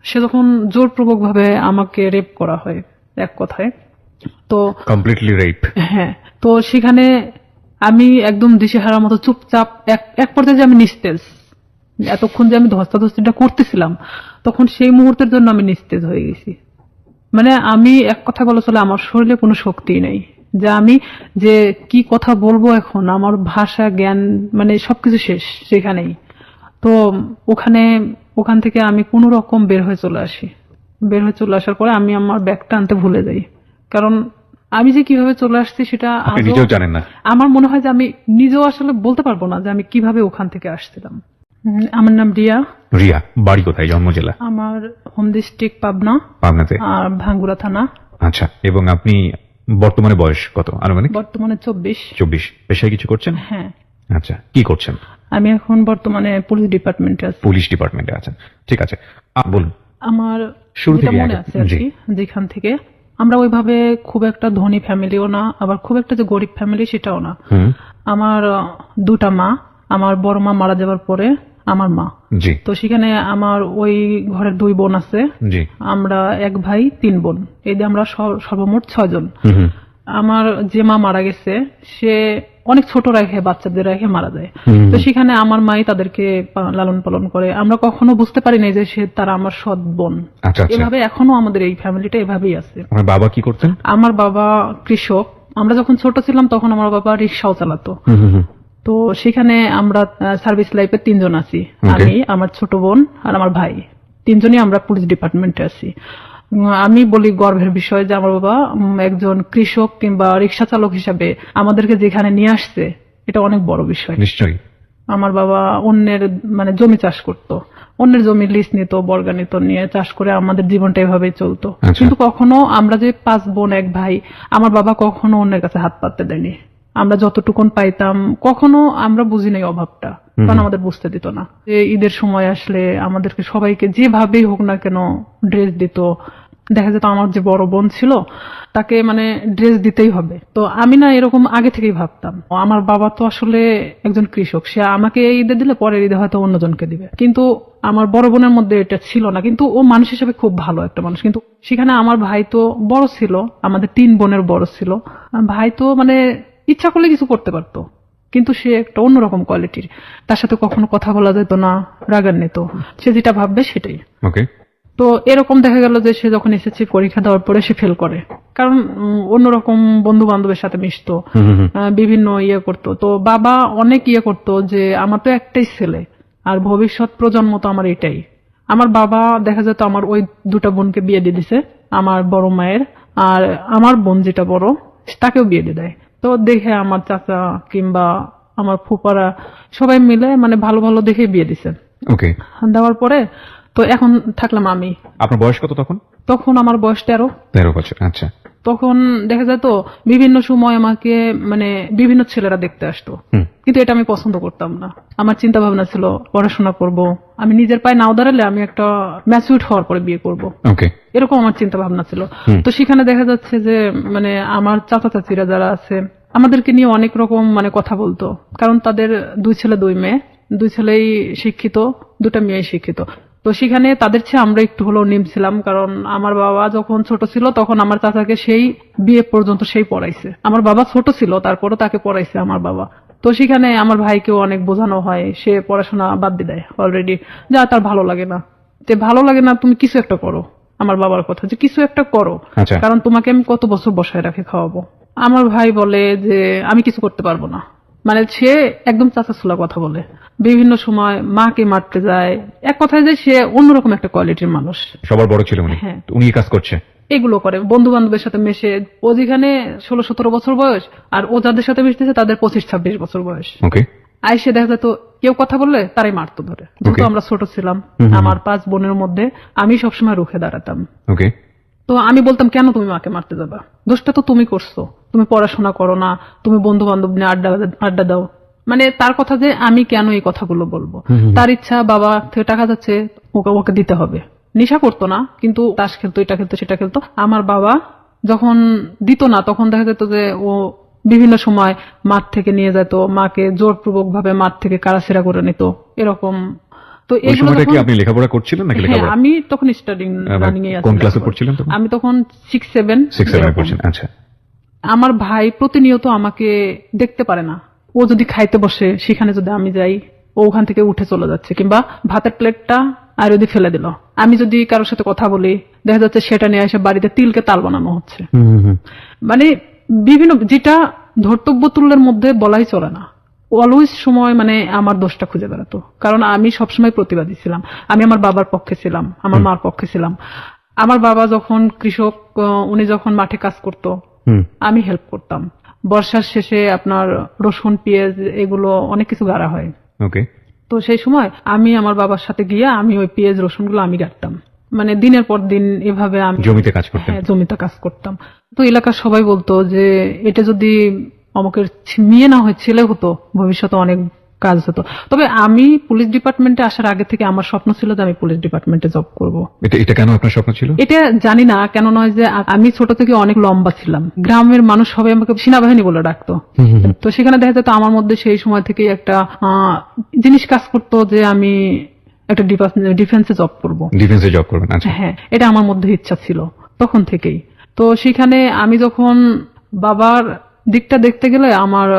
সে যখন জোরপূর্বক ভাবে আমাকে রেপ করা হয় এক কথায়, তো কমপ্লিটলি রেপ। হ্যাঁ, তো সেখানে আমি একদম দিশেহারার মতো চুপচাপ এক পর্যায়ে যে আমি নিস্তেজ, এতক্ষণ যে আমি ধস্তাধস্তিটা করতেছিলাম তখন সেই মুহূর্তের জন্য আমি নিস্তেজ হয়ে গেছি। মানে আমি এক কথা বলা চলে আমার শরীরে কোনো শক্তি নেই, যে আমি যে কি কথা বলবো এখন, আমার ভাষা জ্ঞান মানে সবকিছু শেষ সেখানেই। তো ওখান থেকে আমি কোনো রকম বের হয়ে চলে আসি। বের হয়ে চলে আসার পরে আমি আমার ব্যাগটা আনতে ভুলে যাই, কারণ আমি যে কিভাবে চলে আসছি সেটা আপনি নিজেও জানেন না। আমার মনে হয় যে আমি নিজেও আসলে বলতে পারবো না যে আমি কিভাবে ওখান থেকে আসছিলাম। আমার নাম রিয়া। রিয়া, বাড়ি কোথায়, জন্ম জেলা? আমার হোম ডিস্ট্রিক্ট পাবনা। পাবনাতে। আর ভাঙ্গুড়া থানা। আচ্ছা, এবং আপনি বর্তমানে বয়স কত আনুমানিক? বর্তমানে 24। 24। পেশায় কিছু করছেন? হ্যাঁ। আচ্ছা, কি করছেন? আমি এখন বর্তমানে পুলিশ ডিপার্টমেন্টে আছি। পুলিশ ডিপার্টমেন্টে আছেন, ঠিক আছে। বলুন। আমার শুরু যেটা থেকে মনে আছে আর কি, যেখান থেকে আমরা ওইভাবে খুব একটা ধনী ফ্যামিলিও না, আবার খুব একটা যে গরিব ফ্যামিলি সেটাও না। আমার দুটা মা, আমার বড় মা মারা যাওয়ার পরে আমার মা। জি। তো সেখানে আমার ওই ঘরের 2 বোন আছে। জি। আমরা 1 ভাই 3 বোন, এই যে আমরা সর্বমোট 6 জন। আমার যে মা মারা গেছে সে অনেক ছোট রেখে, বাচ্চাদের রেখে মারা যায়। তো সেখানে আমার মাই তাদেরকে লালন পালন করে। আমরা কখনো বুঝতে পারি নাই যে তারা আমার সৎ বোন। এভাবে এখনো আমাদের এই ফ্যামিলিটা এভাবেই আছে। আমার বাবা কি করতেন? আমার বাবা কৃষক। আমরা যখন ছোট ছিলাম তখন আমার বাবা রিক্সাও চালাতো। তো সেখানে আমরা সার্ভিস লাইফে 3 জন আছি, আমি, আমার ছোট বোন আর আমার ভাই। 3 জনই আমরা পুলিশ ডিপার্টমেন্টে আছি। আমি বলি গর্বের বিষয় যে আমার বাবা একজন কৃষক কিংবা রিক্সা চালক হিসাবে আমাদেরকে যেখানে নিয়ে আসছে এটা অনেক বড় বিষয়। নিশ্চয়ই। আমার বাবা অন্যের মানে জমি চাষ করতো, অন্যের জমি লিজ নিত, বর্গা নিত, নিয়ে চাষ করে আমাদের জীবনটা এভাবেই চলতো। কিন্তু কখনো আমরা যে 5 বোন 1 ভাই, আমার বাবা কখনো অন্যের কাছে হাত পাততে দেয়নি। আমরা যতটুকুন পাইতাম কখনো আমরা বুঝি নাই অভাবটা, কারণ আমাদের বুঝতে দিত না। ঈদের সময় আসলে আমাদেরকে সবাইকে যেভাবেই হোক না কেন ড্রেস দিত। দেখা যেত আমার যে বড় বোন ছিল তাকে মানে ড্রেস দিতেই হবে। তো আমি না এরকম আগে থেকেই ভাবতাম, আমার বাবা তো আসলে একজন কৃষক, সে আমাকে ঈদে দিলে পরের ঈদে হয়তো অন্যজনকে দিবে। কিন্তু আমার বড় বোনের মধ্যে এটা ছিল না, কিন্তু ও মানুষ হিসেবে খুব ভালো একটা মানুষ। কিন্তু সেখানে আমার ভাই তো বড় ছিল, আমাদের 3 বোনের বড় ছিল। ভাই তো মানে ইচ্ছা করলে কিছু করতে পারতো, কিন্তু সে একটা অন্যরকম কোয়ালিটির। তার সাথে কখনো কথা বলা যেত না, রাগান্বিত, সে যেটা ভাববে সেটাই। তো এরকম দেখা গেল যে সে যখন এসেছে পরীক্ষা দেওয়ার পরে সে ফেল করে, কারণ অন্যরকম বন্ধু বান্ধবের সাথে মিশতো, বিভিন্ন ইয়ে করতো। তো বাবা অনেক ইয়ে করতো যে আমার তো একটাই ছেলে আর ভবিষ্যৎ প্রজন্ম তো আমার এটাই। আমার বাবা দেখা যেত আমার ওই 2টা বোনকে বিয়ে দিয়ে দিছে, আমার বড় মায়ের, আর আমার বোন যেটা বড় তাকেও বিয়ে দিয়ে দেয়। তো দেখে আমার চাচা কিংবা আমার ফুপারা সবাই মিলে মানে ভালো ভালো দেখে বিয়ে দিছে। দেওয়ার পরে তো এখন থাকলাম আমি। আপনার বয়স কত তখন? তখন আমার বয়স 13 বছর। আচ্ছা। তখন দেখা যেত বিভিন্ন সময় আমাকে মানে বিভিন্ন ছেলেরা দেখতে আসতো, কিন্তু এটা আমি পছন্দ করতাম না। আমার চিন্তা ভাবনা ছিল পড়াশোনা করব, আমি নিজের পায়ে নাও দাঁড়ালে আমি একটা ম্যাচিউরড হওয়ার পরে বিয়ে করব, এরকম আমার চিন্তা ভাবনা ছিল। তো সেখানে দেখা যাচ্ছে যে মানে আমার চাচা চাচিরা যারা আছে আমাদেরকে নিয়ে অনেক রকম মানে কথা বলতো, কারণ তাদের 2 ছেলে 2 মেয়ে, 2 ছেলেই শিক্ষিত, 2টা মেয়ে শিক্ষিত। তো সেখানে তাদের চেয়ে আমরা একটু হলেও নিমছিলাম, কারণ আমার বাবা যখন ছোট ছিল তখন আমার চাচাকে সেই বিয়ে পর্যন্ত সেই পড়াইছে। আমার বাবা ছোট ছিল তারপরও তাকে পড়াইছে আমার বাবা। তো সেখানে আমার ভাইকেও অনেক বোঝানো হয়, সে পড়াশোনা বাদ দিয়ে দেয় অলরেডি, যা তার ভালো লাগে না। যে ভালো লাগে না তুমি কিছু একটা করো, আমার বাবার কথা যে কিছু একটা করো, কারণ তোমাকে আমি কত বছর বসায় রাখে খাওয়াবো। আমার ভাই বলে যে আমি কিছু করতে পারবো না, মানে সে একদম চাচাছোলা কথা বলে, বিভিন্ন সময় মাকে মারতে যায়, এক কথায় যে সে অন্যরকম একটা কোয়ালিটির মানুষ। সবার বড় ছিল উনি। হ্যাঁ, উনি কাজ করছে, এগুলো করে, বন্ধু বান্ধবের সাথে মেশে। ও যেখানে 16-17 বছর বয়স আর ও যাদের সাথে মিশতেছে তাদের 25-26 বছর বয়স। আইসে দেখা যেত কেউ কথা বললে তারাই মারতো ধরে, যেহেতু আমরা ছোট ছিলাম। আমার 5 বোনের মধ্যে আমি সবসময় রুখে দাঁড়াতাম। তো আমি বলতাম কেন তুমি মাকে মারতে যাবা, দোষটা তো তুমি করছো, তুমি পড়াশোনা করো না, তুমি বন্ধু বান্ধব নিয়ে আড্ডা দাও। মানে তার কথা যে আমি কেন এই কথাগুলো বলবো, তার ইচ্ছা বাবা থেকে টাকা যাচ্ছে ওকে দিতে হবে। নেশা করতো না, কিন্তু তাস খেলতো, এটা খেলতো, সেটা খেলতো। আমার বাবা যখন দিত না তখন দেখা যেত যে ও বিভিন্ন সময় মাঠ থেকে নিয়ে যেত, মাকে জোরপূর্বক ভাবে মাঠ থেকে কারাছেড়া করে নিত, এরকম তো ওই এগুলো সময়টা কি যখন- আপনি লেখাপড়া করছিলেন নাকি হ্যাঁ, লেখাপড়া আমি তখন স্টাডিং রানিং এ কোন আছি। ক্লাসে পড়ছিলেন তখন? আমি তখন 6-7 6-7 পড়ছেন, আচ্ছা। আমার ভাই প্রতিনিয়ত আমাকে দেখতে পারে না। ও যদি খাইতে বসে সেখানে যদি আমি যাই, ও ওখান থেকে উঠে চলে যাচ্ছে, কিংবা ভাতের প্লেটটা আর যদি ফেলে দিল, আমি যদি কারোর সাথে কথা বলি দেখা যাচ্ছে সেটা নিয়ে এসে বাড়িতে তিলকে তাল বানানো হচ্ছে। মানে বিভিন্ন, যেটা ধর্তব্য তুল্যের মধ্যে বলাই চলে না, অলওয়েজ সময় মানে আমার দোষটা খুঁজে বেড়াতো। কারণ আমি সবসময় প্রতিবাদী ছিলাম। আমি আমার বাবার পক্ষে ছিলাম, আমার মার পক্ষে ছিলাম। আমার বাবা যখন কৃষক, উনি যখন মাঠে কাজ করতো আমি হেল্প করতাম। বর্ষার শেষে আপনার রসুন, পেঁয়াজ এগুলো অনেক কিছু গাড়া হয়। ওকে। তো সেই সময় আমি আমার বাবার সাথে গিয়ে আমি ওই পেঁয়াজ রসুন গুলো আমি কাটতাম। মানে দিনের পর দিন এভাবে আমি জমিতে কাজ করতেন? হ্যাঁ, জমিতে কাজ করতাম। তো এলাকার সবাই বলতো যে এটা যদি আমাকে মেয়ে না হয় ছেলে হতো ভবিষ্যতে অনেক কাজ হতো। তবে আমি পুলিশ ডিপার্টমেন্টে আসার আগে থেকে আমার স্বপ্ন ছিল যে আমি পুলিশ ডিপার্টমেন্টে জব করব। এটা কেন আপনার স্বপ্ন ছিল? এটা জানি না কেন, নয় যে আমি ছোট থেকে অনেক লম্বা ছিলাম, গ্রামের মানুষ সবাই আমাকে সেনাবাহিনী বলে ডাকতো। তো সেখানে দেখা যেত আমার মধ্যে সেই সময় থেকে একটা জিনিস কাজ করতো যে আমি একটা ডিফেন্সে জব করব। ডিফেন্সে জব করবেন, আচ্ছা। হ্যাঁ, এটা আমার মধ্যে ইচ্ছা ছিল তখন থেকেই। তো সেখানে আমি যখন বাবার দিকটা দেখতে গেলে আমার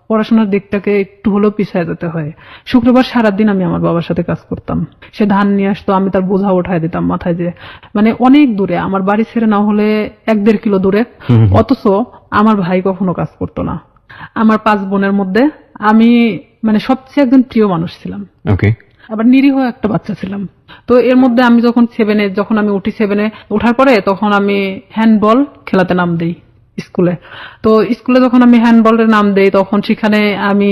পড়াশোনার দিকটাকে একটু হলেও পিছিয়ে যেতে হয়। শুক্রবার সারাদিন আমি আমার বাবার সাথে কাজ করতাম। সে ধান নিয়ে আসতো, আমি তার বোঝা উঠায় দিতাম মাথায়, যে মানে অনেক দূরে, আমার বাড়ি ছেড়ে না হলে 1-1.5 কিলো দূরে। অথচ আমার ভাই কখনো কাজ করতো না। আমার 5 বোনের মধ্যে আমি মানে সবচেয়ে একজন প্রিয় মানুষ ছিলাম। ওকে। আবার নিরীহ একটা বাচ্চা ছিলাম। তো এর মধ্যে আমি যখন 7-এ, যখন আমি উঠি 7-এ ওঠার পরে, তখন আমি হ্যান্ডবল খেলাতে নাম দেই স্কুলে। তো স্কুলে যখন আমি হ্যান্ডবলের নাম দেই, তখন সেখানে আমি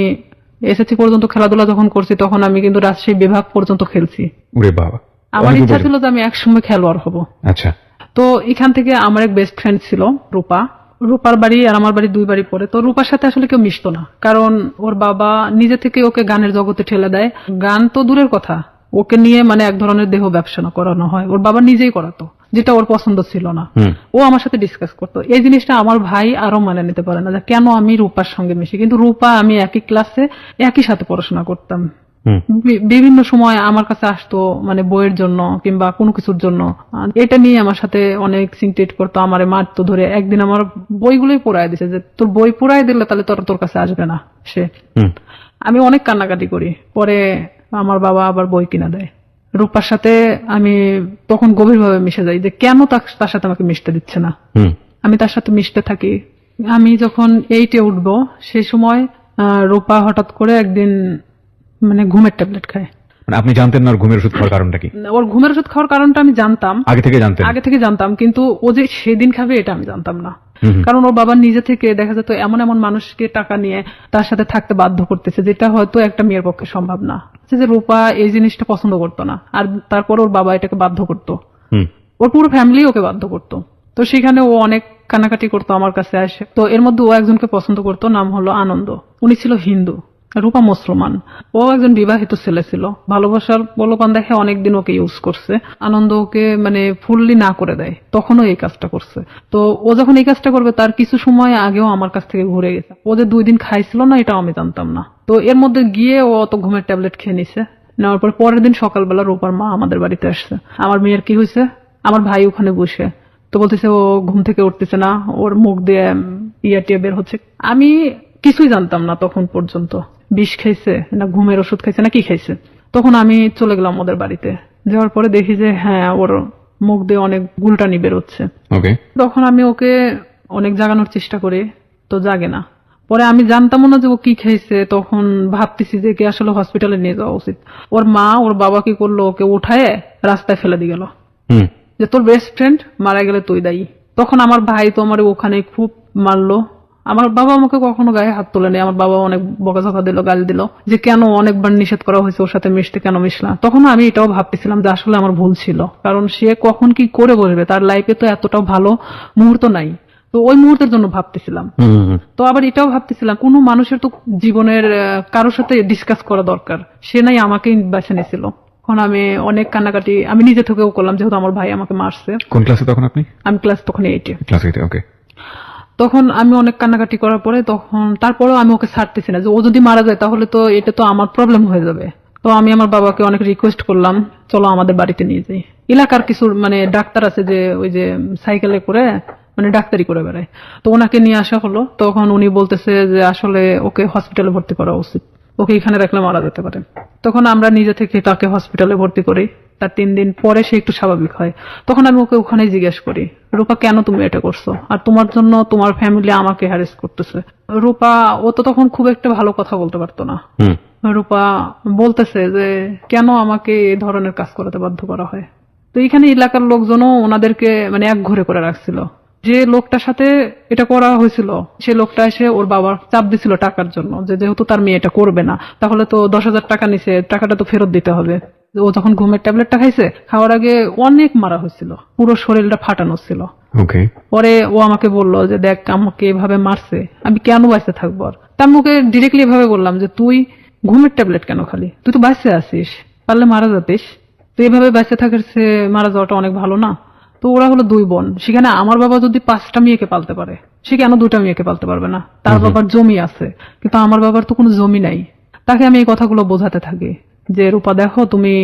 এসএসসি পর্যন্ত খেলাধুলা যখন করছি, তখন আমি কিন্তু রাজশাহী বিভাগ পর্যন্ত খেলছি। ওরে বাবা, আমার ইচ্ছা ছিল যে আমি একসময় খেলোয়াড় হব। আচ্ছা। তো এখান থেকে আমার এক বেস্ট ফ্রেন্ড ছিল রূপা। রূপার বাড়ি আর আমার বাড়ি 2 বাড়ি পরে। তো রূপার সাথে আসলে কেউ মিশতো না, কারণ ওর বাবা নিজে থেকে ওকে গানের জগতে ঠেলে দেয়। গান তো দূরের কথা, ওকে নিয়ে মানে এক ধরনের দেহ ব্যবসা করানো হয়, ওর বাবা নিজেই করাতো, যেটা ওর পছন্দ ছিল না। ও আমার সাথে ডিসকাস করতো। এই জিনিসটা আমার ভাই আরো মানে নিতে পারে না, যে কেন আমি রূপার সঙ্গে মিশি। কিন্তু রূপা আমি একই ক্লাসে একই সাথে পড়াশোনা করতাম। বিভিন্ন সময় আমার কাছে আসতো, মানে বইয়ের জন্য কিংবা কোনো কিছুর জন্য। এটা নিয়ে আমার সাথে অনেক সিনক্রেট করতো, আমারে মারতো ধরে। একদিন আমার বইগুলোই পোড়ায় দিছে, যে তোর বই পোড়ায় দিলে তাহলে তোর কাছে আসবে না সে। আমি অনেক কান্নাকাটি করি, পরে আমার বাবা আবার বই কিনা দেয়। রূপার সাথে আমি তখন গভীরভাবে মিশে যাই, যে কেন তার সাথে আমাকে মিশতে দিচ্ছে না। আমি তার সাথে মিশতে থাকি। আমি যখন 8-এ উঠবো সেই সময় রূপা হঠাৎ করে একদিন মানে ঘুমের ট্যাবলেট খায়। মানে আপনি জানতেন না ওর ঘুমের ওষুধ খাওয়ার কারণটা কি? ওর ঘুমের ওষুধ খাওয়ার কারণটা আমি জানতাম, আগে থেকে জানতেন, কিন্তু ও যে সেদিন খাবে এটা আমি জানতাম না। কারণ ওর বাবা নিজে থেকে দেখা যেত এমন এমন মানুষকে টাকা নিয়ে তার সাথে থাকতে বাধ্য করতেছে, যেটা হয়তো একটা মেয়ের পক্ষে সম্ভব না। যে রূপা এই জিনিসটা পছন্দ করতো না, আর তারপর ওর বাবা এটাকে বাধ্য করতো, ওর পুরো ফ্যামিলি ওকে বাধ্য করতো। তো সেখানে ও অনেক কানাকাটি করতো আমার কাছে আসে। তো এর মধ্যে ও একজনকে পছন্দ করতো, নাম হলো আনন্দ। উনি ছিল হিন্দু, রূপা মুসলমান। ও একজন বিবাহিত ছেলে ছিল। ভালোবাসার প্রলোভন দেখে অনেকদিন ওকে ইউজ করছে। আনন্দ ওকে মানে ফুললি না করে দেয়, তখনও এই কাজটা করছে। তো ও যখন এই কাজটা করবে তার কিছু সময় আগেও আমার কাছ থেকে ঘুরে গেছে। ও যে 2 দিন খাইছিল না এটাও আমি জানতাম না। তো এর মধ্যে গিয়ে ও অত ঘুমের ট্যাবলেট খেয়ে নিছে। নেওয়ার পর পরের দিন সকালবেলা রূপার মা আমাদের বাড়িতে আসছে। আমার মেয়ের কি হয়েছে, আমার ভাই ওখানে বসে। তো বলতেছে ও ঘুম থেকে উঠতেছে না, ওর মুখ দিয়ে টিয়া বের হচ্ছে। আমি কিছুই জানতাম না তখন পর্যন্ত, বিষ খাইছে না ঘুমের ওষুধ খাইছে না কি খাইছে। তখন আমি চলে গেলাম ওদের বাড়িতে। যাওয়ার পরে দেখি যে হ্যাঁ, ওর মুখ দিয়ে অনেক গুলটানি বেরোচ্ছে। তখন আমি ওকে অনেক জাগানোর চেষ্টা করি, তো জাগে না। পরে আমি জানতাম না যে ও কি খাইছে। তখন ভাবতেছি যে কি আসলে হসপিটালে নিয়ে যাওয়া উচিত। ওর মা ওর বাবা কি করলো, ওকে উঠায় রাস্তায় ফেলে দিয়ে গেল, যে তোর বেস্ট ফ্রেন্ড মারা গেলে তুই দায়ী। তখন আমার ভাই তো আমার ওখানে খুব মারলো। আমার বাবা আমাকে কখনো গায়ে হাত তোলেনি। আমার বাবা অনেক বকাঝকা দিল, গালি দিল, যে কেন অনেকবার নিষেধ করা হয়েছে ওর সাথে মিশতে, কেন মিশলাম। তখন আমি এটাও ভাবতেছিলাম যে আসলে আমার ভুল ছিল, কারণ সে কখন কি করে বসবে, তার লাইফে তো এতটাও ভালো মুহূর্ত নাই। তো ওই মুহূর্তের জন্য ভাবতেছিলাম। তো আবার এটাও ভাবতেছিলাম কোন মানুষের তো জীবনের কারোর সাথে ডিসকাস করা দরকার, সে নাই আমাকেই বেছে নিয়েছিল। তখন আমি অনেক কান্নাকাটি আমি নিজে থেকেও করলাম, যেহেতু আমার ভাই আমাকে মারছে। কোন ক্লাসে তখন আপনি? আমি ক্লাস তখন 8-এ। ক্লাস 8-এ, ওকে। তখন আমি অনেক কান্নাকাটি করার পরে তখন তারপরেও আমি ওকে ছাড়তেছি না, যে ও যদি মারা যায় তাহলে তো এটা তো আমার প্রবলেম হয়ে যাবে। তো আমি আমার বাবাকে অনেক রিকোয়েস্ট করলাম, চলো আমাদের বাড়িতে নিয়ে যাই। এলাকার কিছু মানে ডাক্তার আছে যে ওই যে সাইকেলে করে মানে ডাক্তারি করে বেড়ায়, তো ওনাকে নিয়ে আসা হলো। তখন উনি বলতেছে যে আসলে ওকে হসপিটালে ভর্তি করা উচিত, ওকে এখানে রাখলে মারা যেতে পারে। তখন আমরা নিজে থেকে তাকে হসপিটালে ভর্তি করি। তার 3 দিন পরে সে একটু স্বাভাবিক হয়। তখন আমি ওকে ওখানে জিজ্ঞেস করি, রূপা কেন তুমি এটা করছো, আর তোমার জন্য তোমার ফ্যামিলি আমাকে হ্যারেস করতেছে। রূপা ও তো তখন খুব একটা ভালো কথা বলতে পারতো না। রূপা বলতেছে যে কেন আমাকে এই ধরনের কাজ করাতে বাধ্য করা হয়। তো এখানে এলাকার লোকজনও ওনাদেরকে মানে এক ঘরে করে রাখছিল। যে লোকটার সাথে এটা করা হয়েছিল সে লোকটা এসে ওর বাবার চাপ দিছিল টাকার জন্য, যে যেহেতু তার মেয়ে এটা করবে না তাহলে তো 10,000 টাকা নিছে, টাকাটা তো ফেরত দিতে হবে। ও যখন ঘুমের ট্যাবলেটটা খাইছে, খাওয়ার আগে অনেক মারা হয়েছিল, পুরো শরীরটা ফাটানো ছিল। ওকে। পরে ও আমাকে বললো যে দেখ আমাকে এভাবে মারছে, আমি কেন বাঁচতে থাকবো। আর তার মুখে ডিরেক্টলি এভাবে বললাম যে তুই ঘুমের ট্যাবলেট কেন খালি, তুই তো বাঁচতে আসিস, পারলে মারা যাতিস, তো এভাবে বাঁচতে থাকার চেয়ে মারা যাওয়াটা অনেক ভালো না। তো ওরা হলো 2 বোন, সেখানে আমার বাবা যদি 5টা মেয়েকে পালতে পারে, সে কেন 2টা মেয়েকে পালতে পারবে না? তার বাবার জমি আছে, কিন্তু আমার বাবার তো কোনো জমি নাই। তাকে আমি এই কথাগুলো বোঝাতে থাকি যে রূপা দেখো, তুমি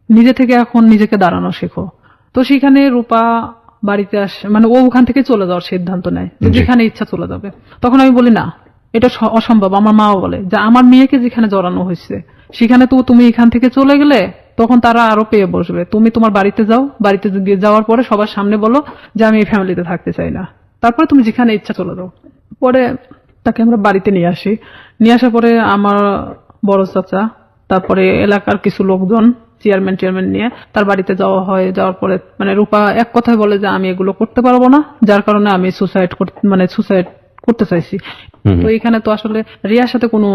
নিজে থেকে এখন নিজেকে দাঁড়ানো শেখো। তো সেখানে রূপা বাড়িতে আসে, মানে ও ওখান থেকে চলে যাওয়ার সিদ্ধান্ত নেয়, যে যেখানে ইচ্ছা চলে যাবে। তখন আমি বলি না, এটা অসম্ভব। আমার মাও বলে যে আমার মেয়েকে যেখানে জড়ানো হয়েছে সেখানে তো তুমি এখান থেকে চলে গেলে তখন তারা আরো পেয়ে বসবে। তুমি তোমার বাড়িতে যাও, বাড়িতে গিয়ে যাওয়ার পরে সবার সামনে বলো যে আমি এই ফ্যামিলিতে থাকতে চাই না, তারপরে তুমি যেখানে ইচ্ছা চলে যাও। পরে তাকে আমরা বাড়িতে নিয়ে আসি। নিয়ে আসার পরে আমার বড় চাচা, তারপরে এলাকার কিছু লোকজন, চেয়ারম্যান নিয়ে তার বাড়িতে যাওয়া হয়। যাওয়ার পরে মানে রূপা এক কথায় বলে যে আমি এগুলো করতে পারবো না, যার কারণে আমি সুসাইড করতে চাইছি। তো এখানে তো আসলে রিয়ার সাথে কোনো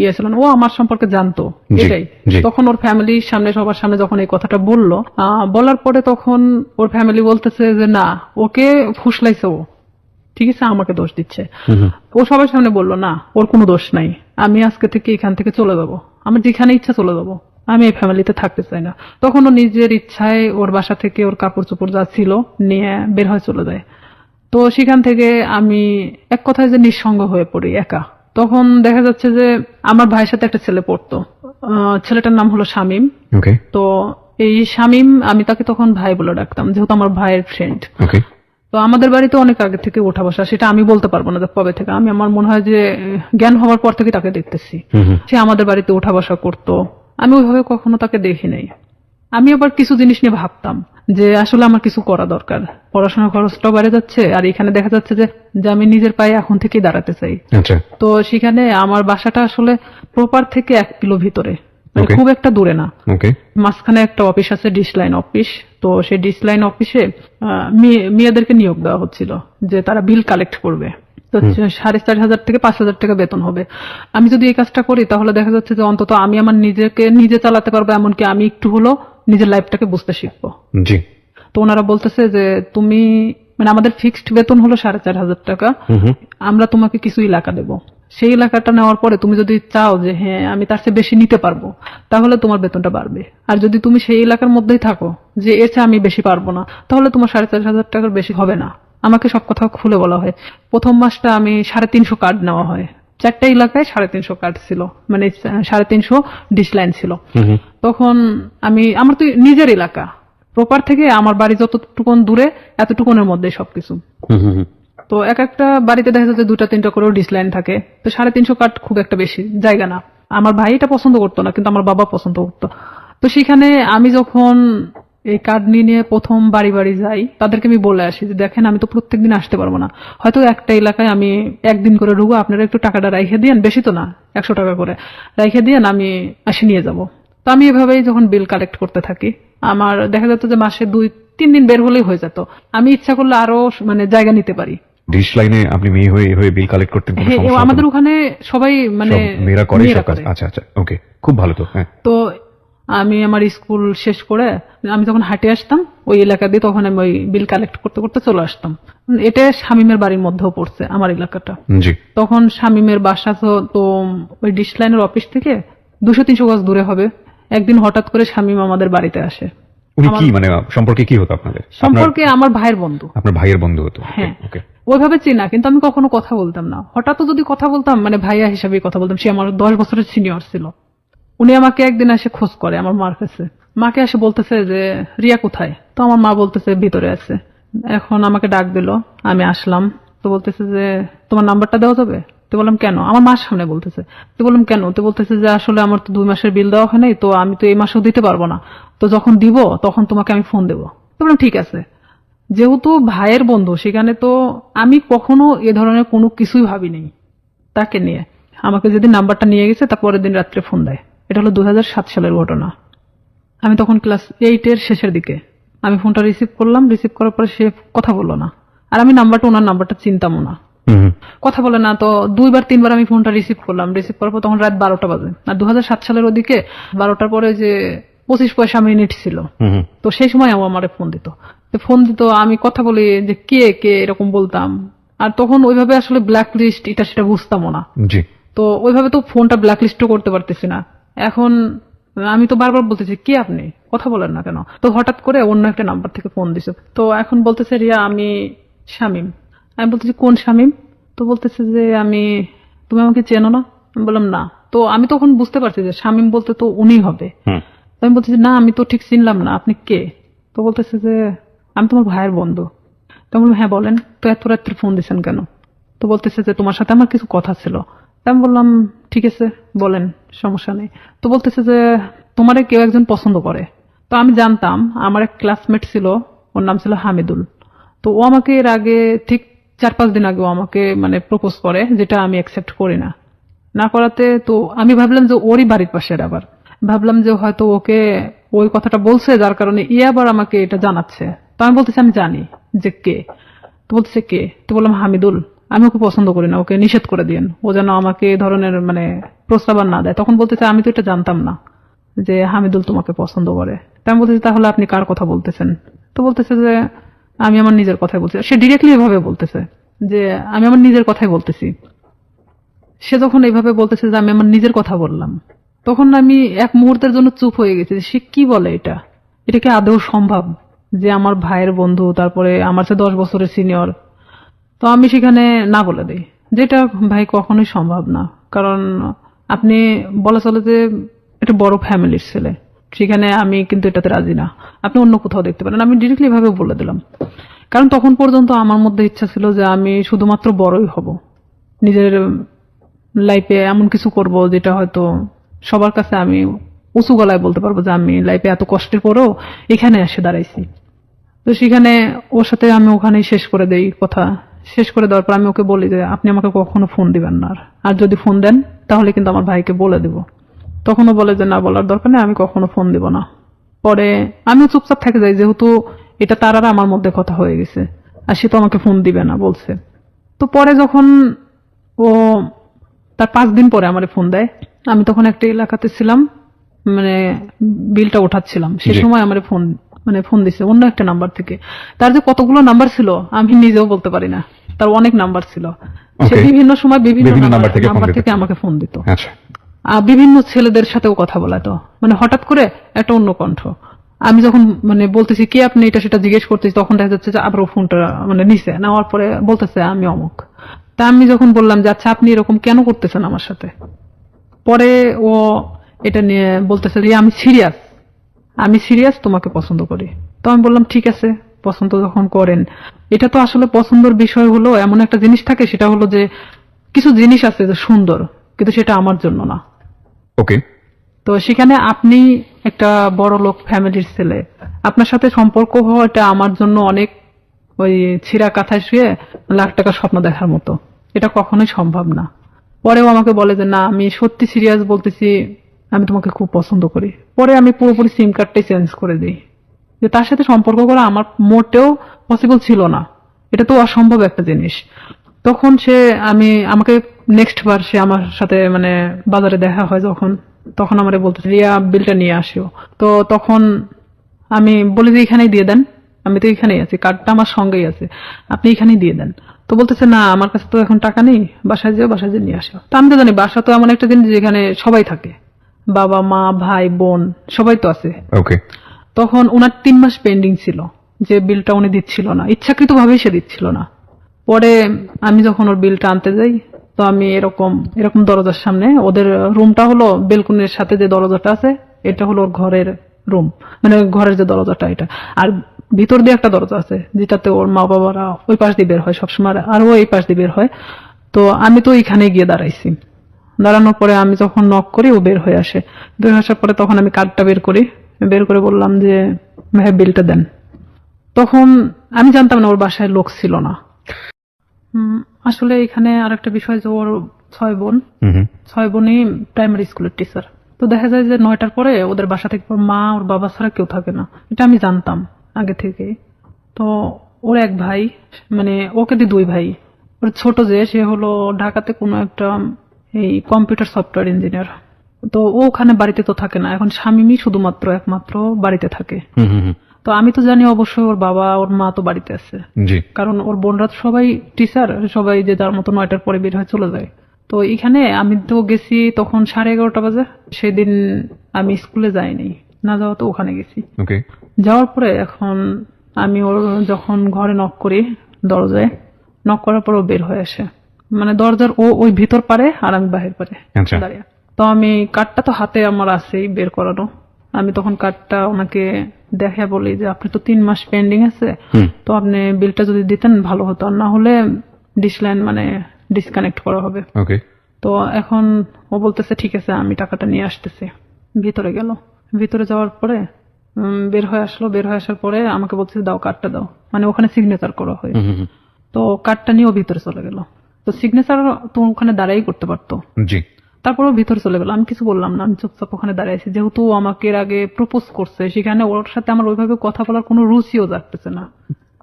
ইয়ে ছিল না, ও আমার সম্পর্কে জানতো এটাই। তখন ওর ফ্যামিলির সামনে, সবার সামনে যখন এই কথাটা বললো, বলার পরে তখন ওর ফ্যামিলি বলতেছে যে না, ওকে ফুসলাইছে ও, ঠিক আছে, আমাকে দোষ দিচ্ছে। ও সবার সামনে বললো না, ওর কোনো দোষ নাই, আমি আজকে থেকে এখান থেকে চলে যাবো, আমার যেখানে ইচ্ছা চলে যাবো, আমি এই ফ্যামিলিতে থাকতে চাই না। তখন ও নিজের ইচ্ছায় ওর বাসা থেকে ওর কাপড় চোপড় যা ছিল নিয়ে বের হয়ে চলে যায়। তো সেখান থেকে আমি এক কথায় যে নিঃসঙ্গ হয়ে পড়ি, একা। তখন দেখা যাচ্ছে যে আমার ভাইয়ের সাথে একটা ছেলে পড়তো, ছেলেটার নাম হলো শামীম। তো এই শামীম, আমি তাকে তখন ভাই বলে ডাকতাম যেহেতু আমার ভাইয়ের ফ্রেন্ড। তো আমাদের বাড়িতে অনেক আগে থেকে ওঠা বসা, সেটা আমি বলতে পারবো না যে কবে থেকে, আমি আমার মনে হয় যে জ্ঞান হওয়ার পর থেকে তাকে দেখতেছি। সে আমাদের বাড়িতে ওঠা বসা করতো, আমি ওইভাবে কখনো তাকে দেখি নাই। আমি আবার কিছু জিনিস নিয়ে ভাবতাম যে আসলে আমার কিছু করা দরকার, পড়াশোনার খরচটাও বেড়ে যাচ্ছে, আর এখানে দেখা যাচ্ছে যে আমি নিজের পায়ে এখন থেকেই দাঁড়াতে চাই। তো সেখানে আমার বাসাটা আসলে প্রপার থেকে 1 কিলো ভিতরে, মানে খুব একটা দূরে না। মাঝখানে একটা অফিস আছে, ডিশ লাইন অফিস। তো সেই ডিশ লাইন অফিসে মেয়েদেরকে নিয়োগ দেওয়া হচ্ছিল যে তারা বিল কালেক্ট করবে। তো 4,500 থেকে 5,000 টাকা বেতন হবে। আমি যদি এই কাজটা করি তাহলে দেখা যাচ্ছে যে অন্তত আমি আমার নিজেকে নিজে চালাতে পারবো, এমনকি আমি একটু হলো নিজের লাইফটাকে বুঝতে শিখবো। তো ওনারা বলতেছে যে তুমি, মানে আমাদের ফিক্সড বেতন হলো 4,500 টাকা, আমরা তোমাকে কিছু এলাকা দেবো, সেই এলাকাটা নেওয়ার পরে তুমি যদি চাও যে হ্যাঁ আমি তার চেয়ে বেশি নিতে পারবো, তাহলে তোমার বেতনটা বাড়বে। আর যদি তুমি সেই এলাকার মধ্যেই থাকো যে এর চেয়ে আমি বেশি পারবো না, তাহলে তোমার 4,500 টাকার বেশি হবে না। আমাকে সব কথা খুলে বলা হয়। প্রথম মাসটা আমি 350 কার্ড নেওয়া হয়, 4টা এলাকায় 350 কার্ড ছিল, মানে 350 ডিশ লাইন ছিল। তখন আমার তো নিজের এলাকা, প্রপার থেকে আমার বাড়ি যতটুকুন দূরে এতটুকুনের মধ্যে সবকিছু। তো এক একটা বাড়িতে দেখা যাচ্ছে 2টা-3টা করেও ডিশ লাইন থাকে। তো 350 কার্ড খুব একটা বেশি জায়গা না। আমার ভাই এটা পছন্দ করতো না, কিন্তু আমার বাবা পছন্দ করতো। তো সেখানে আমি যখন এই কার্ড নিয়ে প্রথম বাড়ি বাড়ি যাই, তাদেরকে আমি বলে আসি যে দেখেন আমি তো প্রত্যেকদিন আসতে পারবো না, হয়তো একটা এলাকায় আমি 1 দিন করে ঢুকবো, আপনারা একটু টাকাটা রাইখে দিয়েন, বেশি তো না, 100 টাকা করে রাইখে দিয়েন, আমি আসি নিয়ে যাব। তো আমি এভাবেই যখন বিল কালেক্ট করতে থাকি, আমার দেখা যেত যে মাসে 2-3 দিন বের হলেই হয়ে যেত। আমি ইচ্ছা করলে আরো মানে জায়গা নিতে পারি। ডিশ লাইনে আপনি মেয়ে হয়ে বিল কালেক্ট করতেন? আমাদের ওখানে সবাই মানে মেয়েরা করে সব কাজ। আচ্ছা আচ্ছা, ওকে, খুব ভালো। তো হ্যাঁ, তো আমি আমার স্কুল শেষ করে আমি যখন হাঁটে আসতাম ওই এলাকা দিয়ে, তখন আমি ওই বিল কালেক্ট করতে করতে চলে আসতাম। এটা শামীমের বাড়ির মধ্যেও পড়ছে আমার এলাকাটা। তখন শামীমের বাসা তো ওই ডিশ লাইনের অফিস থেকে 200-300 গজ দূরে হবে। একদিন হঠাৎ করে শামীম আমাদের বাড়িতে আসে। উনি কি মানে সম্পর্কে কি হতো আপনাদের? সম্পর্কে আমার ভাইয়ের বন্ধু। আপনার ভাইয়ের বন্ধু হতো? হ্যাঁ, ওইভাবে চিনা, কিন্তু আমি কখনো কথা বলতাম না। হঠাৎ যদি কথা বলতাম মানে ভাইয়া হিসাবে কথা বলতাম। সে আমার 10 বছরের সিনিয়র ছিল। উনি আমাকে একদিন এসে খোঁজ করে আমার মার কাছে, মাকে এসে বলতেছে যে রিয়া কোথায়, তো আমার মা বলতেছে ভিতরে আছে। এখন আমাকে ডাক দিল, আমি আসলাম, তো বলতেছে যে তোমার নাম্বারটা দেওয়া যাবে? তো বললাম কেন? আমার মার সামনে বলতেছে। তো বললাম কেন? তো বলতেছে যে আসলে আমার তো 2 মাসের বিল দেওয়া হয় নাই, তো আমি তো এই মাসেও দিতে পারবো না, তো যখন দিব তখন তোমাকে আমি ফোন দেবো। তো বললাম ঠিক আছে। যেহেতু ভাইয়ের বন্ধু, সেখানে তো আমি কখনো এ ধরনের কোনো কিছুই ভাবিনি তাকে নিয়ে। আমাকে যেদিন নাম্বারটা নিয়ে গেছে তার পরের দিন রাত্রে ফোন দেয়। এটা হলো 2007 সালের ঘটনা। আমি তখন ক্লাস 8-এর শেষের দিকে। আমি ফোনটা রিসিভ করলাম, রিসিভ করার পরে সে কথা বললো না। আর আমি ওনার নাম্বারটা চিনতামও না, কথা বলে না। তো 2-3 বার আমি ফোনটা রিসিভ করলাম, রিসিভ করার পর তখন রাত 12টা বাজে। আর 2007 সালের ওদিকে 12টার পরে যে 25 পয়সা মিনিট ছিল, তো সেই সময় আমার ফোন দিত। তো ফোন দিত, আমি কথা বলি যে কে কে এরকম বলতাম। আর তখন ওইভাবে আসলে ব্ল্যাক লিস্ট এটা সেটা বুঝতামও না, তো ওইভাবে তো ফোনটা ব্ল্যাক লিস্টও করতে পারতেছি না। এখন আমি তো বারবার বলতেছি কে আপনি, কথা বলেন না কেন? তো হঠাৎ করে অন্য একটা নাম্বার থেকে ফোন দিছে। তো এখন বলতেছে রিয়া আমি শামীম। আমি বলতেছি কোন শামীম? তো বলতেছে যে তুমি আমাকে চেনো না? আমি বললাম না। তো আমি তখন বুঝতে পারছি যে শামীম বলতে তো উনি হবে। তো আমি বলতেছি না, আমি তো ঠিক চিনলাম না, আপনি কে? তো বলতেছে যে আমি তোমার ভাইয়ের বন্ধু। তো আমি বললাম হ্যাঁ বলেন, তো এত রাত্রে ফোন দিচ্ছেন কেন? তো বলতেছে যে তোমার সাথে আমার কিছু কথা ছিল। আমি বললাম ঠিক আছে বলেন, সমস্যা নেই। তো বলতেছে যে তোমারে কেউ একজন পছন্দ করে। তো আমি জানতাম, আমার এক ক্লাসমেট ছিল, ওর নাম ছিল হামিদুল। তো ও আমাকে এর আগে ঠিক 4-5 দিন আগে আমাকে প্রপোজ করে, যেটা আমি অ্যাকসেপ্ট করি না। না করাতে তো আমি ভাবলাম যে ওরই বাড়ির পাশের, আবার ভাবলাম যে হয়তো ওকে ওই কথাটা বলছে যার কারণে আবার আমাকে এটা জানাচ্ছে। তো আমি বলতেছি আমি জানি যে কে। তো বলতেছে কে? তো বললাম হামিদুল। আমি ওকে পছন্দ করি না, ওকে নিষেধ করে দিয়েন, ও যেন আমাকে এই ধরনের প্রস্তাব না দেয়। তখন বলতেছে আমি তো এটা জানতাম না যে হামিদুল তোমাকে পছন্দ করে। তা আমি বলতেছি তাহলে আপনি কার কথা বলতেছেন? তো বলতেছে যে আমি আমার নিজের কথাই বলছি। সে ডিরেক্টলি এভাবে বলতেছে যে আমি আমার নিজের কথাই বলতেছি। সে যখন এইভাবে বলতেছে যে আমি আমার নিজের কথা বললাম, তখন আমি এক মুহূর্তের জন্য চুপ হয়ে গেছি যে সে কি বলে, এটা কি আদৌ সম্ভব যে আমার ভাইয়ের বন্ধু, তারপরে আমার চেয়ে 10 বছরের সিনিয়র। তো আমি সেখানে না বলে দিই, যেটা ভাই কখনোই সম্ভব না। কারণ আপনি বলা চলে যে এটা বড় ফ্যামিলির ছেলে, সেখানে আমি কিন্তু এটাতে রাজি না, আপনি অন্য কোথাও দেখতে পারেন। আমি ডিরেক্টলি ভাবে বলে দিলাম। কারণ তখন পর্যন্ত আমার মধ্যে ইচ্ছা ছিল যে আমি শুধুমাত্র বড়ই হব, নিজের লাইফে এমন কিছু করব যেটা হয়তো সবার কাছে আমি উঁচু গলায় বলতে পারবো যে আমি লাইফে এত কষ্টের পরেও এখানে এসে দাঁড়াইছি। তো সেখানে ওর সাথে আমি ওখানেই শেষ করে দেই কথা। শেষ করে দেওয়ার পর আমি ওকে বলি যে আপনি আমাকে কখনো ফোন দিবেন না, আর যদি ফোন দেন তাহলে কিন্তু আমার ভাইকে বলে দেব। তখনও বলে যে না, বলার দরকার নেই, আমি কখনো ফোন দিব না। পরে আমিও চুপচাপ থেকে যাই, যেহেতু এটা তার আর আমার মধ্যে কথা হয়ে গেছে, আর সে তো আমাকে ফোন দিবে না বলছে। তো পরে যখন ও তার 5 দিন পরে আমার ফোন দেয়, আমি তখন একটা এলাকাতে ছিলাম, বিলটা ওঠাচ্ছিলাম, সে সময় আমার ফোন দিছে অন্য একটা নাম্বার থেকে। তার যে কতগুলো নাম্বার ছিল আমি নিজেও বলতে পারি না, তার অনেক নাম্বার ছিল। সে বিভিন্ন সময় বিভিন্ন নাম্বার থেকে আমাকে ফোন দিত। আর বিভিন্ন ছেলেদের সাথেও কথা বলাতো, হঠাৎ করে একটা অন্য কণ্ঠ। আমি যখন বলতেছি কে আপনি, এটা সেটা জিজ্ঞেস করতেছি, তখন দেখা যাচ্ছে যে আবার ফোনটা নিচে নেওয়ার পরে বলতেছে আমি অমুক। তা আমি যখন বললাম যে আচ্ছা আপনি এরকম কেন করতেছেন আমার সাথে, পরে ও এটা নিয়ে বলতেছে যে আমি সিরিয়াস, তোমাকে পছন্দ করি। তো আমি বললাম ঠিক আছে, পছন্দ যখন করেন, এটা তো আসলে পছন্দের বিষয় হলো এমন একটা জিনিস থাকে, সেটা হলো যে কিছু জিনিস আছে যে সুন্দর, কিন্তু সেটা আমার জন্য না। ওকে। তো সেখানে আপনি একটা বড় লোক ফ্যামিলির ছেলে, আপনার সাথে সম্পর্ক হওয়াটা আমার জন্য অনেক ওই ছিঁড়া কাঁথায় শুয়ে লাখ টাকার স্বপ্ন দেখার মতো, এটা কখনোই সম্ভব না। পরেও আমাকে বলে যে না, আমি সত্যি সিরিয়াস বলতেছি, আমি তোমাকে খুব পছন্দ করি। পরে আমি পুরোপুরি সিম কার্ডটাই চেঞ্জ করে দিই, যে তার সাথে সম্পর্ক করা আমার মোটেও পসিবল ছিল না, এটা তো অসম্ভব একটা জিনিস। তখন আমাকে নেক্সট বার সে আমার সাথে বাজারে দেখা হয় যখন, তখন আমারে বলতেছে রিয়া বিলটা নিয়ে আসিও। তো তখন আমি বলি যে এখানেই দিয়ে দেন, আমি তো এখানেই আছি, কার্ডটা আমার সঙ্গেই আছে, আপনি এখানেই দিয়ে দেন। তো বলতেছে না, আমার কাছে তো এখন টাকা নেই, বাসায় যেয়ে নিয়ে আসো। তো আমি তো জানি বাসা তো এমন একটা জিনিস যেখানে সবাই থাকে, বাবা মা ভাই বোন সবাই তো আছে। ওকে। তখন ওনার 3 মাস পেন্ডিং ছিল, যে বিলটা উনি দিচ্ছিল না, ইচ্ছাকৃত ভাবেই সে দিচ্ছিল না। পরে আমি যখন ওর বিলটা আনতে যাই, তো আমি এরকম এরকম দরজার সামনে, ওদের রুমটা হলো বেলকুনির সাথে যে দরজাটা আছে এটা হলো ওর ঘরের রুম, মানে ঘরের যে দরজাটা এটা, আর ভিতর দিয়ে একটা দরজা আছে যেটাতে ওর মা বাবারা ওই পাশ দিয়ে বের হয় সবসময়, আর ও এই পাশ দিয়ে বের হয়। তো আমি তো এখানে গিয়ে দাঁড়াইছি, দাঁড়ানোর পরে আমি যখন নক করি ও বের হয়ে আসে। বের হয়ে আসার পরে তখন আমি কার্ডটা বের করি, বের করে বললাম যে ভাই বিলটা দেন। তখন আমি জানতাম না ওর বাসায় লোক ছিল না। আসলে এখানে আরেকটা বিষয় যে ওর 6 বোন, 6 বোনই প্রাইমারি স্কুলের টিচার। তো দেখা যায় যে 9টার পরে ওদের বাসা থেকে ওর মা ওর বাবা ছাড়া কেউ থাকে না, এটা আমি জানতাম আগে থেকে। তো ওর এক ভাই, মানে ওকে দিয়ে 2 ভাই, ওর ছোট যে সে হলো ঢাকাতে কোনো একটা এই কম্পিউটার সফটওয়্যার ইঞ্জিনিয়ার। তো ও ওখানে বাড়িতে তো থাকে না, এখন শামিমই শুধুমাত্র একমাত্র বাড়িতে থাকে। তো আমি তো জানি অবশ্যই ওর বাবা ওর মা তো বাড়িতে আছে, জি, কারণ ওর বোনরা তো সবাই টিচার, সবাই যে যার মতো 9টার পরে বের হয়ে চলে যায়। তো এখানে আমি তো গেছি তখন 11:30 বাজে, সেদিন আমি স্কুলে যাইনি, না যাওয়া তো ওখানে গেছি। ওকে। যাওয়ার পরে এখন আমি ওর যখন ঘরে নক করি, দরজায় নক করার পর ও বের হয়ে আসে, মানে দরজার ও ওই ভিতর পারে আর আমি বাহির পারে আচ্ছা। দাঁড়িয়ে। তো আমি কার্ডটা তো হাতে আমার আছেই বের করানো, আমি তখন কার্ডটা ওনাকে দেখে বলি যে আপনি তো 3 মাস পেন্ডিং আছে, তো আপনি বিলটা যদি দিতেন ভালো হতো, আর না হলে ডিসলাইন মানে ডিসকানেক্ট করা হবে। ওকে। তো এখন ও বলতেছে ঠিক আছে আমি টাকাটা নিয়ে আসতেছি। ভিতরে গেল, ভিতরে যাওয়ার পরে বের হয়ে আসলো, বের হয়ে আসার পরে আমাকে বলছে দাও কার্ডটা দাও, মানে ওখানে সিগনেচার করা হয়। তো কার্ডটা নিয়ে ও ভিতরে চলে গেল। তো সিগনেচার তো ওখানে দাঁড়াই করতে পারতো, জি। তারপরও ভিতরে চলে গেল, আমি কিছু বললাম না, আমি চুপচাপ ওখানে দাঁড়াইছি। যেহেতু ও আমাকে এর আগে প্রপোজ করছে, সেখানে ওর সাথে আমার ওইভাবে কথা বলার কোনো রুচিও জাগতেছে না,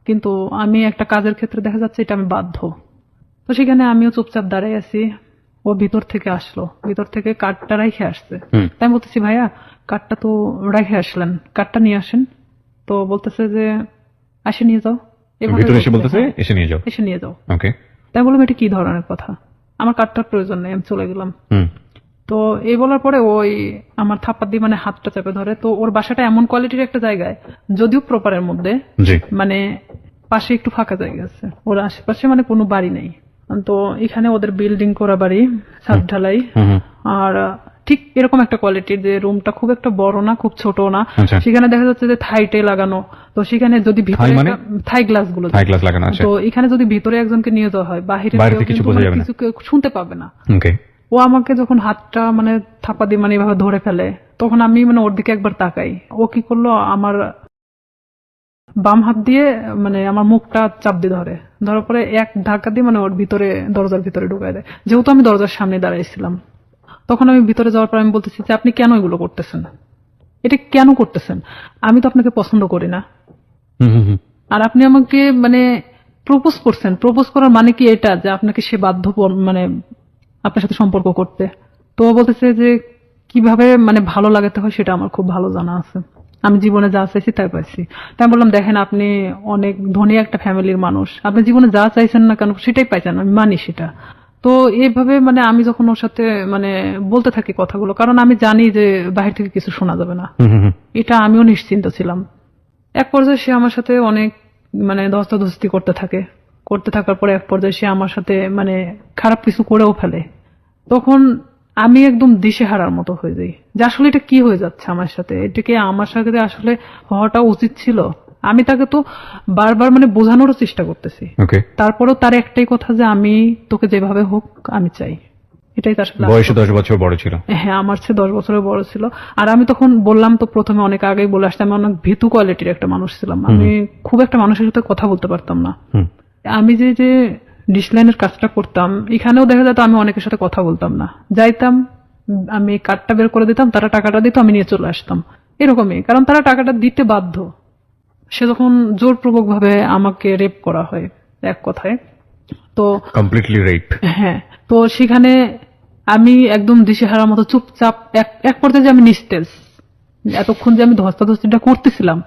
কিন্তু আমি একটা কাজের ক্ষেত্রে দেখা যাচ্ছে এটা আমি বাধ্য। তো সেখানে আমিও চুপচাপ দাঁড়াই আছি। ও ভিতর থেকে আসলো, ভিতর থেকে কার্ডটা রাইখে আসছে। তাই আমি বলতেছি ভাইয়া কার্ডটা তো রাইখে আসলেন, কার্ডটা নিয়ে আসেন। তো বলতেছে যে আসে নিয়ে যাও, এভাবে ভিতরে এসে বলতেছে, বলতেছে এসে নিয়ে যাও। এসে নিয়ে যাও। ওকে। তাই বললাম এটা কি ধরনের কথা, আমার কার্ডটার প্রয়োজন নেই, আমি চলে গেলাম। তো এই বলার পরে ওই আমার থাপ্পা দিয়ে মানে হাতটা চেপে ধরে। তো ওর বাসাটা এমন কোয়ালিটির একটা জায়গায়, যদিও প্রপারের মধ্যে, জি। মানে পাশে একটু ফাঁকা জায়গা আছে, ওর আশেপাশে মানে কোনো বাড়ি নেই। তো এখানে ওদের বিল্ডিং করা বাড়ি, ছাদ ঢালাই, আর ঠিক এরকম একটা কোয়ালিটির যে রুমটা খুব একটা বড় না খুব ছোট না। আচ্ছা। সেখানে দেখা যাচ্ছে যে থাইটে লাগানো। তো সেখানে যদি ভিতরে থাই মানে? থাই গ্লাস গুলো, থাই গ্লাস লাগানো আছে। তো এখানে যদি ভিতরে একজনকে নিয়ে যাওয়া হয়, বাহিরে বাইরে কেউ থেকে কিছু কিন্তু বোঝা মানে যাবে না। কিছু কেউ শুনতে পাবে না। ওকে। ও আমাকে যখন হাতটা মানে থাপা দিয়ে মানে এভাবে ধরে ফেলে, তখন আমি মানে ওর দিকে একবার তাকাই। ও কি করলো, আমার বাম হাত দিয়ে মানে আমার মুখটা চাপ দিয়ে ধরে, ধরার পরে এক ধাক্কা দিয়ে মানে ওর ভিতরে দরজার ভিতরে ঢুকায় দেয়। যেহেতু আমি দরজার সামনে দাঁড়াইছিলাম, তখন আমি ভিতরে যাওয়ার পর আমি বলতেছি যে আপনি কেন এগুলো করতেছেন, এটা কেন করতেছেন? আমি তো আপনাকে পছন্দ করি না, আর আপনি আমাকে মানে প্রপোজ করছেন, প্রপোজ করার মানে কি এটা যে আপনাকে সে বাধ্য মানে আপনার সাথে সম্পর্ক করতে? তো ও বলতেছে যে কিভাবে মানে ভালো লাগাতে হয় সেটা আমার খুব ভালো জানা আছে, আমি জীবনে যা চাইছি তাই পাইছি। তাই বললাম দেখেন আপনি অনেক ধনী একটা ফ্যামিলির মানুষ, আপনি জীবনে যা চাইছেন না কেন সেটাই পাইছেন, আমি মানি সেটা। তো এইভাবে মানে আমি যখন ওর সাথে মানে বলতে থাকি কথাগুলো, কারণ আমি জানি যে বাহির থেকে কিছু শোনা যাবে না, এটা আমিও নিশ্চিন্ত ছিলাম। এক পর্যায়ে সে আমার সাথে অনেক মানে ধস্তাধস্তি করতে থাকে, করতে থাকার পরে এক পর্যায়ে সে আমার সাথে মানে খারাপ কিছু করেও ফেলে। তখন আমি একদম দিশেহারার মতো হয়ে যাই যে আসলে এটা কি হয়ে যাচ্ছে আমার সাথে, এটাকে আমার সাথে আসলে হওয়াটা উচিত ছিল। আমি তাকে তো বারবার মানে বোঝানোরও চেষ্টা করতেছি, ওকে। তারপরেও তার একটাই কথা যে আমি তোকে যেভাবে হোক আমি চাই, এটাই তার সাথে। বয়সে 10 বছর বড় ছিল। হ্যাঁ, আমার চেয়ে 10 বছরের বড় ছিল। আর আমি তখন বললাম তো প্রথমে অনেক আগেই বলে আসছি, আমি অনেক ভীতু কোয়ালিটির একটা মানুষ ছিলাম, আমি খুব একটা মানুষের সাথে কথা বলতে পারতাম না। আমি যে যে ডিসলাইনের কাজটা করতাম, এখানেও দেখা যেত আমি অনেকের সাথে কথা বলতাম না, যাইতাম আমি কার্ডটা বের করে দিতাম, তারা টাকাটা দিত, আমি নিয়ে চলে আসতাম, এরকমই। কারণ তারা টাকাটা দিতে বাধ্য। সে যখন জোরপূর্বক ভাবে আমাকে রেপ করা হয় এক কথায়, তো কমপ্লিটলি রেপ। হ্যাঁ, তো সেখানে আমি একদম দিশেহারার মতো চুপচাপ, এক পর্যায়ে যে আমি নিস্তেজ, এতক্ষণ যে আমি ধস্তাধস্তিটা করতেছিলাম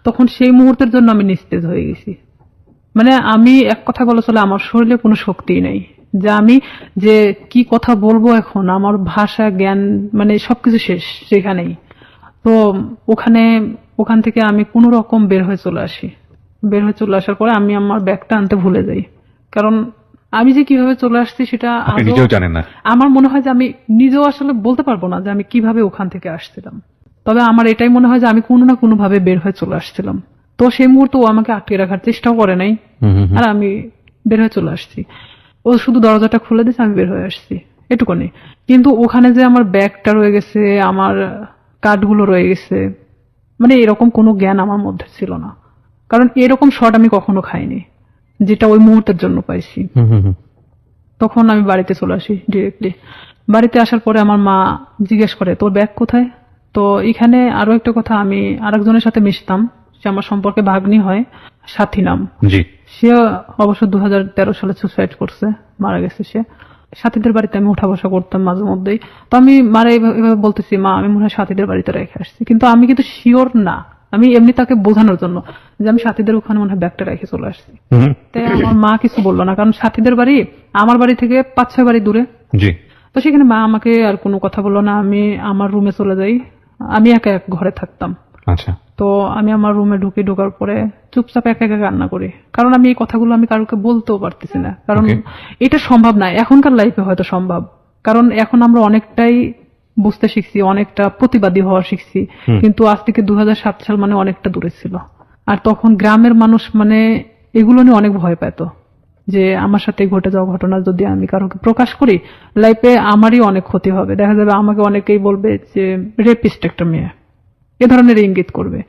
তখন সেই মুহূর্তের জন্য আমি নিস্তেজ হয়ে গেছি। মানে আমি এক কথা বলা চলে আমার শরীরে কোনো শক্তিই নেই, যে আমি যে কি কথা বলবো এখন, আমার ভাষা জ্ঞান মানে সবকিছু শেষ সেখানেই। তো ওখান থেকে আমি কোনো রকম বের হয়ে চলে আসি। বের হয়ে চলে আসার পরে আমি আমার ব্যাগটা আনতে ভুলে যাই, কারণ আমি যে কিভাবে চলে আসছি সেটা আপনি আজও নিজেও জানেন না। আমার মনে হয় যে আমি নিজেও আসলে বলতে পারবো না যে আমি কিভাবে ওখান থেকে আসছিলাম। তবে আমার এটাই মনে হয় যে আমি কোনো না কোনো ভাবে বের হয়ে চলে আসছিলাম। তো সেই মুহূর্তে ও আমাকে আটকে রাখার চেষ্টাও করে নাই, আর আমি বের হয়ে চলে আসছি। ও শুধু দরজাটা খুলে দিয়েছে, আমি বের হয়ে আসছি, এটুকুনি। কিন্তু ওখানে যে আমার ব্যাগটা রয়ে গেছে, আমার কার্ডগুলো রয়ে গেছে, মানে এরকম কোনো জ্ঞান আমার মধ্যে ছিল না। কারণ এরকম শট আমি কখনো খাইনি যেটা ওই মুহূর্তের জন্য পাইছি। তখন আমি বাড়িতে চলে আসি ডিরেক্টলি। বাড়িতে আসার পরে আমার মা জিজ্ঞেস করে তোর ব্যাগ কোথায়। তো এখানে আরো একটা কথা, আমি আরেকজনের সাথে মিশতাম, সে আমার সম্পর্কে ভাগ্নি হয়, সাথী নাম। জি। সে অবশ্য 2013 সালে সুসাইড করছে, মারা গেছে সে। সাথীদের বাড়িতে আমি উঠা বসা করতাম মাঝে মধ্যেই। তো আমি মারা এভাবে বলতেছি, মা আমি মনে হয় সাথীদের বাড়িতে রেখে আসছি, কিন্তু আমি কিন্তু শিওর না। আমি এমনি তাকে বোঝানোর জন্য যে আমি সাথীদের ওখানে মনে হয় ব্যাগটা রেখে চলে আসছি। তাই আমার মা কিছু বললো না, কারণ সাথীদের বাড়ি আমার বাড়ি থেকে 5-6 বাড়ি দূরে। জি। তো সেখানে মা আমাকে আর কোনো কথা বললো না। আমি আমার রুমে চলে যাই, আমি একা এক ঘরে থাকতাম। আচ্ছা। তো আমি আমার রুমে ঢোকার পরে চুপচাপ একা একা কান্না করি, কারণ আমি এই কথাগুলো আমি কারোকে বলতেও পারতেছি না, কারণ এটা সম্ভব না। এখনকার লাইফে হয়তো সম্ভব, কারণ এখন আমরা অনেকটাই বুঝতে শিখছি, অনেকটা প্রতিবাদী হওয়া শিখছি, কিন্তু আজ থেকে 2007 সাল মানে অনেকটা দূরে ছিল। আর তখন গ্রামের মানুষ মানে এগুলো নিয়ে অনেক ভয় পেত যে আমার সাথে ঘটে যাওয়া ঘটনা যদি আমি কারোকে প্রকাশ করি, লাইফে আমারই অনেক ক্ষতি হবে। দেখা যাবে আমাকে অনেকেই বলবে যে রেপিস্ট একটা মেয়ে, এ ধরনের ইঙ্গিত করবে।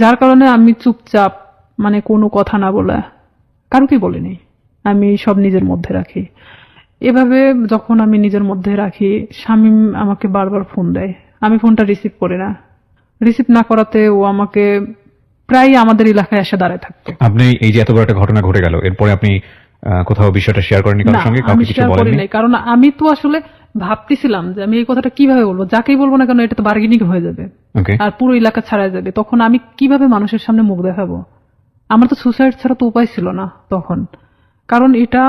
যার কারণে আমি চুপচাপ, মানে কোনো কথা না বলে কারোকেই বলিনি, আমি সব নিজের মধ্যে রাখি। এভাবে যখন আমি নিজের মধ্যে রাখি, শামীম আমাকে বারবার ফোন দেয়, আমি ফোনটা রিসিভ করি না। রিসিভ না করাতে ও আমাকে প্রায় আমাদের এলাকায় এসে দাঁড়ায় থাকতো। আপনি এই যে এত বড় একটা ঘটনা ঘটে গেল, এরপরে আপনি কোথাও বিষয়টা শেয়ার করেননি কারোর সঙ্গে? না, কাউকে আমি কিছু শেয়ার করি বলেননি? নাই, কারণ আমি তো আসলে ভাবতেছিলাম যে আমি এই কথাটা কিভাবে বলবো, যাকেই বলবো না কেন এটা তো বার্গেনিং হয়ে যাবে ওকে। আর পুরো এলাকা ছাড়া যাবে। তখন আমি কিভাবে মানুষের সামনে মুখ দেখাবো? আমার তো সুসাইড ছাড়া তো উপায় ছিল না তখন, কারণ এটা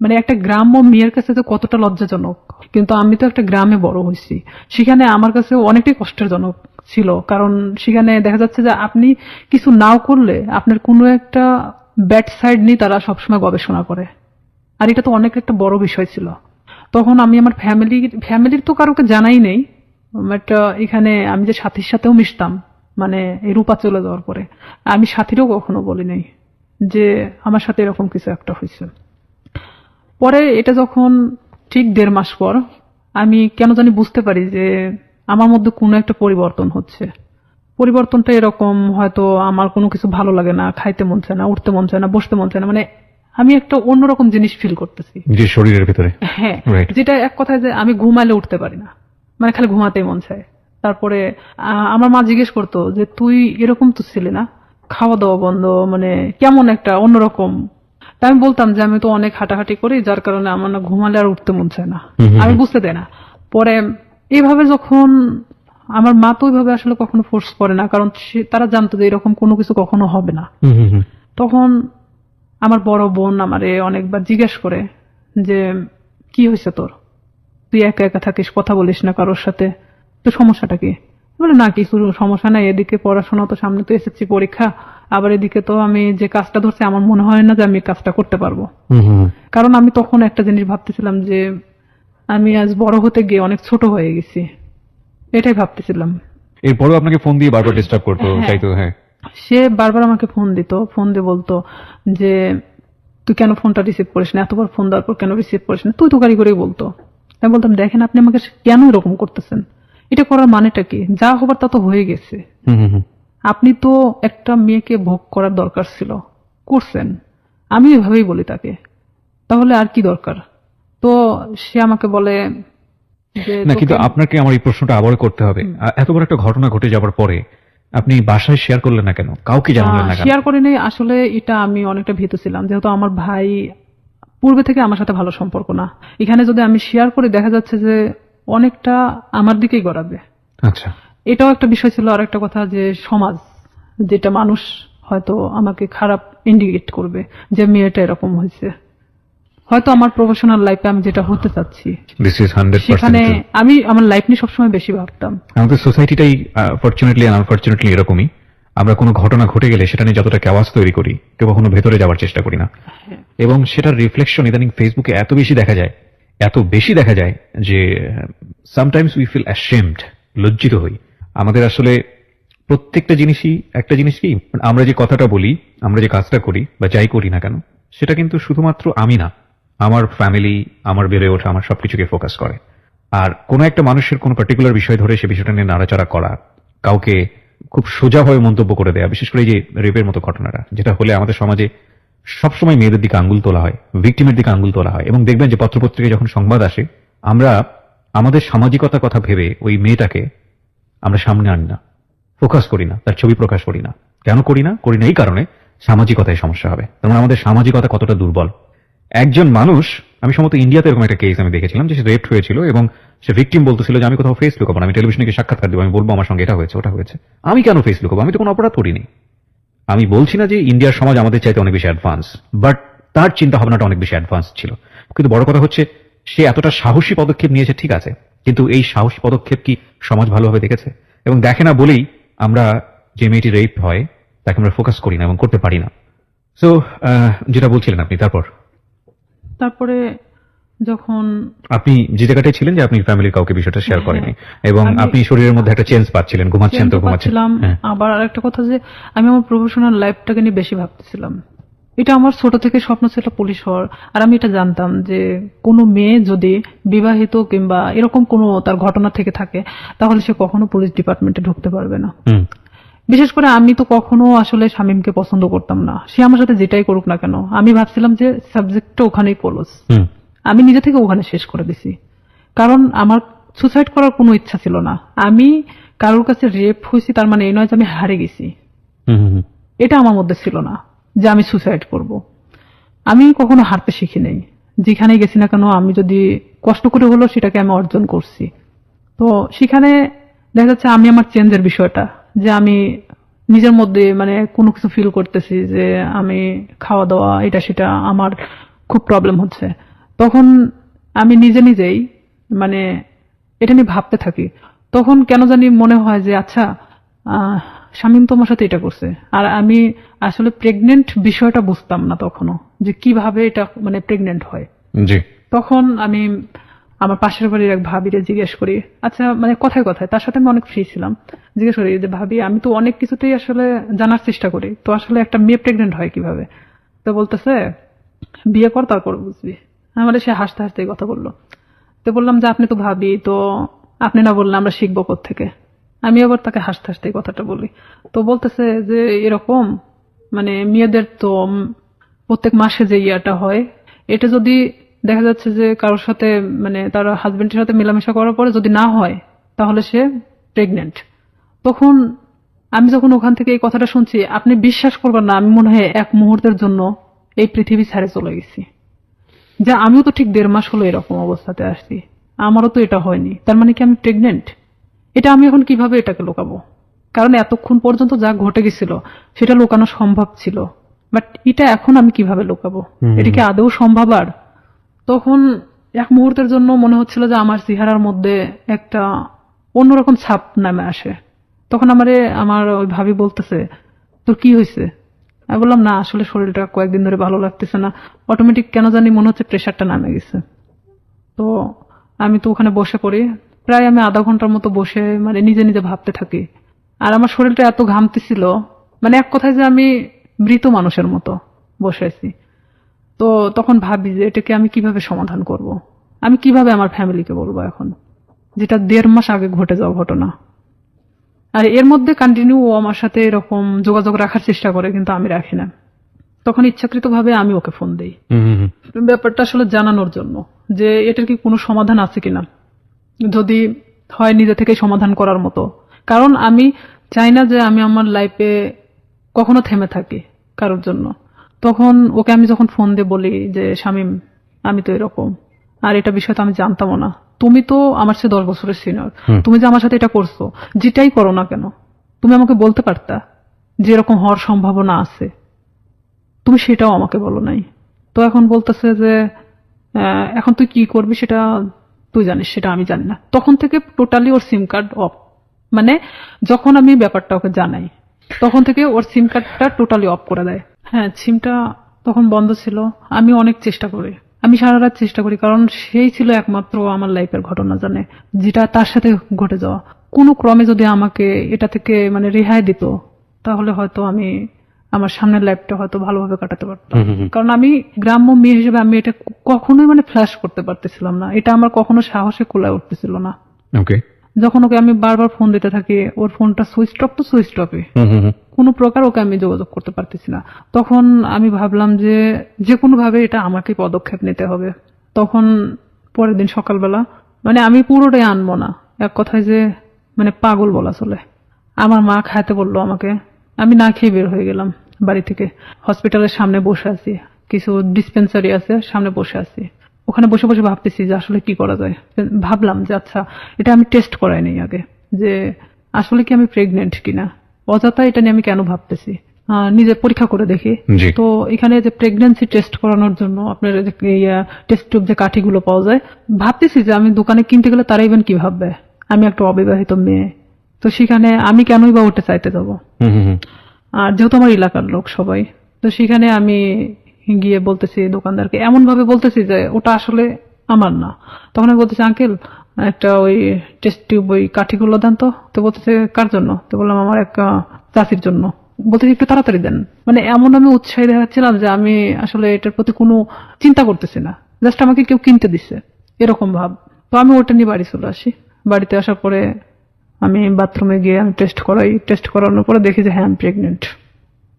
মানে একটা গ্রাম্য মেয়ের কাছে তো কতটা লজ্জাজনক। কিন্তু আমি তো একটা গ্রামে বড় হয়েছি, সেখানে আমার কাছে অনেকটাই কষ্টেরজনক ছিল, কারণ সেখানে দেখা যাচ্ছে যে আপনি কিছু নাও করলে আপনার কোনো একটা ব্যাড সাইড নিয়ে তারা সবসময় গবেষণা করে, আর এটা তো অনেক একটা বড় বিষয় ছিল। তখন আমি আমার ফ্যামিলির তো কারোকে জানাই নেই, বাট এখানে আমি যে সাথীর সাথেও মিশতাম, মানে এই রূপা চলে যাওয়ার পরে আমি সাথীরও কখনো বলি নাই যে আমার সাথে এরকম কিছু একটা হয়েছে। পরে এটা যখন ঠিক 1.5 মাস পর আমি কেন জানি বুঝতে পারি যে আমার মধ্যে কোনো একটা পরিবর্তন হচ্ছে। পরিবর্তনটা এরকম, হয়তো আমার কোনো কিছু ভালো লাগে না, খাইতে মন চায় না, উঠতে মন চায় না, বসতে মন চায় না, মানে আমি একটা অন্যরকম জিনিস ফিল করতেছি যে শরীরের ভিতরে। হ্যাঁ, Right. যেটা এক কথায় যে আমি ঘুমাইলে উঠতে পারি না, মানে খালি ঘুমাতেই মন চায়। তারপরে আমার মা জিজ্ঞেস করতো যে তুই এরকম তো ছিলি না, খাওয়া দাওয়া বন্ধ, মানে কেমন একটা অন্যরকম। তা আমি বলতাম যে আমি তো অনেক হাঁটাহাঁটি করি, যার কারণে আমার না ঘুমালে আর উঠতে মন চায় না, আমি বুঝতে দেয় না। পরে এইভাবে যখন আমার মা তো ওইভাবে আসলে কখনো ফোর্স করে না, কারণ তারা জানতো যে এরকম কোনো কিছু কখনো হবে না। তখন আমার বড় বোন আমারে অনেকবার জিজ্ঞেস করে যে কি হয়েছে তোর, তুই একা একা থাকিস, কথা বলিস না কারোর সাথে, তো সমস্যাটা কি? বলে না কিছু সমস্যা নাই, এদিকে পড়াশোনা তো, সামনে তো এসএসসি পরীক্ষা, আবার এদিকে তো আমি যে কাজটা ধরছি আমার মনে হয় না যে আমি কাজটা করতে পারবো। কারণ আমি তখন একটা জিনিস ভাবতেছিলাম যে আমি আজ বড় হতে গিয়ে অনেক ছোট হয়ে গেছি, এটাই ভাবতেছিলাম। এরপরেও আপনাকে ফোন দিয়ে বারবার ডিস্টার্ব করতো, হ্যাঁ। তাই তো? হ্যাঁ। সে বারবার আমাকে ফোন দিত, ফোন দিয়ে বলতো যে তুই কেন ফোনটা রিসিভ করিস না, এতবার ফোন দেওয়ার পর কেন রিসিভ করিস না, তুই তো গাড়ি করেই বলতো। আমি বলতাম দেখেন আপনি আমাকে কেন এরকম করতেছেন, এটা করার মানেটা কি? যা হবার তা তো হয়ে গেছে, আপনি তো একটা মেয়েকে ভোগ করার দরকার ছিল, করছেন। আমি এভাবেই বলি তাকে, তাহলে আর কি দরকার? তো সে আমাকে বলে যে না, কিন্তু তোকে- আপনাকে আমার এই প্রশ্নটা আবারও করতে হবে। এত বড় একটা ঘটনা ঘটে যাবার পরে আপনি বাসায় শেয়ার করলেন না কেন? কাউকে জানালেন না কেন? শেয়ার করিনি। আসলে এটা আমি অনেকটা ভীত ছিলাম, যেহেতু আমার ভাই পূর্বে থেকে আমার সাথে ভালো সম্পর্ক না। এখানে যদি আমি শেয়ার করি দেখা যাচ্ছে যে অনেকটা আমার দিকেই গড়াবে। আচ্ছা। এটাও একটা বিষয় ছিল। আর একটা কথা যে সমাজ, যেটা মানুষ হয়তো আমাকে খারাপ ইন্ডিকেট করবে যে মেয়েটা এরকম হয়েছে। হয়তো আমার প্রফেশনাল লাইফে আমি যেটা হতে চাচ্ছি দিস ইজ 100% সেখানে true. আমি আমার লাইফ নিয়ে সবসময় বেশি ভাবতাম। আমাদের সোসাইটিটাই ফরচুনেটলি এন্ড আনফরচুনেটলি এরকমই। আমরা কোনো ঘটনা ঘটে গেলে সেটা নিয়ে যতটা আওয়াজ তৈরি করি, কেউ কখনো ভেতরে যাওয়ার চেষ্টা করি না। এবং সেটার রিফ্লেকশন ইদানিং ফেসবুকে এত বেশি দেখা যায় যে সামটাইমস উই ফিল অ্যাশেমড, লজ্জিত হই। আমাদের আসলে প্রত্যেকটা জিনিসই, একটা জিনিস কি, আমরা যে কথাটা বলি, আমরা যে কাজটা করি বা যাই করি না কেন, সেটা কিন্তু শুধুমাত্র আমি না, আমার ফ্যামিলি, আমার বেড়ে ওঠা, আমার সবকিছুকে ফোকাস করে। আর কোনো একটা মানুষের কোনো পার্টিকুলার বিষয় ধরে সে বিষয়টা নিয়ে নাড়াচাড়া করা, কাউকে খুব সোজাভাবে মন্তব্য করে দেয়া, বিশেষ করে এই যে রেপের মতো ঘটনাটা, যেটা হলে আমাদের সমাজে সবসময় মেয়েদের দিকে আঙ্গুল তোলা হয়, ভিকটিমের দিকে আঙ্গুল তোলা হয়। এবং দেখবেন যে পত্রপত্রিকায় যখন সংবাদ আসে, আমরা আমাদের সামাজিকতার কথা ভেবে ওই মেয়েটাকে আমরা সামনে আনি না, ফোকাস করি না, তার ছবি প্রকাশ করি না। কেন করি না এই কারণে, সামাজিকতায় সমস্যা হবে। তেমন আমাদের সামাজিকতা কতটা দুর্বল। একজন মানুষ, আমি সম্ভবত ইন্ডিয়াতে এরকম একটা কেস আমি দেখেছিলাম যে সে রেপড হয়েছিল এবং সে ভিকটিম বলতেছিল যে আমি কোথাও ফেস লুকাবো না, আমি টেলিভিশনে গিয়ে সাক্ষাৎকার দেবো, আমি বলবো আমার সঙ্গে এটা হয়েছে ওটা হয়েছে। আমি কেন ফেস লুকাবো? আমি তো কোনো অপরাধ করিনি। আমি বলছি না যে ইন্ডিয়ার সমাজ আমাদের চাইতে অনেক বেশি অ্যাডভান্স, বাট তার চিন্তা ভাবনাটা অনেক বেশি অ্যাডভান্স ছিল। কিন্তু বড় কথা হচ্ছে সে এতটা সাহসী পদক্ষেপ নিয়েছে, ঠিক আছে, কিন্তু এই সাহসী পদক্ষেপ কি সমাজ ভালোভাবে দেখেছে? এবং দেখে না বলেই আমরা যে মেয়েটি রেপ হয় তাকে আমরা ফোকাস করি না এবং করতে পারি না। সো যেটা বলছিলেন আপনি, তারপরে যখন আপনি যে জায়গাটায় ছিলেন যে আপনি ফ্যামিলির কাউকে বিষয়টা শেয়ার করেনি এবং আমি- আপনি শরীরের মধ্যে একটা চেঞ্জ পাচ্ছিলেন, ঘুমাচ্ছেন তো জানতে ঘুমাচ্ছেন। পারছিলাম। হ্যাঁ। আবার আরেকটা কথা যে আমি আমার প্রফেশনাল লাইফটাকে নিয়ে বেশি ভাবতেছিলাম। এটা আমার ছোট থেকে স্বপ্ন ছিল পুলিশ হওয়ার। আর আমি এটা জানতাম যে কোনো মেয়ে যদি বিবাহিত কিংবা এরকম কোনো তার ঘটনা থেকে থাকে, তাহলে সে কখনো পুলিশ ডিপার্টমেন্টে ঢুকতে পারবে না। হুম। বিশেষ করে আমি তো কখনো আসলে শামীমকে পছন্দ করতাম না, সে আমার সাথে যেটাই করুক না কেন। আমি ভাবছিলাম যে সাবজেক্টটা ওখানেই ক্লোজ, হুম। আমি নিজে থেকে ওখানে শেষ করে দিছি। কারণ আমার সুসাইড করার কোনো ইচ্ছা ছিল না। আমি কারোর কাছে রেপ হয়েছি তার মানে এই নয় যে আমি হারে গেছি, হুম। হুম। এটা আমার মধ্যে ছিল না যে আমি সুসাইড করব। আমি কখনো হারতে শিখি নাই। যেখানে গেছি না কেন, আমি যদি কষ্ট করে হলো সেটাকে আমি অর্জন করছি। তো সেখানে দেখা যাচ্ছে আমি আমার চেঞ্জের বিষয়টা, যে আমি নিজের মধ্যে মানে কোনো কিছু ফিল করতেছি যে আমি খাওয়া দাওয়া এটা সেটা আমার খুব প্রবলেম হচ্ছে, তখন আমি নিজে নিজেই মানে এটা নিয়ে ভাবতে থাকি। তখন কেন জানি মনে হয় যে আচ্ছা, শামীম তোমার সাথে এটা করছে। আর আমি আসলে প্রেগনেন্ট বিষয়টা বুঝতাম না তখনও, যে কিভাবে এটা মানে প্রেগনেন্ট হয়। জি। তখন আমি আমার পাশের বাড়ির এক ভাবিরে জিজ্ঞেস করি, আচ্ছা মানে কথায় কথায়, তার সাথে আমি অনেক ফ্রি ছিলাম, জিজ্ঞেস করি যে ভাবি আমি তো অনেক কিছুতেই আসলে জানার চেষ্টা করি, তো আসলে একটা মেয়ে প্রেগনেন্ট হয় কিভাবে? তো বলতেছে বিয়ে কর তারপর বুঝবি। আমাদের সে হাসতে হাসতে এই কথা বললো। তো বললাম যে আপনি তো ভাবি, তো আপনি না বললে আমরা শিখবো কোত্থেকে? আমি আবার তাকে হাসতে হাসতে এই কথাটা বলি। তো বলতেছে যে এরকম মানে মেয়েদের তো প্রত্যেক মাসে যে ইয়াটা হয়, এটা যদি দেখা যাচ্ছে যে কারোর সাথে মানে তার হাজবেন্ডের সাথে মেলামেশা করার পরে যদি না হয়, তাহলে সে প্রেগনেন্ট। তখন আমি যখন ওখান থেকে এই কথাটা শুনছি, আপনি বিশ্বাস করবেন না, আমি মনে হয় এক মুহূর্তের জন্য এই পৃথিবী ছেড়ে চলে গেছি। যা আমিও তো ঠিক 1.5 মাস হলো এরকম অবস্থাতে আসছি, আমারও তো এটা হয়নি, তার মানে কি আমি প্রেগনেন্ট? এটা আমি এখন কিভাবে এটাকে লুকাবো? কারণ এতক্ষণ পর্যন্ত যা ঘটে গেছিল সেটা লুকানো সম্ভব ছিল, বাট এটা এখন আমি কিভাবে লুকাবো? এটা কি আদৌ সম্ভব? আর তখন এক মুহূর্তের জন্য মনে হচ্ছিল যে আমার চেহারার মধ্যে একটা অন্যরকম ছাপ নামে আসে। তখন আমার ওই ভাবি বলতেছে, তোর কি হয়েছে? আমি বললাম না আসলে শরীরটা কয়েকদিন ধরে ভালো লাগতেছে না, অটোমেটিক কেন জানি মনে হচ্ছে প্রেশারটা নামে গেছে। তো আমি তো ওখানে বসে পড়ি, প্রায় আমি আধা ঘন্টার মতো বসে মানে নিজে নিজে ভাবতে থাকি। আর আমার শরীরটা এত ঘামতেছিল, মানে এক কথায় যে আমি মৃত মানুষের মতো বসে আছি। তো তখন ভাবি যে এটাকে আমি কিভাবে সমাধান করব, আমি কিভাবে আমার ফ্যামিলিকে বলবো এখন, যেটা 1.5 মাস আগে ঘটে যাওয়া ঘটনা। আর এর মধ্যে কন্টিনিউ ও আমার সাথে এরকম যোগাযোগ রাখার চেষ্টা করে, কিন্তু আমি রাখি না। তখন ইচ্ছাকৃতভাবে আমি ওকে ফোন দিই, ব্যাপারটা আসলে জানানোর জন্য যে এটার কি কোনো সমাধান আছে কিনা, যদি হয় নিজে থেকে সমাধান করার মতো। কারণ আমি চাই না যে আমি আমার লাইফে কখনো থেমে থাকি কারোর জন্য। তখন ওকে আমি যখন ফোন দিয়ে বলি যে শামীম আমি তো এরকম, আর এটা বিষয় তো আমি জানতামও না, তুমি তো আমার চেয়ে 10 বছরের সিনিয়র, তুমি যে আমার সাথে এটা করছো, যেটাই করো না কেন তুমি আমাকে বলতে পারতা যে এরকম হওয়ার সম্ভাবনা আছে, তুমি সেটাও আমাকে বলো নাই। তো এখন বলতেছে যে এখন তুই কি করবি সেটা তুই জানিস, সেটা আমি জানি না। তখন থেকে totally or SIM card of. মানে যখন আমি ব্যাপারটা ওকে জানাই, তখন থেকে ওর সিম কার্ডটা টোটালি অফ করে দেয়। হ্যাঁ, সিমটা তখন বন্ধ ছিল। আমি অনেক চেষ্টা করি, আমি সারা রাত চেষ্টা করি, কারণ সেই ছিল একমাত্র আমার লাইফের ঘটনা জানে, যেটা তার সাথে ঘটে যাওয়া। কোনো ক্রমে যদি আমাকে এটা থেকে মানে রেহাই দিত, তাহলে হয়তো আমি আমার সামনের লাইফটা হয়তো ভালোভাবে কাটাতে পারতাম। কারণ আমি গ্রাম্য মেয়ে হিসেবে আমি এটা কখনোই মানে ফ্ল্যাশ করতে পারতেছিলাম না, এটা আমার কখনো সাহসে কোলায় উঠতেছিল না। ওকে। যখন ওকে আমি বারবার ফোন দিতে থাকি, ওর ফোনটা সুইচ অফ তো সুইচ অফে, কোনো প্রকার ওকে আমি যোগাযোগ করতে পারতেছি না। তখন আমি ভাবলাম যে কোনো ভাবে এটা আমাকে পদক্ষেপ নিতে হবে। তখন পরের দিন সকালবেলা মানে আমি পুরোটাই আনবো না, এক কথায় যে মানে পাগল বলা চলে, আমার মা খাইতে বললো আমাকে, আমি না খেয়ে বের হয়ে গেলাম বাড়ি থেকে। হসপিটালের সামনে বসে আছি, কিছু ডিসপেন্সারি আছে সামনে বসে আছি, ওখানে বসে বসে ভাবতেছি যে আসলে কি করা যায়। ভাবলাম যে আচ্ছা, এটা আমি টেস্ট করাই নাই আগে, যে আসলে কি আমি প্রেগনেন্ট কিনা, অযথা এটা নিয়ে আমি কেন ভাবতেছি, নিজে পরীক্ষা করে দেখি। জি। তো এখানে যে প্রেগন্যান্সি টেস্ট করানোর জন্য আপনার টেস্ট টিউব যে কাঠিগুলো পাওয়া যায়, ভাবতেছি যে আমি দোকানে কিনতে গেলে তারা ইভেন কি ভাববে, আমি একটা অবিবাহিত মেয়ে, তো সেখানে আমি কেনই বা ওটা চাইতে যাবো। আর যেহেতু আমার এলাকার লোক সবাই, তো সেখানে আমি গিয়ে বলতেছি দোকানদারকে, এমন ভাবে বলতেছি যে ওটা আসলে আমার না। তখন আমি বলতেছি, আঙ্কেল একটা ওই টেস্ট টিউব ওই কাঠিগুলো দেন তো। তো বলতেছে কার জন্য? তো বললাম আমার এক চাষির জন্য। বলতেছি একটু তাড়াতাড়ি দেন। মানে এমন আমি উৎসাহী দেখাচ্ছিলাম যে আমি আসলে এটার প্রতি কোনো চিন্তা করতেছি না, জাস্ট আমাকে কেউ কিনতে দিচ্ছে এরকম ভাব। তো আমি ওটা নিয়ে বাড়ি চলে আসি। বাড়িতে আসার পরে আমি বাথরুমে গিয়ে আমি টেস্ট করাই, টেস্ট করানোর পরে দেখি যে হ্যাঁ আমি প্রেগনেন্ট।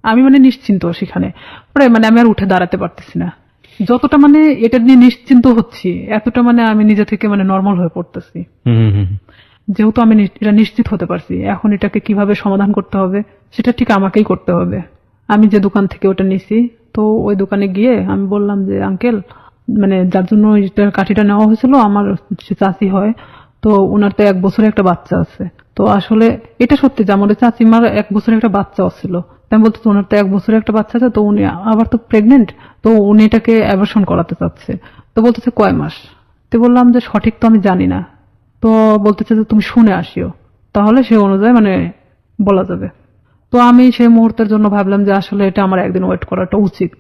আমি মানে নিশ্চিন্ত সেখানে, পরে মানে আমি আর উঠে দাঁড়াতে পারতেছি না। যতটা মানে এটা নিয়ে নিশ্চিন্ত হচ্ছি, এতটা মানে আমি নিজে থেকে মানে নর্মাল হয়ে পড়তেছি। যেহেতু আমি এটা নিশ্চিত হতে পারছি, এখন এটাকে কিভাবে সমাধান করতে হবে সেটা ঠিক আমাকেই করতে হবে। আমি যে দোকান থেকে ওটা নিছি, তো ওই দোকানে গিয়ে আমি বললাম যে আঙ্কেল, মানে যার জন্য কাঠিটা নেওয়া হয়েছিল আমার সে চাচি হয়, তো ওনার তো 1 বছরের একটা বাচ্চা আছে। তো আসলে এটা সত্যি যে আমাদের চাচিমার 1 বছরের একটা বাচ্চাও ছিল। আমি বলতে ওনার তো 1 বছরের একটা বাচ্চা আছে, তো উনি আবার তো প্রেগনেন্ট, তো উনি এটাকে অ্যাবর্শন করাতে চাচ্ছে। তো বলতেছে কয় মাস? তো বললাম যে সঠিক তো আমি জানি না। তো বলতেছে যে তুমি শুনে আসিও, তাহলে সে অনুযায়ী মানে বলা যাবে। তো আমি সেই মুহূর্তের জন্য ভাবলাম যে আসলে এটা আমার একদিন ওয়েট করাটা উচিত,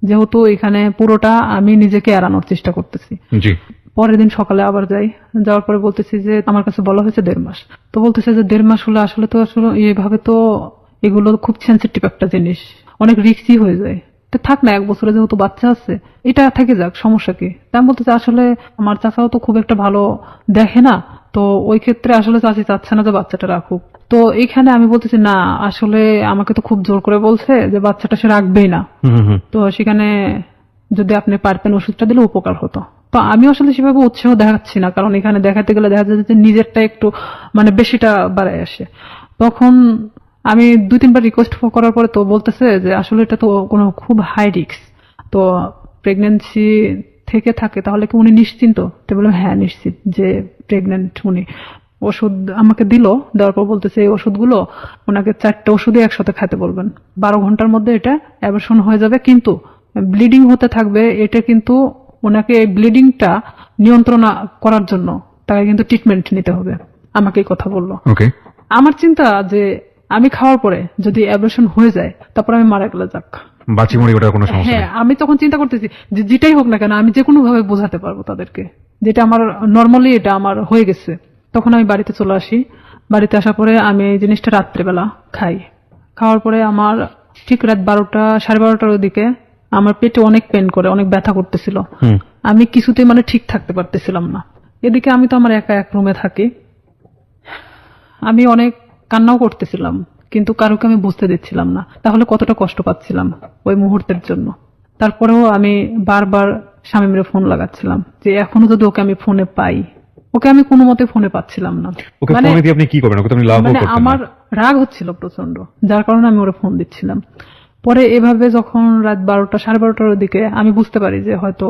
যেহেতু এখানে পুরোটা আমি নিজেকে এড়ানোর চেষ্টা করতেছি। জি। পরের দিন সকালে আবার যাই, যাওয়ার পরে বলতেছি যে আমার কাছে বলা হয়েছে 1.5 মাস। তো বলতেছে যে 1.5 মাস হলে আসলে তো আসলে এইভাবে তো এগুলো খুব সেন্সিটিভ একটা জিনিস, অনেক রিস্কি হয়ে যায়। তো থাক না, 1 বছরে যেহেতু বাচ্চা আছে এটা থেকে যাক, সমস্যা কি। তা আমি বলতেছি আসলে আমার চাচাও তো খুব একটা ভালো দেখে না, তো ওই ক্ষেত্রে আসলে চাচি চাচ্ছে না যে বাচ্চাটা রাখুক। তো এখানে আমি বলতেছি না, আসলে আমাকে তো খুব জোর করে বলছে যে বাচ্চাটা সে রাখবেই না, তো সেখানে যদি আপনি পারতেন ওষুধটা দিলে উপকার হতো। তো আমি আসলে সেভাবে উৎসাহ দেখাচ্ছি না, কারণ এখানে দেখাতে গেলে দেখা যাচ্ছে যে নিজেরটা একটু মানে বেশিটা বাড়ায় আসে। তখন আমি 2-3 বার রিকোয়েস্ট করার পরে তো বলতেছে যে আসলে এটা তো কোনো খুব হাই রিস্ক, তো প্রেগন্যান্সি থেকে থাকে তাহলে কি উনি নিশ্চিন্ত? তো বললাম হ্যাঁ নিশ্চিত যে প্রেগন্যান্ট উনি। ওষুধ আমাকে দিল, দেওয়ার পর বলতেছে এই ওষুধগুলো ওনাকে 4টা ওষুধই একসাথে খেতে বলবেন, 12 ঘন্টার মধ্যে এটা অ্যাবর্শন হয়ে যাবে, কিন্তু ব্লিডিং হতে থাকবে। এটা কিন্তু ওনাকে ব্লিডিংটা নিয়ন্ত্রণ করার জন্য তাকে কিন্তু ট্রিটমেন্ট নিতে হবে, আমাকে এই কথা বললো। ওকে। আমার চিন্তা যে আমি খাওয়ার পরে যদি অ্যাবর্শন হয়ে যায় তারপর আমি মারা গেলে যাক, বাঁচি মরি ওটার কোনো সমস্যা হ্যাঁ নেই। আমি তখন চিন্তা করতেছি যে যেটাই হোক না কেন আমি যে কোনো ভাবে বোঝাতে পারবো তাদেরকে যেটা আমার নর্মালি এটা আমার হয়ে গেছে। তখন আমি বাড়িতে চলে আসি। বাড়িতে আসার পরে আমি এই জিনিসটা রাত্রেবেলা খাই। খাওয়ার পরে আমার ঠিক রাত 12টা 12:30টার দিকে আমার পেটে অনেক পেন করে, অনেক ব্যথা করতেছিল। আমি কিছুতেই মানে ঠিক থাকতে পারতেছিলাম না। এদিকে আমি তো আমার একা এক রুমে থাকি, আমি অনেক কান্নাও করতেছিলাম, কিন্তু কারোকে আমি বুঝতে দিচ্ছিলাম না তাহলে কতটা কষ্ট পাচ্ছিলাম ওই মুহূর্তের জন্য। তারপরেও আমি বারবার স্বামীর ফোন লাগাচ্ছিলাম যে এখনো যদি ওকে আমি ফোনে পাই। ওকে আমি কোনো মতে ফোনে পাচ্ছিলাম না। ওকে ফোনে দিয়ে আপনি কি করবেন? ওকে তো আপনি লাভও মানে করতেন না। আমার রাগ হচ্ছিল প্রচন্ড, যার কারণে আমি ওরা ফোন দিচ্ছিলাম। পরে এভাবে যখন রাত 12টা 12:30টার দিকে আমি বুঝতে পারি যে হয়তো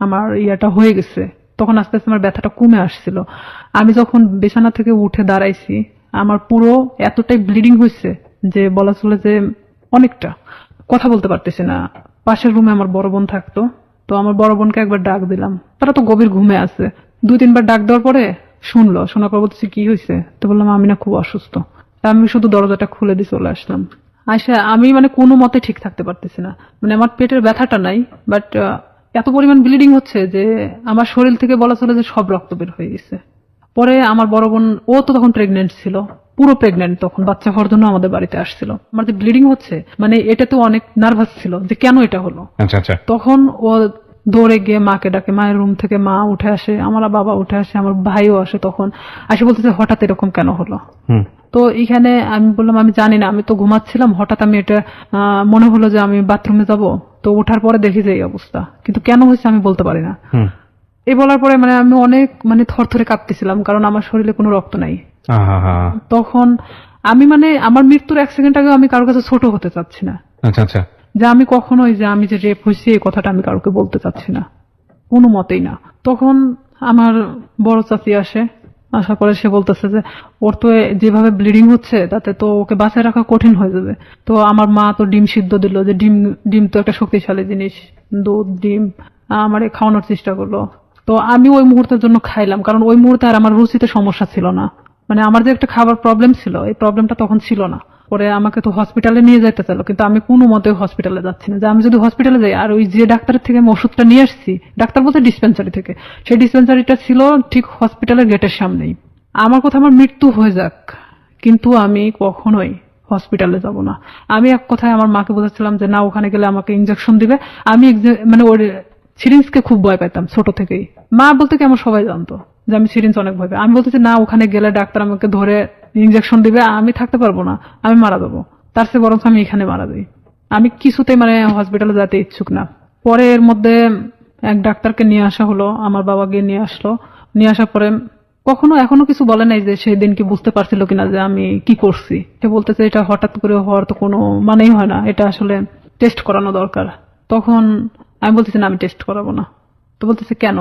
আমার ইয়াটা হয়ে গেছে, তখন আস্তে আস্তে আমার ব্যথাটা কমে আসছিল। আমি যখন বিছানা থেকে উঠে দাঁড়াইছি আমার পুরো এতটাই ব্লিডিং হয়েছে যে বলা চলে যে অনেকটা, কথা বলতে পারতেছি না। পাশের রুমে আমার বড় বোন থাকতো, তো আমার বড় বোনকে একবার ডাক দিলাম, তারা তো গভীর ঘুমে আছে। 2-3 বার ডাক দেওয়ার পরে শোনার পর বলতেছি কি হয়েছে? তো বললাম আমি না খুব অসুস্থ। তা আমি শুধু দরজাটা খুলে দিয়ে চলে আসলাম। আয়সা আমি মানে কোনো মতে ঠিক থাকতে পারতেছি না, মানে আমার পেটের ব্যথাটা নাই, বাট এত পরিমাণ ব্লিডিং হচ্ছে যে আমার শরীর থেকে বলা চলে যে সব রক্ত বের হয়ে গেছে। পরে আমার বড় বোন, ও তো তখন প্রেগনেন্ট ছিল, পুরো প্রেগনেন্ট, তখন বাচ্চা হওয়ার জন্য আমাদের বাড়িতে আসছিল। আমার যে ব্লিডিং হচ্ছে মানে এটাতে অনেক নার্ভাস ছিল যে কেন এটা হলো। আচ্ছা আচ্ছা। তখন ও দৌড়ে গিয়ে মাকে ডাকে, মায়ের রুম থেকে মা উঠে আসে, আমার বাবা উঠে আসে, আমার ভাইও আসে। তখন আসে বলতেছে হঠাৎ এরকম কেন হলো। তো এখানে আমি বললাম আমি জানি না, আমি তো ঘুমাচ্ছিলাম, হঠাৎ আমি এটা মনে হলো যে আমি বাথরুমে যাব, তো ওঠার পরে দেখি যে এই অবস্থা, কিন্তু কেন হয়েছে আমি বলতে পারি না। এই বলার পরে মানে আমি অনেক মানে থরথরে কাঁপতেছিলাম, কারণ আমার শরীরে কোনো রক্ত নাই। তখন আমি মানে আমার মৃত্যুর 1 সেকেন্ড আগে আমি কারোর কাছে ছোট হতে চাচ্ছি না। আচ্ছা আচ্ছা। যে আমি কখনোই যে আমি যে রেপ হয়েছি এই কথাটা আমি কাউকে বলতে চাচ্ছি না, কোনো মতেই না। তখন আমার বড় চাচি আসে, আসার পরে সে বলতেছে যে ওর তো যেভাবে ব্লিডিং হচ্ছে তাতে তো ওকে বাঁচায় রাখা কঠিন হয়ে যাবে। তো আমার মা তো ডিম সিদ্ধ দিল, যে ডিম তো একটা শক্তিশালী জিনিস, দুধ ডিম আমার খাওয়ানোর চেষ্টা করলো। তো আমি ওই মুহূর্তের জন্য খাইলাম, কারণ ওই মুহূর্তে আর আমার রুচিতে সমস্যা ছিল না, মানে আমার যে একটা খাবার প্রবলেম ছিল এই প্রবলেমটা তখন ছিল না। পরে আমাকে তো হসপিটালে নিয়ে যেতে চাইলো, কিন্তু আমি কোনো মতে হসপিটালে যাচ্ছি না, যে আমি যদি হসপিটালে যাই আর ওই যে ডাক্তারের থেকে আমি ওষুধটা নিয়ে আসছি, ডাক্তার বলতে ডিসপেন্সারি থেকে, সেই ডিসপেন্সারিটা ছিল ঠিক হসপিটালের গেটের সামনেই। আমার কথা আমার মৃত্যু হয়ে যাক, কিন্তু আমি কখনোই হসপিটালে যাব না। আমি এক কথায় আমার মাকে বোঝাচ্ছিলাম যে না, ওখানে গেলে আমাকে ইনজেকশন দিবে। আমি মানে ওর সিরিঞ্জকে খুব ভয় পেতাম ছোট থেকেই। মা বলতে কি আমার সবাই জানতো যে আমি সিরিঞ্জ অনেক ভয় পাই। আমি বলতেছি না, ওখানে গেলে ডাক্তার আমাকে ধরে ইনজেকশন দিবে, আমি থাকতে পারবো না, আমি মারা যাবো, তার চেয়ে বরং আমি এখানে মারা যাই। আমি কিছুতেই মানে হসপিটালে যেতে ইচ্ছুক না। পরে এর মধ্যে এক ডাক্তারকে নিয়ে আসা হলো, আমার বাবা গিয়ে নিয়ে আসলো। নিয়ে আসার পরে এখনো কিছু বলে নাই যে সেদিন কি বুঝতে পারছিল কিনা যে আমি কি করছি। সে বলতেছে এটা হঠাৎ করে হওয়ার তো কোনো মানেই হয় না, এটা আসলে টেস্ট করানো দরকার। তখন আমি বলতেছি না, আমি টেস্ট করাবো না। তো বলতেছে কেন?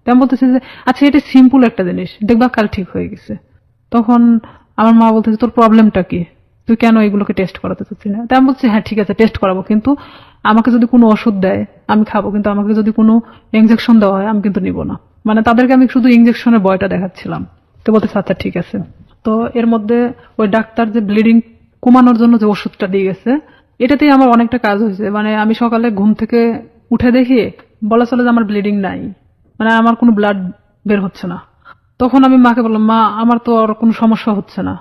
তেমন বলতেছে যে আচ্ছা এটা সিম্পল একটা জিনিস, দেখবা কাল ঠিক হয়ে গেছে। তখন আমার মা বলতেছে তোর প্রবলেমটা কি, তুই কেন এগুলোকে টেস্ট করাতে চাচ্ছিস না? তাই আমি বলছি হ্যাঁ ঠিক আছে টেস্ট করাবো, কিন্তু আমাকে যদি কোনো ওষুধ দেয় আমি খাবো, কিন্তু আমাকে যদি কোনো ইনজেকশন দেওয়া হয় আমি কিন্তু নিব না। মানে তাদেরকে আমি শুধু ইনজেকশনের ভয়টা দেখাচ্ছিলাম। তো বলতেছে আচ্ছা ঠিক আছে। তো এর মধ্যে ওই ডাক্তার যে ব্লিডিং কমানোর জন্য যে ওষুধটা দিয়ে গেছে, এটাতেই আমার অনেকটা কাজ হয়েছে। মানে আমি সকালে ঘুম থেকে উঠে দেখি বলা চলে যে আমার ব্লিডিং নাই, মানে আমার কোনো ব্লাড বের হচ্ছে না। তখন আমি মাকে বললাম মা আমার তো আর কোনো সমস্যা হচ্ছে না,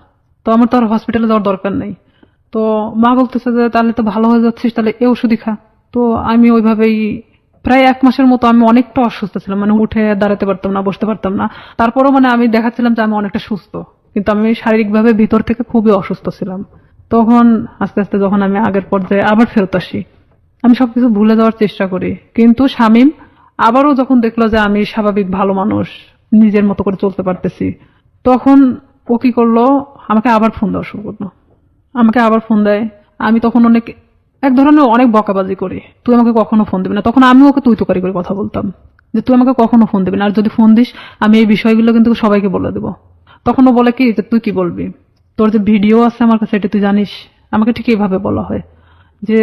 তো আমার তো আর হসপিটালে যাওয়ার দরকার নেই। তো মা বলতেছে যে তাহলে তো ভালো হয়ে যাচ্ছিস, তাহলে এই ওষুধই খা। তো আমি ওইভাবেই প্রায় 1 মাসের মতো আমি অনেকটা অসুস্থ ছিলাম, মানে উঠে দাঁড়াতে পারতাম না, বসতে পারতাম না। তারপরও মানে আমি দেখাচ্ছিলাম যে আমি অনেকটা সুস্থ, কিন্তু আমি শারীরিকভাবে ভিতর থেকে খুবই অসুস্থ ছিলাম। তখন আস্তে আস্তে যখন আমি আগের পর্যায়ে আবার ফেরত আসি, আমি সবকিছু ভুলে যাওয়ার চেষ্টা করি। কিন্তু শামীম আবারও যখন দেখলো যে আমি স্বাভাবিক ভালো মানুষ, নিজের মতো করে চলতে পারতেছি, তখন ও কি করলো, আমাকে আবার ফোন দেওয়া শুরু করলো। আমাকে আবার ফোন দেয়। আমি তখন এক ধরনের অনেক বকাবাজি করি, তুই আমাকে কখনো ফোন দিবি না। তখন আমি ওকে তুই তুকারি করে কথা বলতাম যে তুই আমাকে কখনো ফোন দিবি না, আর যদি ফোন দিস আমি এই বিষয়গুলো কিন্তু সবাইকে বলে দেবো। তখন ও বলে কি যে তুই কি বলবি, তোর যে ভিডিও আছে আমার কাছে এটা তুই জানিস। আমাকে ঠিক এইভাবে বলা হয় যে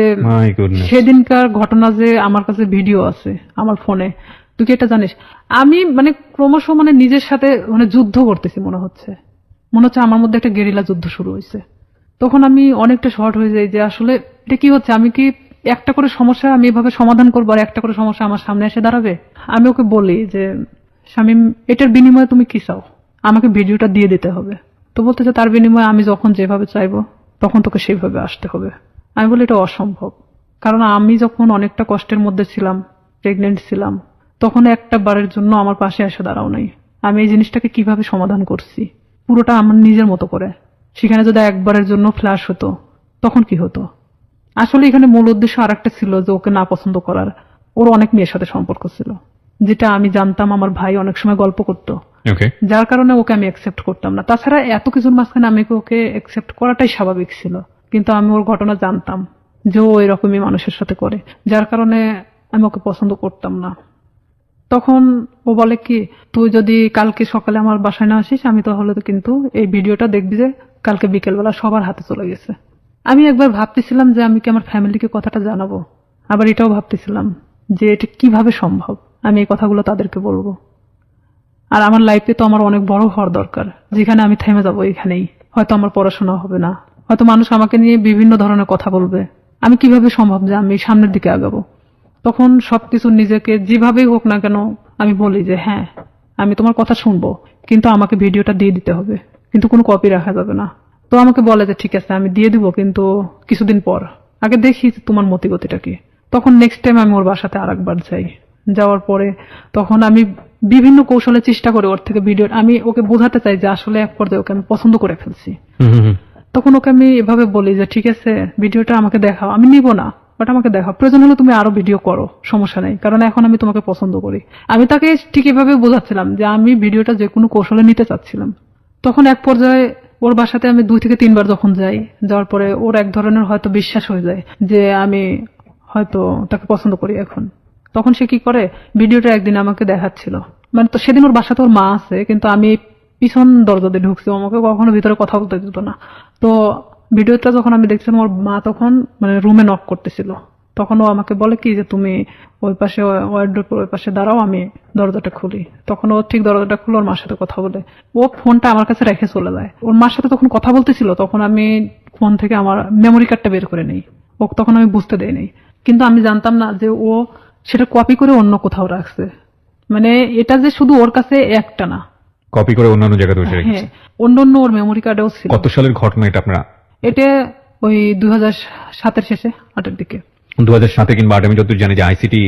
সেদিনকার ঘটনা যে আমার কাছে ভিডিও আছে আমার ফোনে, তুই কি এটা জানিস? আমি মানে ক্রমশ মানে নিজের সাথে মানে যুদ্ধ করতেছি, মনে হচ্ছে আমার মধ্যে একটা গেরিলা যুদ্ধ শুরু হয়েছে। তখন আমি অনেকটা শর্ট হয়ে যাই যে আসলে এটা কি হচ্ছে, আমি কি একটা করে সমস্যা আমি এভাবে সমাধান করবো আর একটা করে সমস্যা আমার সামনে এসে দাঁড়াবে? আমি ওকে বলি যে শামীম এটার বিনিময়ে তুমি কি চাও, আমাকে ভিডিওটা দিয়ে দিতে হবে। তো বলতেছে তার বিনিময়ে আমি যখন যেভাবে চাইবো তখন তোকে সেইভাবে আসতে হবে। আমি বলি এটা অসম্ভব, কারণ আমি যখন অনেকটা কষ্টের মধ্যে ছিলাম, প্রেগনেন্ট ছিলাম, তখন একটা বারের জন্য আমার পাশে এসে দাঁড়াও নাই। আমি এই জিনিসটাকে কিভাবে সমাধান করছি পুরোটা আমার নিজের মতো করে। সেখানে যদি একবারের জন্য ফ্ল্যাশ হতো তখন কি হতো? আসলে এখানে মূল উদ্দেশ্য আর একটা ছিল যে ওকে না পছন্দ করার। ওর অনেক মেয়ের সাথে সম্পর্ক ছিল, যেটা আমি জানতাম, আমার ভাই অনেক সময় গল্প করতো, যার কারণে ওকে আমি অ্যাকসেপ্ট করতাম না। তাছাড়া এত কিছুর মাঝখানে আমি ওকে অ্যাকসেপ্ট করাটাই স্বাভাবিক ছিল, কিন্তু আমি ওর ঘটনা জানতাম যে ও এরকমই মানুষের সাথে করে, যার কারণে আমি ওকে পছন্দ করতাম না। তখন ও বলে কি তুই যদি কালকে সকালে আমার বাসায় না আসিস আমি তাহলে তো কিন্তু এই ভিডিওটা দেখবি যে কালকে বিকেলবেলা সবার হাতে চলে গেছে। আমি একবার ভাবতেছিলাম যে আমি কি আমার ফ্যামিলিকে কথাটা জানাবো, আবার এটাও ভাবতেছিলাম যে এটা কিভাবে সম্ভব আমি এই কথাগুলো তাদেরকে বলবো। আর আমার লাইফে তো আমার অনেক বড় হওয়ার দরকার, যেখানে আমি থেমে যাবো এখানেই। হয়তো আমার পড়াশোনা হবে না, হয়তো মানুষ আমাকে নিয়ে বিভিন্ন ধরনের কথা বলবে, আমি কিভাবে সম্ভব যে আমি সামনের দিকে আগাবো। তখন সবকিছু নিজেকে যেভাবেই হোক না কেন আমি বলি যে হ্যাঁ আমি তোমার কথা শুনবো, কিন্তু আমাকে ভিডিওটা দিয়ে দিতে হবে, কিন্তু কোনো কপি রাখা যাবে না। তো আমাকে বলে যে ঠিক আছে আমি দিয়ে দিব, কিন্তু কিছুদিন পর আগে দেখি যে তোমার মতিগতিটা কি। তখন নেক্সট টাইম আমি ওর বাসাতে আরেকবার যাই। যাওয়ার পরে তখন আমি বিভিন্ন কৌশলে চেষ্টা করি ওর থেকে ভিডিও, আমি ওকে বোঝাতে চাই যে আসলে এক পর্যায়ে ওকে আমি পছন্দ করে ফেলছি। তখন ওকে আমি এভাবে বলি যে ঠিক আছে ভিডিওটা আমাকে দেখাও, আমি নিব না, বাট আমাকে দেখাও, প্রয়োজন হলে তুমি আরো ভিডিও করো, সমস্যা নেই, কারণ এখন আমি তোমাকে পছন্দ করি। আমি তাকে ঠিক এভাবে বোঝাচ্ছিলাম যে আমি ভিডিওটা যে কোনো কৌশলে নিতে চাচ্ছিলাম। তখন এক পর্যায়ে ওর বাসাতে আমি 2 থেকে 3 বার যখন যাই, যাওয়ার পরে ওর এক ধরনের হয়তো বিশ্বাস হয়ে যায় যে আমি হয়তো তাকে পছন্দ করি এখন। তখন সে কি করে, ভিডিওটা একদিন আমাকে দেখাচ্ছিল, মানে তো সেদিন ওর বাসাতে ওর মা আছে, কিন্তু আমি পিছন দরজা দিয়ে ঢুকছি, আমাকে কখনো ভিতরে কথা বলতে দিত না। তো ভিডিওটা যখন আমি দেখছিলাম ওর মা তখন মানে রুমে নক করতেছিল, তখন ও আমাকে বলে কি যে তুমি ওই পাশে ওয়ার্ডরোবের ওই পাশে দাঁড়াও, আমি দরজাটা খুলি। তখন ও ঠিক দরজাটা খুলে ওর মার সাথে কথা বলে, ও ফোনটা আমার কাছে রেখে চলে যায়। ওর মার সাথে তখন কথা বলতেছিল, তখন আমি ফোন থেকে আমার মেমোরি কার্ডটা বের করে নেই, ও তখন আমি বুঝতে দেই নাই, কিন্তু আমি জানতাম না যে ও সেটা কপি করে অন্য কোথাও রাখছে। মানে এটা যে শুধু ওর কাছে একটা না, কপি করে অন্যান্য জায়গায় বসে হ্যাঁ রেখেছে। অন্য অন্য ওর মেমোরি কার্ডেও ছিল। কত সালের ঘটনা এটা আপনারা? এটা ওই 2007 শেষে 8 দিকে। 2007 কিংবা 8 আমি যতদূর জানি যে আইসিটি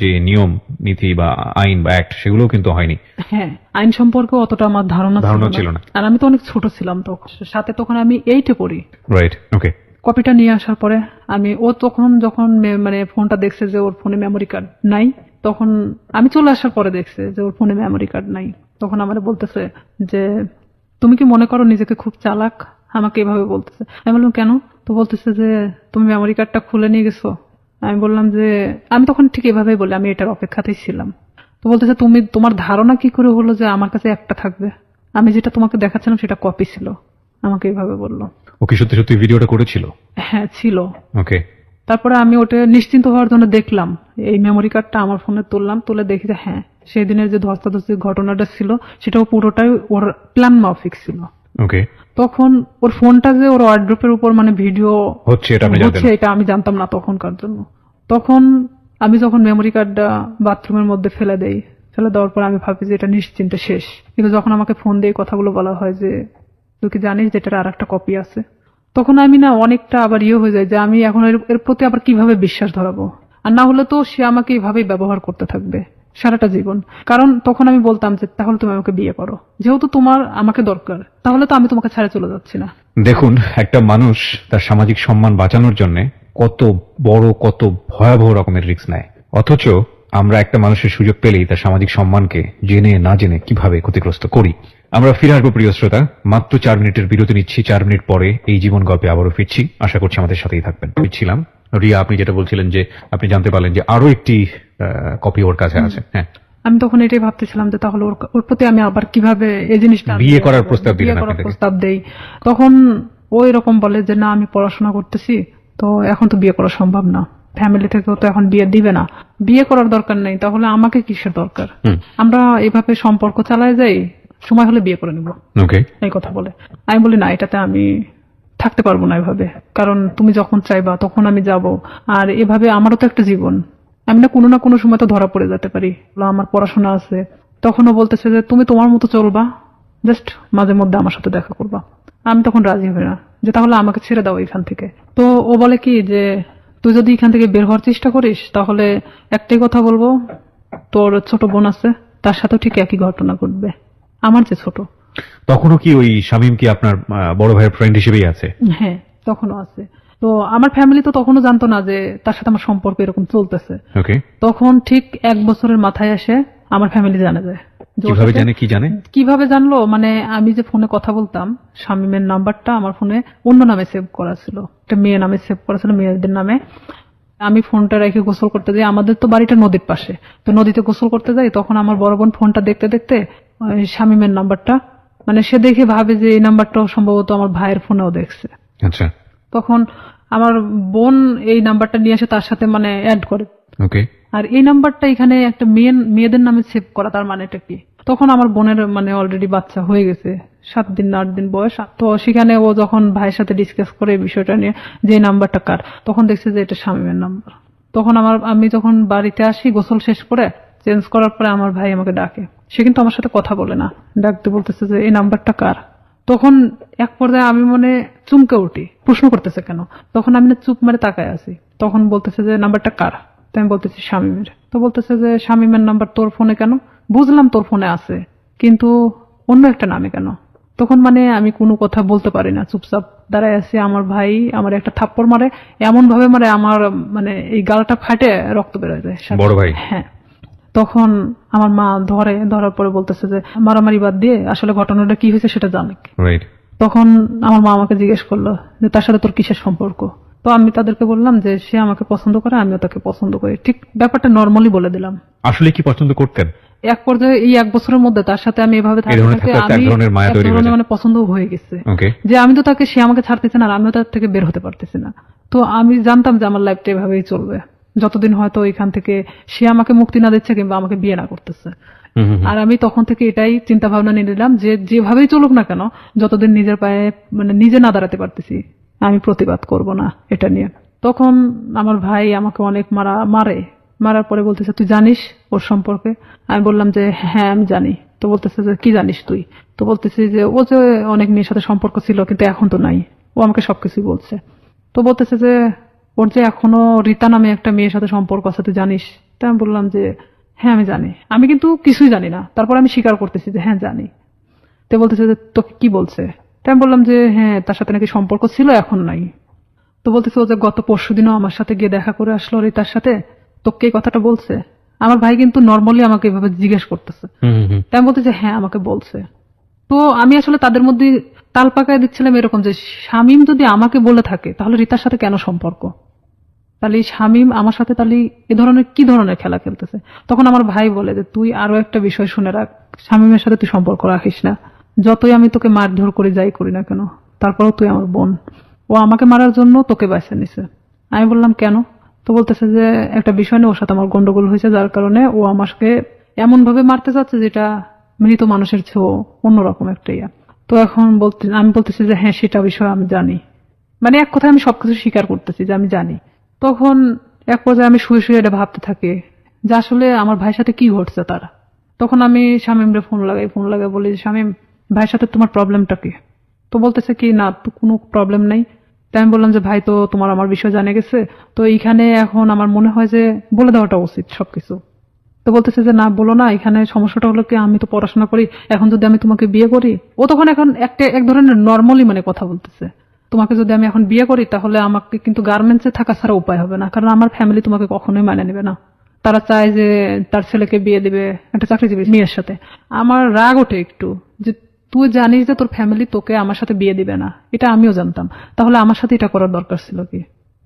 যে নিয়ম নীতি বা আইন বা অ্যাক্ট সেগুলো কিন্তু হয়নি। হ্যাঁ আইন সম্পর্কে অতটা আমার ধারণা ছিল না, আর আমি তো অনেক ছোট ছিলাম তখন, সাথে তখন আমি 8-এ পড়ি। রাইট, ওকে। কপিটা নিয়ে আসার পরে আমি ও তখন যখন মানে ফোনটা দেখছে যে ওর ফোনে মেমোরি কার্ড নাই, তখন আমি চলে আসার পরে দেখছে যে ওর ফোনে মেমোরি কার্ড নাই, তখন আমার বলতেছে যে তুমি কি মনে করো নিজেকে খুব চালাক, আমাকে এভাবে বলতেছে। আমি বললাম কেন? তো বলতেছে যে তুমি মেমোরি কার্ডটা খুলে নিয়ে গেছো। আমি বললাম যে আমি তখন ঠিক এভাবেই বলি, আমি এটার অপেক্ষাতেই ছিলাম। তো বলতেছে তুমি তোমার ধারণা কি করে হলো যে আমার কাছে একটা থাকবে, আমি যেটা তোমাকে দেখাচ্ছিলাম সেটা কপি ছিল, আমাকে এইভাবে বললো। ওকে, সত্যি সত্যি ভিডিওটা করেছিল? হ্যাঁ ছিল। ওকে। তারপরে আমি ওটা নিশ্চিন্ত হওয়ার জন্য দেখলাম, এই মেমোরি কার্ডটা আমার ফোনে তুললাম, তুলে দেখি যে হ্যাঁ সেই দিনের যে ধস্তাধস্তির ঘটনাটা ছিল সেটাও পুরোটাই ওর প্ল্যান মাফিক ছিল। ওকে। তখন ওর ফোনটা যে ওর ওয়ার্ড্রোপের উপর মানে ভিডিও হচ্ছে এটা আমি জানতাম না তখনকার জন্য। তখন আমি যখন মেমোরি কার্ডটা বাথরুমের মধ্যে ফেলে দেই, ফেলে দেওয়ার পর আমি ভাবি যে এটা নিশ্চিন্তে শেষ, কিন্তু যখন আমাকে ফোন দিয়ে কথাগুলো বলা হয় যে তুই কি জানিস যে এটার আর একটা কপি আছে, তখন আমি না অনেকটা আবার হয়ে যায় যে আমি এখন এর প্রতি আবার কিভাবে বিশ্বাস ধরাবো। আর না হলে তো সে আমাকে এইভাবেই ব্যবহার করতে থাকবে সারাটা জীবন। কারণ তখন আমি বলতাম যে তাহলে তুমি আমাকে বিয়ে করো, যেহেতু তোমার আমাকে দরকার, তাহলে তো আমি তোমাকে ছাড়া চলে যাচ্ছি না। দেখুন, একটা মানুষ তার সামাজিক সম্মান বাঁচানোর জন্য কত বড় কত ভয়াবহ রকমের রিস্ক নেয়, অথচ আমরা একটা মানুষের সুযোগ পেলেই তার সামাজিক সম্মানকে জেনে না জেনে কিভাবে ক্ষতিগ্রস্ত করি। আমরা ফিরে আসবো প্রিয় শ্রোতা, মাত্র 4 মিনিটের বিরতি নিচ্ছি। 4 মিনিট পরে এই জীবন গল্পে আবারও ফিরছি, আশা করছি আমাদের সাথেই থাকবেন। ছিলাম রিয়া, আপনি যেটা বলছিলেন যে আপনি জানতে পারলেন যে আরো একটি কপি ওর কাছে আছে। হ্যাঁ, আমি তখন এটাই ভাবতেছিলাম যে তাহলে ওর প্রতি আমি আবার কিভাবে এই জিনিসটা বিয়ে করার প্রস্তাব দেই। তখন ও এরকম বলে যে না আমি পড়াশোনা করতেছি, তো এখন তো বিয়ে করা সম্ভব না, ফ্যামিলি থেকেও তো এখন বিয়ে দিবে না, বিয়ে করার দরকার নেই, তাহলে আমাকে কিসের দরকার, আমরা এভাবে সম্পর্ক চালায় যাই, সময় হলে বিয়ে করে নিব, এই কথা বলে। আমি বলি না, এটাতে আমি থাকতে পারবো না এভাবে, কারণ তুমি যখন চাইবা তখন আমি যাব, আর এভাবে আমারও তো একটা জীবন, আমি না কোনো সময় তো ধরা পড়ে যেতে পারি, আমার পড়াশোনা আছে। তখনও বলতেছে যে তুমি তোমার মতো চলবা, জাস্ট মাঝে মধ্যে আমার সাথে দেখা করবা। আমি তখন রাজি হই না, যে তাহলে আমাকে ছেড়ে দাও এখান থেকে। তো ও বলে কি যে তুই যদি এখান থেকে বের হওয়ার চেষ্টা করিস তাহলে একটাই কথা বলবো, তোর ছোট বোন আছে, তার সাথেও ঠিক একই ঘটনা ঘটবে, আমার যে ছোট। তখনও কি ওই শামীম কি আপনার বড় ভাইয়ের ফ্রেন্ড হিসেবেই আছে? হ্যাঁ তখনও আছে। তো আমার ফ্যামিলি তো তখনও জানতো না যে তার সাথে আমার সম্পর্ক এরকম চলতেছে। তখন ঠিক 1 বছরের মাথায় আসে আমার ফ্যামিলি জানা যায়। কিভাবে জানলো, মানে আমি যে ফোনে কথা বলতাম, শামীমের নাম্বারটা আমার ফোনে অন্য নামে সেভ করা ছিল, একটা মেয়ে নামে সেভ করা ছিল, মেয়েদের নামে। আমি ফোনটা রেখে গোসল করতে যাই, আমাদের তো বাড়িটা নদীর পাশে, তো নদীতে গোসল করতে যাই, তখন আমার বড় বোন ফোনটা দেখতে দেখতে শামীমের নাম্বারটা, মানে সে দেখে ভাবে যে এই নাম্বারটাও সম্ভবত আমার ভাইয়ের ফোনেও দেখছে। আচ্ছা। তখন আমার বোন এই নাম্বারটা নিয়ে এসে তার সাথে মানে অ্যাড করে। ওকে। আর এই নাম্বারটা এখানে একটা মেয়েদের নামে সেভ করা, তার মানেটা কি? তখন আমার বোনের মানে অলরেডি বাচ্চা হয়ে গেছে, 7 দিন না 8 দিন বয়স। তো সেখানে ও যখন ভাইয়ের সাথে ডিসকাস করে এই বিষয়টা নিয়ে যে নাম্বারটা কার, তখন দেখছে যে এটা শামীমের নাম্বার। তখন আমি যখন বাড়িতে আসি গোসল শেষ করে চেঞ্জ করার পরে আমার ভাই আমাকে ডাকে। সে কিন্তু আমার সাথে কথা বলে না, ডাকতে বলতেছে যে এই নাম্বারটা কার। তখন এক পর্যায়ে আমি মনে চুমকে উঠি, প্রশ্ন করতেছে কেন। তখন আমি না চুপ মারে তাকায় আছি। তখন বলতেছে যে নাম্বারটা কার। তো আমি বলতেছি শামীমের। তো বলতেছে যে শামীমের নাম্বার তোর ফোনে কেন? বুঝলাম তোর ফোনে আছে, কিন্তু অন্য একটা নামে কেন? তখন মানে আমি কোনো কথা বলতে পারি না, চুপচাপ দাঁড়ায় আছি। আমার ভাই আমার একটা থাপ্পড় মারে, এমন ভাবে মারে আমার মানে এই গালটা ফাটে রক্ত বেরোয় যায় সাথে। বড় ভাই? হ্যাঁ। তখন আমার মা ধরার পরে বলতেছে যে মারামারি বাদ দিয়ে আসলে ঘটনাটা কি হয়েছে সেটা জানে। রাইট। তখন আমার মা আমাকে জিজ্ঞেস করলো যে তার সাথে তোর কিসের সম্পর্ক। তো আমি তাদেরকে বললাম যে সে আমাকে পছন্দ করে, আমিও তাকে পছন্দ করি। ঠিক ব্যাপারটা নর্মালি বলে দিলাম। আসলে কি পছন্দ করতেন? এক পর্যায়ে এই 1 বছরের মধ্যে তার সাথে আমি এভাবে থাকতে থাকতে আমি এক ধরনের মানে পছন্দ হয়ে গেছে, যে আমি তো তাকে, সে আমাকে ছাড়তেছে না আর আমিও তার থেকে বের হতে পারতেছি না। তো আমি জানতাম যে আমার লাইফটা এভাবেই চলবে যতদিন হয়তো এখান থেকে সে আমাকে মুক্তি না দিচ্ছে কিংবা আমাকে বিয়ে না করতেছে। আর আমি তখন থেকে এটাই চিন্তা ভাবনা নিয়ে নিলাম যে যেভাবেই চলুক না কেন, যতদিন নিজের পায়ে মানে নিজে না দাঁড়াতে পারতেছি আমি প্রতিবাদ করব না এটা নিয়ে। তখন আমার ভাই আমাকে অনেক মারার পরে বলতেছে তুই জানিস ওর সম্পর্কে? আমি বললাম যে হ্যাঁ আমি জানি। তো বলতেছে যে কি জানিস তুই? তো বলতেছি যে ও যে অনেক মেয়ের সাথে সম্পর্ক ছিল কিন্তু এখন তো নাই। ও আমাকে সবকিছুই বলছে। তো বলতেছে যে ওর যে এখনো রীতা নামে একটা মেয়ের সাথে সম্পর্ক আছে তুই জানিস? তাই আমি বললাম যে হ্যাঁ আমি জানি। আমি কিন্তু কিছুই জানি না, তারপর আমি স্বীকার করতেছি যে হ্যাঁ জানি। তো বলতেছে যে তোকে কি বলছে? তাই আমি বললাম যে হ্যাঁ তার সাথে নাকি সম্পর্ক ছিল এখন নাই। তো বলতেছে ও যে গত পরশুদিনও আমার সাথে গিয়ে দেখা করে আসলো রীতার সাথে, তোকে এই কথাটা বলছে? আমার ভাই কিন্তু নর্মালি আমাকে এভাবে জিজ্ঞেস করতেছে। তাই আমি বলতেছি হ্যাঁ আমাকে বলছে। তো আমি আসলে তাদের মধ্যে তাল পাকায় দিচ্ছিলাম এরকম যে শামীম যদি আমাকে বলে থাকে তাহলে রীতার সাথে কেন সম্পর্ক? তাহলে শামীম আমার সাথে তাহলে এ ধরনের কি ধরনের খেলা খেলতেছে? তখন আমার ভাই বলে যে তুই আরো একটা বিষয় শুনে রাখ, শামীমের সাথে তুই সম্পর্ক রাখিস না। যতই আমি তোকে মারধর করে যাই করি না কেন, তারপরেও তুই আমার বোন। ও আমাকে মারার জন্য তোকে বেছে নিছে। আমি বললাম কেন? তো বলতেছে যে একটা বিষয় নিয়ে ওর সাথে আমার গন্ডগোল হয়েছে, যার কারণে ও আমাকে এমন ভাবে মারতে চাচ্ছে যেটা মৃত মানুষের চেয়েও অন্যরকম একটা ইয়া। তো এখন আমি বলতেছি যে হ্যাঁ সেটা বিষয় আমি জানি, মানে এক কথায় আমি সবকিছু স্বীকার করতেছি যে আমি জানি। তখন এক পর্যায়ে আমি শুয়ে শুয়ে এটা ভাবতে থাকি যে আসলে আমার ভাইয়ের সাথে কি ঘটছে তারা। তখন আমি শামীমরে ফোন লাগাই বলি শামীম ভাইয়ের সাথে তোমার প্রবলেমটা কি? তো বলতেছে কি না তো কোনো প্রবলেম নাই। তাই আমি বললাম যে ভাই তো তোমার আমার বিষয় জানে গেছে, তো এইখানে এখন আমার মনে হয় যে বলে দেওয়াটা উচিত সবকিছু। তো বলতেছে যে না বলো না, এখানে সমস্যাটা হলো কি আমি তো পড়াশোনা করি, এখন যদি আমি তোমাকে বিয়ে করি, ও তখন এখন এক ধরনের নর্মালি মানে কথা বলতেছে, তোমাকে যদি আমি এখন বিয়ে করি তাহলে আমাকে কিন্তু গার্মেন্টসে থাকা ছাড়া উপায় হবে না, কারণ আমার ফ্যামিলি তোমাকে কখনোই মানে নেবে না। তারা চায় যে তার ছেলেকে বিয়ে দিবে একটা চাকরিজীবী মেয়ের সাথে। আমার রাগ ওঠে একটু যে তুই জানিস যে তোর ফ্যামিলি তোকে আমার সাথে বিয়ে দিবে না, এটা আমিও জানতাম, তাহলে আমার সাথে এটা করার দরকার ছিল কি?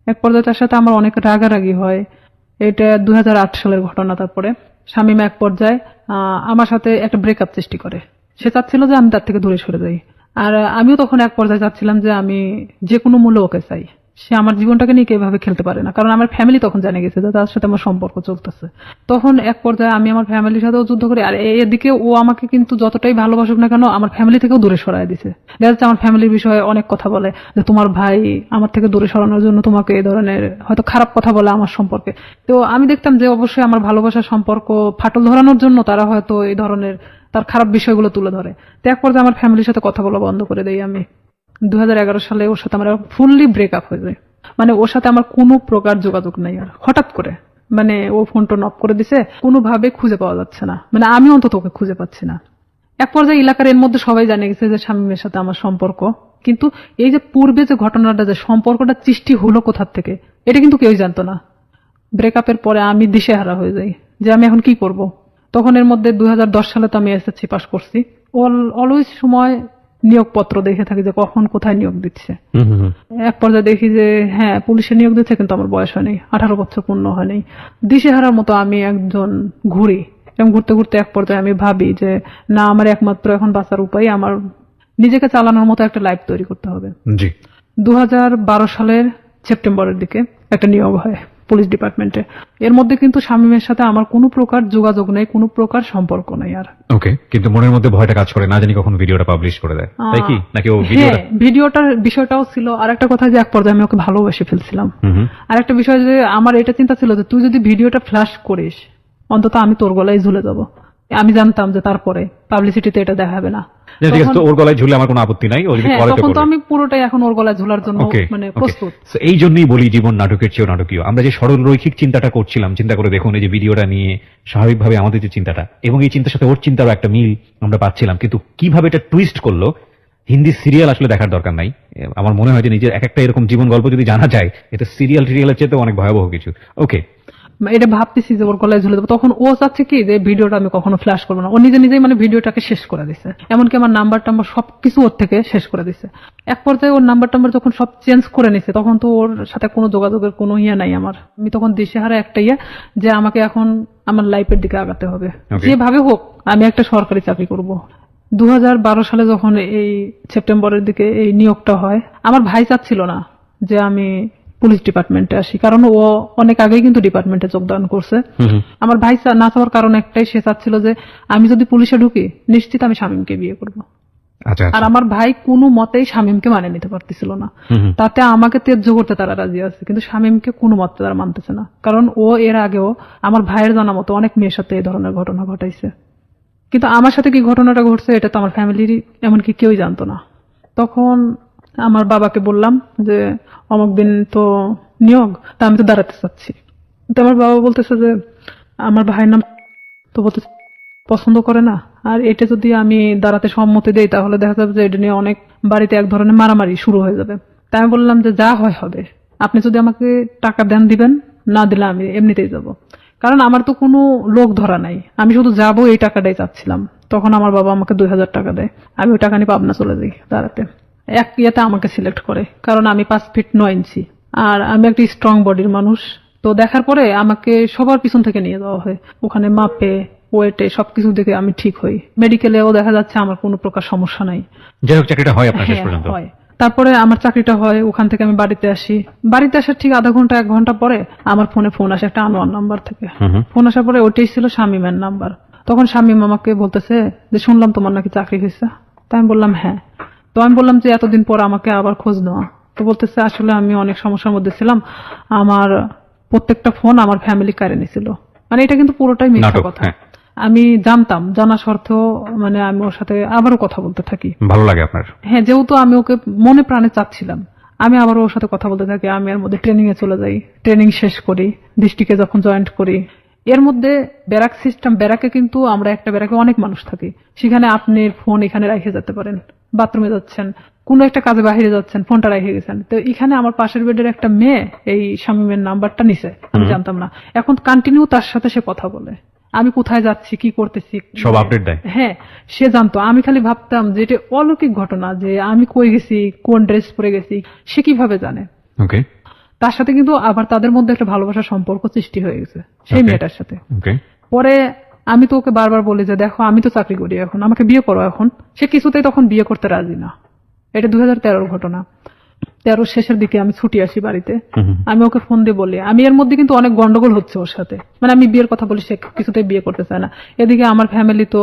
এক পর্যায়ে তার সাথে আমার অনেক রাগারাগি হয়। এটা 2008 সালের ঘটনা। তারপরে শামীম এক পর্যায়ে আমার সাথে একটা ব্রেকআপ সৃষ্টি করে। সে চাচ্ছিল যে আমি তার থেকে দূরে সরে যাই, আর আমিও তখন এক পর্যায়ে চাচ্ছিলাম যে আমি যে কোনো মূল্য ওকে চাই। সে আমার জীবনটাকে নিয়ে এভাবে খেলতে পারে না, কারণ আমার ফ্যামিলি তখন জেনে গেছে যে তার সাথে আমার সম্পর্ক চলতেছে। তখন এক পর্যায়ে আমি আমার ফ্যামিলির সাথেও যুদ্ধ করি, আর এদিকে ও আমাকে কিন্তু যতটাই ভালোবাসুক না কেন আমার ফ্যামিলি থেকেও দূরে সরায় দিছে। দেখা যাচ্ছে আমার ফ্যামিলির বিষয়ে অনেক কথা বলে যে তোমার ভাই আমার থেকে দূরে সরানোর জন্য তোমাকে এই ধরনের হয়তো খারাপ কথা বলে আমার সম্পর্কে। তো আমি দেখতাম যে অবশ্যই আমার ভালোবাসার সম্পর্ক ফাটল ধরানোর জন্য তারা হয়তো এই ধরনের তার খারাপ বিষয়গুলো তুলে ধরে। তো এক পর্যায়ে আমার ফ্যামিলির সাথে কথা বলা বন্ধ করে দেই আমি। 2011 সালে ওর সাথে আমার ফুললি ব্রেকআপ হয়ে যায়, মানে ওর সাথে আমার কোনো প্রকার যোগাযোগ নাই। আর হঠাৎ করে মানে ও ফোনটা অফ করে দিছে, কোনোভাবে খুঁজে পাওয়া যাচ্ছে না, মানে আমি অন্তত ওকে খুঁজে পাচ্ছি না। এক পর্যায়ে এলাকার এর মধ্যে সবাই জানে গেছে যে শামীমের সাথে আমার সম্পর্ক, কিন্তু এই যে পূর্বে যে ঘটনাটা যে সম্পর্কটা সৃষ্টি হলো কোথার থেকে এটা কিন্তু কেউই জানতো না। ব্রেকআপের পরে আমি দিশেহারা হয়ে যাই যে আমি এখন কি করব। তখন এর মধ্যে 2010 সালে তো আমি এসএসসি পাস করছি। অলওয়েজ সময় নিয়োগপত্র দেখে থাকি যে কখন কোথায় নিয়োগ দিচ্ছে। এক পর্যায়ে দেখি যে হ্যাঁ পুলিশে নিয়োগ দিচ্ছে, কিন্তু আমার বয়স হয়নি, 18 বছর পূর্ণ হয়নি। দিশেহারার মতো আমি একজন ঘুরি, এবং ঘুরতে ঘুরতে এক পর্যায়ে আমি ভাবি যে না আমার একমাত্র এখন বাঁচার উপায় আমার নিজেকে চালানোর মতো একটা লাইফ তৈরি করতে হবে। 2012 সালের সেপ্টেম্বরের দিকে একটা নিয়োগ হয় পুলিশ ডিপার্টমেন্টে। এর মধ্যে কিন্তু শামীমের সাথে আমার কোনো প্রকার যোগাযোগ নেই, কোনো প্রকার সম্পর্ক নেই আর। ওকে, কিন্তু মনের মধ্যে ভয়টা কাজ করে, না জানি কখন ভিডিওটা পাবলিশ করে দেয়, তাই কি? নাকি ও ভিডিওটা? হ্যাঁ, ভিডিওটার বিষয়টাও ছিল। আর একটা কথা যে এক পর্যায়ে আমি ওকে ভালোবেসে ফেলছিলাম। আর একটা বিষয় যে আমার এটা চিন্তা ছিল যে তুই যদি ভিডিওটা ফ্ল্যাশ করিস অন্তত আমি তোর গলায় ঝুলে যাব। আমি জানতাম যে তারপরে পাবলিসিটিতে এটা দেখাবে না। ঠিক আছে, তো ওর গলায় ঝুলে আমার কোনো আপত্তি নাই, ও যদি করে তো তখন তো করবে। আমি পুরোটাই এখন ওর গলায় ঝুলার জন্য মানে প্রস্তুত। So, এই জন্যই বলি জীবন নাটকের চেয়েও নাটকীয়। আমরা যে সরল রৈখিক চিন্তাটা করছিলাম, চিন্তা করে দেখুন এই যে ভিডিওটা নিয়ে স্বাভাবিকভাবে আমাদের যে চিন্তাটা এবং এই চিন্তার সাথে ওর চিন্তারও একটা মিল আমরা পাচ্ছিলাম, কিন্তু কিভাবে এটা টুইস্ট করলো হিন্দি সিরিয়াল আসলে দেখার দরকার নাই। আমার মনে হয় যে নিজের এক একটা এরকম জীবন গল্প যদি জানা যায় এটা সিরিয়ালের চেয়ে অনেক ভয়াবহ কিছু। ওকে, এটা ভাবতেছি যে ওর গলায় ঝুলে দেবো, তখন ও চাচ্ছে কি যে ভিডিওটা আমি কখনো ফ্ল্যাশ করবো না। ও নিজে নিজেই মানে ভিডিওটাকে শেষ করে দিছে, এমনকি আমার নাম্বার টাম্বার সবকিছু ওর থেকে শেষ করে দিছে। এক পর্যায়ে ওর নাম্বার টাম্বার যখন সব চেঞ্জ করে নিছে তখন তো ওর সাথে কোনো যোগাযোগের কোনো নাই আমার। আমি তখন দিশেহারা একটা যে আমাকে এখন আমার লাইফের দিকে আগাতে হবে, যেভাবে হোক আমি একটা সরকারি চাকরি করব। 2012 সালে যখন এই সেপ্টেম্বরের দিকে এই নিয়োগটা হয়, আমার ভাই চাচ্ছিল না যে আমি পুলিশ ডিপার্টমেন্টে আসি, কারণ ও অনেক আগেই কিন্তু ডিপার্টমেন্টে যোগদান করছে। আমার ভাই না চাওয়ার কারণ একটাই, সে চাচ্ছিল যে আমি যদি পুলিশে ঢুকি নিশ্চিত আমি শামীমকে বিয়ে করব। আর আমার ভাই কোনো মতেই শামীমকে মানে নিতে পারতেছিল না। তাতে আমাকে ত্যায্য করতে তারা রাজি আছে, কিন্তু শামীমকে কোনো মতে তারা মানতেছে না, কারণ ও এর আগেও আমার ভাইয়ের জানা মতো অনেক মেয়ের সাথে এই ধরনের ঘটনা ঘটাইছে। কিন্তু আমার সাথে কি ঘটনাটা ঘটছে এটা তো আমার ফ্যামিলির এমনকি কেউই জানতো না। তখন আমার বাবাকে বললাম যে অমুক দিন তো নিয়োগ, তা আমি তো দাঁড়াতে চাচ্ছি। তো আমার বাবা বলতেছে যে আমার ভাইয়ের নাম তো বলতেছে পছন্দ করে না, আর এটা যদি আমি দাঁড়াতে সম্মতি দেই তাহলে দেখা যাবে যে এটা নিয়ে অনেক বাড়িতে এক ধরনের মারামারি শুরু হয়ে যাবে। তাই আমি বললাম যে যা হয় হবে, আপনি যদি আমাকে টাকা দেন দিবেন, না দিলে আমি এমনিতেই যাব, কারণ আমার তো কোনো লোক ধরা নাই, আমি শুধু যাবো এই টাকাটাই চাচ্ছিলাম। তখন আমার বাবা আমাকে 2000 টাকা দেয়, আমি ওই টাকা নিয়ে পাবনা চলে যাই দাঁড়াতে। এক ইয়েতে আমাকে সিলেক্ট করে, কারণ আমি 5 ফিট 9 ইঞ্চি আর আমি একটা স্ট্রং বডির মানুষ। তো দেখার পরে আমাকে সবার পিছন থেকে নিয়ে যাওয়া হয়, ওখানে মাপে ওয়েটে সবকিছু দেখে আমি ঠিক হই। মেডিকেলেও দেখা যাচ্ছে আমার কোনো প্রকার সমস্যা নাই। যাই হোক, চাকরিটা হয় আপনার শেষ পর্যন্ত? হয়। তারপরে আমার চাকরিটা হয়, ওখান থেকে আমি বাড়িতে আসি। বাড়িতে আসার ঠিক আধা ঘন্টা 1 ঘন্টা পরে আমার ফোনে ফোন আসে একটা আনোয়ার নাম্বার থেকে। ফোন আসার পরে ওটাই ছিল শামীমের নাম্বার। তখন শামীম আমাকে বলতেছে যে শুনলাম তোমার নাকি চাকরি হয়েছে। তাই আমি বললাম হ্যাঁ। তো আমি বললাম যে এতদিন পর আমাকে আবার খোঁজ নেওয়া। তো বলতেছে আসলে আমি অনেক সমস্যার মধ্যে ছিলাম, আমার প্রত্যেকটা ফোন আমার ফ্যামিলি কেড়ে নিয়েছিল। মানে এটা কিন্তু পুরোটাই মিথ্যা কথা। আমি জানতাম, জানা সত্ত্বেও মানে আমি ওর সাথে আবারও কথা বলতে থাকি। ভালো লাগে আপনার? হ্যাঁ, যেহেতু আমি ওকে মনে প্রাণে চাচ্ছিলাম, আমি আবার ওর সাথে কথা বলতে থাকি। আমি এর মধ্যে ট্রেনিং এ চলে যাই, ট্রেনিং শেষ করি, ডিস্ট্রিক্টে যখন জয়েন্ট করি। এর মধ্যে ব্যারাক সিস্টেম, ব্যারাকে কিন্তু আমরা একটা ব্যারাকে অনেক মানুষ থাকি, সেখানে আপনি ফোন এখানে রেখে যেতে পারেন, বাথরুমে যাচ্ছেন, কোনো একটা কাজে বাহিরে যাচ্ছেন, ফোনটা রেখে গেছেন। তো এখানে আমার পাশের বেডের একটা মেয়ে এই শামীমের নাম্বারটা নিছে, আমি জানতাম না। এখন কন্টিনিউ তার সাথে সে কথা বলে, আমি কোথায় যাচ্ছি, কি করতেছি সব আপডেট দেয়। হ্যাঁ, সে জানতো। আমি খালি ভাবতাম যে এটা অলৌকিক ঘটনা, যে আমি কই গেছি, কোন ড্রেস পরে গেছি, সে কিভাবে জানে। ওকে, তার সাথে কিন্তু আবার তাদের মধ্যে একটা ভালোবাসার সম্পর্ক সৃষ্টি হয়ে গেছে সেই মেয়েটার সাথে। পরে আমি তো ওকে বারবার বলি যে দেখো আমি তো চাকরি করি, এখন আমাকে বিয়ে করো। এখন সে কিছুতেই তখন বিয়ে করতে রাজি না। এটা 2013 ঘটনা। 13 শেষের দিকে আমি ছুটি আসি বাড়িতে, আমি ওকে ফোন দিয়ে বলি, আমি এর মধ্যে কিন্তু অনেক গন্ডগোল হচ্ছে ওর সাথে, মানে আমি বিয়ের কথা বলি, সে কিছুতেই বিয়ে করতে চায় না। এদিকে আমার ফ্যামিলি তো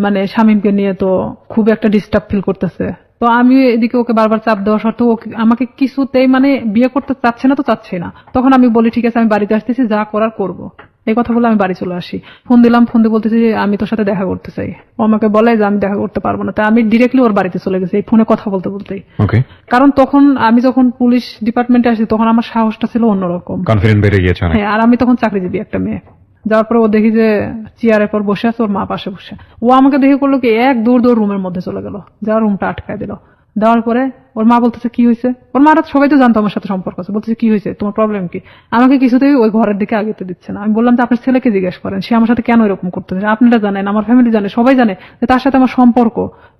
মানে শামীমকে নিয়ে তো খুব একটা ডিস্টার্ব ফিল করতেছে। তো আমি এদিকে ওকে বারবার চাপ দেওয়া সত্ত্বেও আমাকে কিছুতেই মানে বিয়ে করতে চাচ্ছে না, তো চাচ্ছে না। তখন আমি বলি ঠিক আছে আমি বাড়িতে আসতেছি, যা করার করবো, এই কথা বলে আমি বাড়ি চলে আসি। ফোন দিলাম, ফোন দিয়ে বলতেছি যে আমি তোর সাথে দেখা করতে চাই। ও আমাকে বলে যে আমি দেখা করতে পারবো না। তাই আমি ডিরেক্টলি ওর বাড়িতে চলে গেছি এই ফোনে কথা বলতে বলতেই। কারণ তখন আমি যখন পুলিশ ডিপার্টমেন্টে আসি তখন আমার সাহসটা ছিল অন্যরকম, কনফিডেন্স বেড়ে গিয়েছে। হ্যাঁ, আর আমি তখন চাকরিজীবী একটা মেয়ে। যাওয়ার পরে ও দেখি যে চেয়ারের পর বসে আছে, ওর মা পাশে বসে। ও আমাকে দেখে করলো কি, এক দৌড় রুমের মধ্যে চলে গেল, যাওয়ার রুমটা আটকায় দিল। দেওয়ার পরে ওর মা বলতেছে কি হয়েছে, ওর মারা সবাই তো জানতো আমার সাথে সম্পর্ক আছে, বলতেছে কি হয়েছে, তোমার প্রবলেম কি। আমাকে কিছুতেই ওই ঘরের দিকে আগেতে দিচ্ছে না। আমি বললাম যে আপনার ছেলেকে জিজ্ঞেস করেন, সে আমার সাথে কেন এরকম করতেছে, আপনারা জানেন, আমার ফ্যামিলি জানে, সবাই জানে যে তার সাথে আমার সম্পর্ক,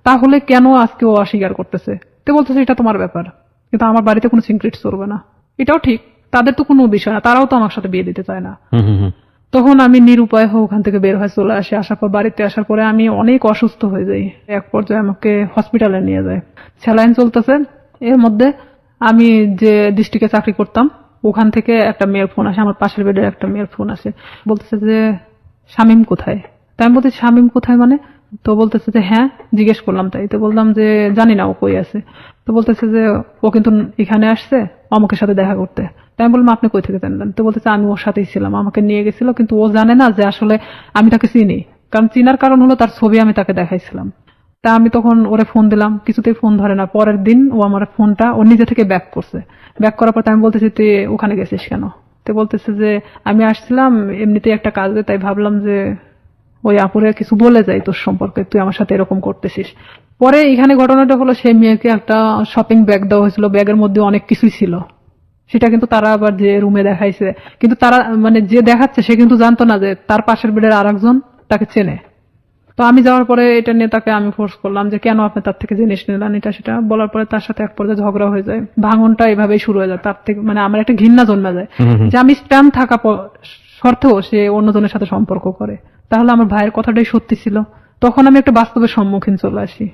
তাহলে কেন আজকে ও অস্বীকার করতেছে। তো বলতেছে এটা তোমার ব্যাপার, কিন্তু আমার বাড়িতে কোনো সিক্রেট চলবে না। এটাও ঠিক, তাদের তো কোনো বিষয় না, তারাও তো আমার সাথে বিয়ে দিতে চায় না। তখন আমি নিরুপায় হয়ে ওখান থেকে বের হয়ে চলে আসি। আসার পর বাড়িতে আসার পরে আমি অনেক অসুস্থ হয়ে যাই। এক পর্যায়ে আমাকে হসপিটালে নিয়ে যায়, স্যালাইন চলতেছে। এর মধ্যে আমি যে ডিস্ট্রিক্টে চাকরি করতাম ওখান থেকে একটা মেয়ের ফোন আসে, আমার পাশের বেডের একটা মেয়ের ফোন আসে, বলতেছে যে শামীম কোথায়। তাই আমি বলছি শামীম কোথায় মানে? তো বলতেছে যে হ্যাঁ, জিজ্ঞেস করলাম। তাই তো বললাম যে জানি না ও কই আছে। তো বলতেছে যে ও কিন্তু এখানে আসছে অমুকের সাথে দেখা করতে। তাই আমি বললাম আপনি কই থেকে জানলেন? তো বলতেছে আমি ওর সাথেই ছিলাম, আমাকে নিয়ে গেছিল, কিন্তু ও জানে না যে আসলে আমি তাকে চিনি, কারণ চিনার কারণ হলো তার ছবি আমি তাকে দেখাইছিলাম। তা আমি তখন ওরে ফোন দিলাম, কিছুতেই ফোন ধরে না। পরের দিন ও আমার ফোনটা ও নিজে থেকে ব্যাক করছে। ব্যাক করার পর আমি বলতেছি তুই ওখানে গেছিস কেন? তো বলতেছে যে আমি আসছিলাম এমনিতেই একটা কাজে, তাই ভাবলাম যে ওই আপুরে কিছু বলে যাই তোর সম্পর্কে, তুই আমার সাথে এরকম করতেছিস। পরে এখানে ঘটনাটা হলো সেই মেয়েকে একটা শপিং ব্যাগ দেওয়া হয়েছিল, ব্যাগের মধ্যে অনেক কিছুই ছিল। সেটা কিন্তু তারা আবার যে রুমে দেখাইছে, কিন্তু তারা মানে যে দেখাচ্ছে সে কিন্তু জানতো না যে তার পাশের বেডের আরেকজন তাকে চেনে। তো আমি যাওয়ার পরে এটা নিয়ে তাকে আমি ফোর্স করলাম যে কেন আপনি তার থেকে জিনিস নিলেন, এটা সেটা বলার পরে তার সাথে এক পর্যায়ে ঝগড়া হয়ে যায়, ভাঙনটা এভাবেই শুরু হয়ে যায়। তার থেকে মানে আমার একটা ঘৃণা জন্মে যায় যে আমি স্ট্যান্ড থাকা সত্ত্বেও সে অন্যজনের সাথে সম্পর্ক করে। তাহলে আমার ভাইয়ের কথাটাই সত্যি ছিল। তখন আমি একটা বাস্তবের সম্মুখীন চলে আসি।